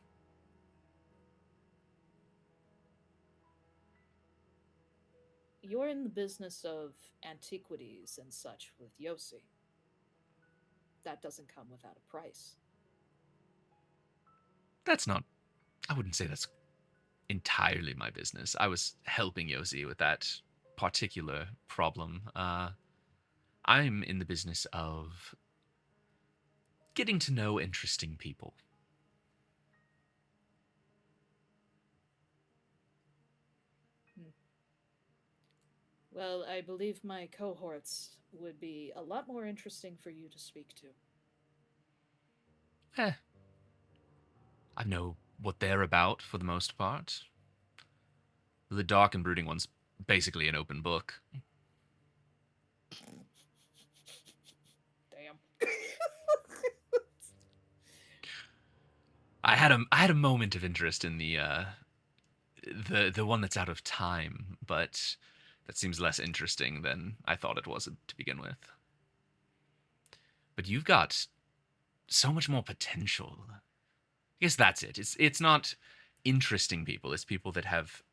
You're in the business of antiquities and such with Yossi. That doesn't come without a price. That's not... I wouldn't say that's entirely my business. I was helping Yossi with that particular problem. I'm in the business of getting to know interesting people. Well, I believe my cohorts would be a lot more interesting for you to speak to. I know what they're about for the most part. The Dark and Brooding one's basically an open book. Damn. I had a moment of interest in the one that's out of time, but that seems less interesting than I thought it was to begin with. But you've got so much more potential. I guess that's it. It's not interesting people, it's people that have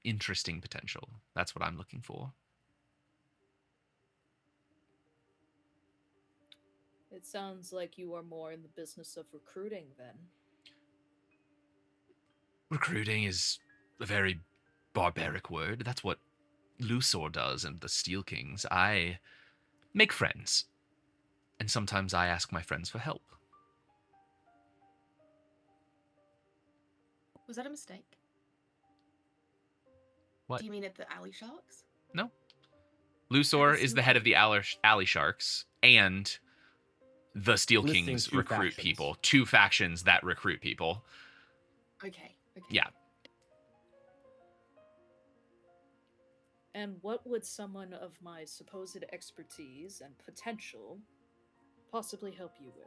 interesting potential. That's what I'm looking for. It sounds like you are more in the business of recruiting then. Recruiting is a very barbaric word. That's what Luthor does and the Steel Kings. I make friends. And sometimes I ask my friends for help. Was that a mistake? What? Do you mean at the Alley Sharks? No. Luthor is the head of the Alley Sharks, and the Steel Listing Kings two recruit factions. people. Two factions that recruit people. Okay. Yeah. And what would someone of my supposed expertise and potential possibly help you with?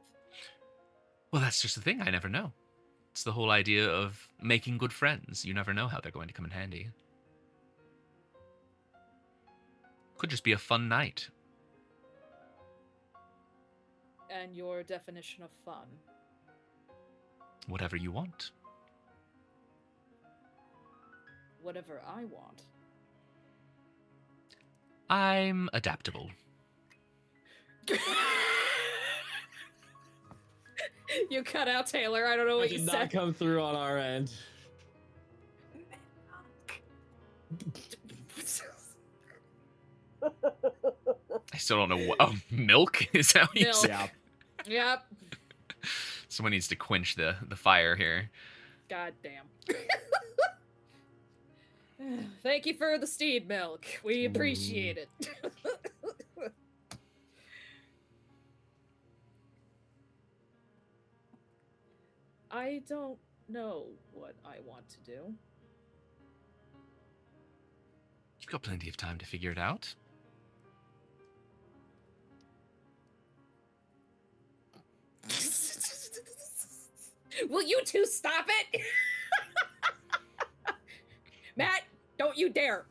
Well, that's just the thing. I never know. It's the whole idea of making good friends. You never know how they're going to come in handy. Could just be a fun night. And your definition of fun? Whatever you want. Whatever I want. I'm adaptable. You cut out Taylor. I don't know what That you did said. not come through on our end. I still don't know what. Oh, milk? Is that what you Milk. said? Yeah. Yep. Someone needs to quench the fire here. God damn. Thank you for the steed milk. We appreciate it. I don't know what I want to do. You've got plenty of time to figure it out. Will you two stop it? Matt, don't you dare.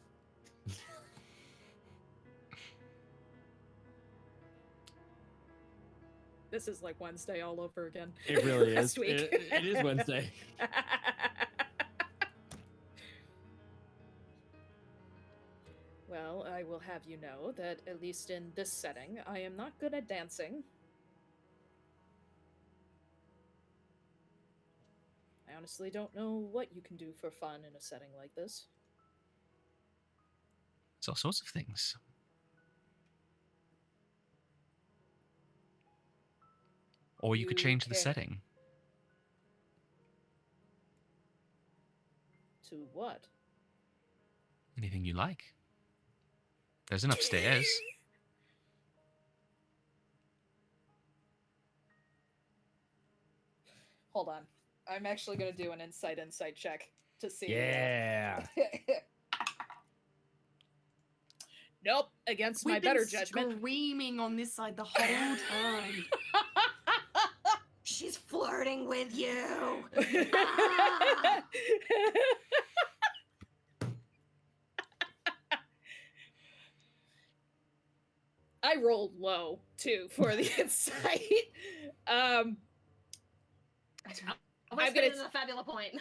This is like Wednesday all over again. It really is. Last week. It is Wednesday. Well, I will have you know that, at least in this setting, I am not good at dancing. I honestly don't know what you can do for fun in a setting like this. It's all sorts of things. Or you could You change the care- setting. To what? Anything you like. There's an upstairs. Hold on. I'm actually going to do an insight check to see. Yeah. Nope. Against my We've better been judgment. screaming on this side the whole time. She's flirting with you. I rolled low too for the insight. I'm I'm gonna gonna- a Fabula point.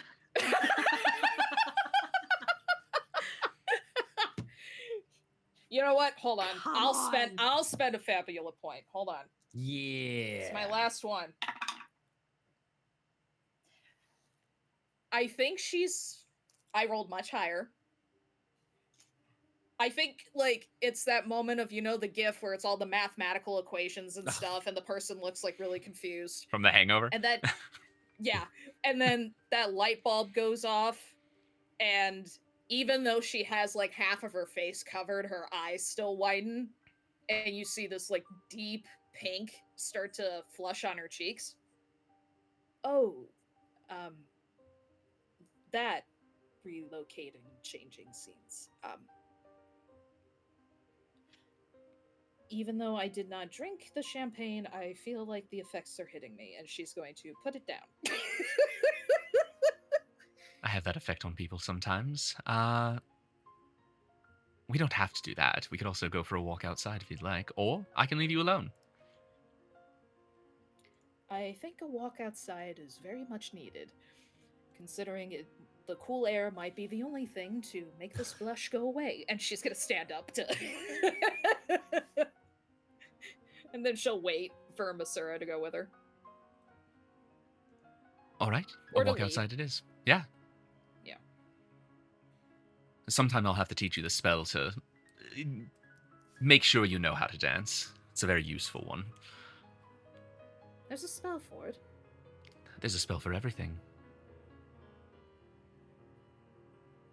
You know what? Hold on. Come I'll spend a Fabula point. Hold on. Yeah. It's my last one. I think I rolled much higher. I think, like, it's that moment of, the GIF where it's all the mathematical equations and stuff, and the person looks, like, really confused. From The Hangover? And then, yeah. And then that light bulb goes off, and even though she has, like, half of her face covered, her eyes still widen, and you see this, like, deep pink start to flush on her cheeks. Oh, that relocating, changing scenes. Even though I did not drink the champagne, I feel like the effects are hitting me, and she's going to put it down. I have that effect on people sometimes. We don't have to do that. We could also go for a walk outside if you'd like, or I can leave you alone. I think a walk outside is very much needed, considering the cool air might be the only thing to make this blush go away. And she's gonna stand up to. And then she'll wait for Masura to go with her. All right, Or a to walk leave. outside it is. Yeah. Yeah. Sometime I'll have to teach you the spell to make sure you know how to dance. It's a very useful one. There's a spell for it. There's a spell for everything.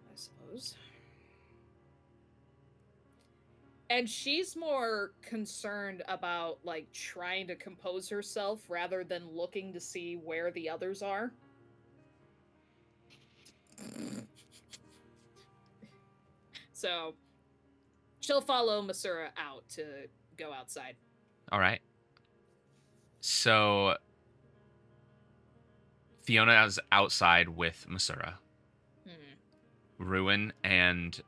I suppose. And she's more concerned about, like, trying to compose herself rather than looking to see where the others are. So, she'll follow Masura out to go outside. All right. So, Fiona is outside with Masura. Ruin and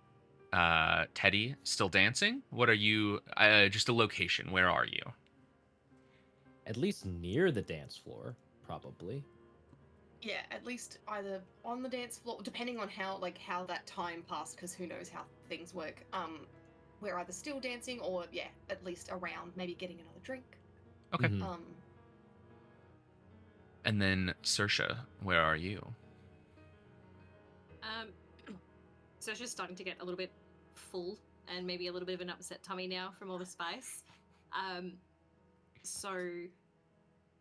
Teddy still dancing? What are you? Just a location. Where are you? At least near the dance floor, probably. Yeah, at least either on the dance floor, depending on how that time passed, because who knows how things work. We're either still dancing or at least around, maybe getting another drink. Okay. Mhm. And then Saoirse, where are you? So she's starting to get a little bit full and maybe a little bit of an upset tummy now from all the spice. So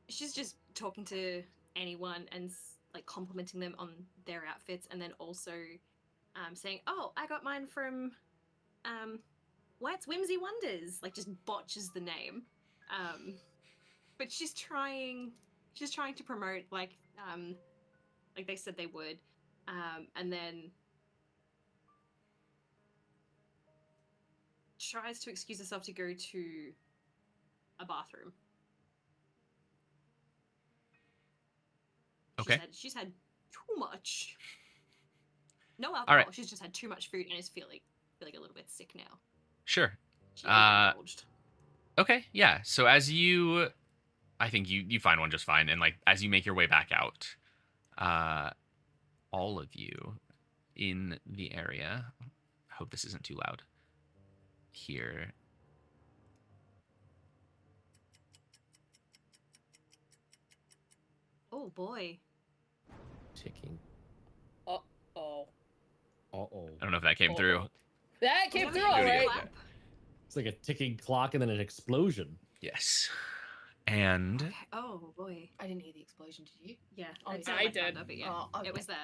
she's just talking to anyone and like complimenting them on their outfits, and then also saying, "Oh, I got mine from White's Whimsy Wonders." Like just botches the name, but she's trying to promote like they said they would, and then tries to excuse herself to go to a bathroom. Okay. She's had too much. No alcohol. All right. She's just had too much food and is feeling a little bit sick now. Sure. She overindulged. Okay, yeah. So as you, I think you find one just fine, and like as you make your way back out, all of you in the area. I hope this isn't too loud. Here. Oh boy. Ticking. Uh-oh. Uh-oh. I don't know if that came through. That came Was through that all a right. clap? It's like a ticking clock and then an explosion. Yes. And Okay. Oh boy. I didn't hear the explosion, did you? Yeah. Oh, it's yeah. not I like did. thunder, but yeah, Oh, okay. it was there.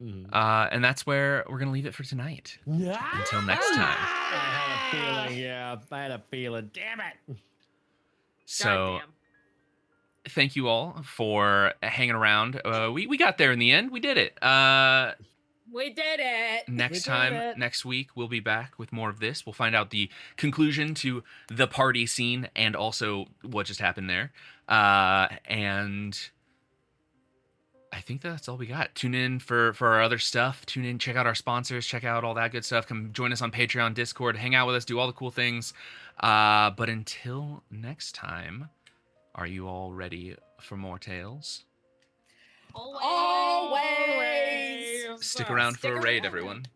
Mhm. and that's where we're gonna leave it for tonight. Until next time. I had a feeling, yeah. I had a feeling. Damn it. So Goddamn. thank you all for hanging around. We got there in the end. We did it. We did it. Next did time, it. next week, we'll be back with more of this. We'll find out the conclusion to the party scene and also what just happened there. And I think that's all we got. Tune in for our other stuff. Tune in, check out our sponsors, check out all that good stuff. Come join us on Patreon, Discord, hang out with us, do all the cool things. But until next time, are you all ready for more tales? Always. Stick around for a raid, around. everyone.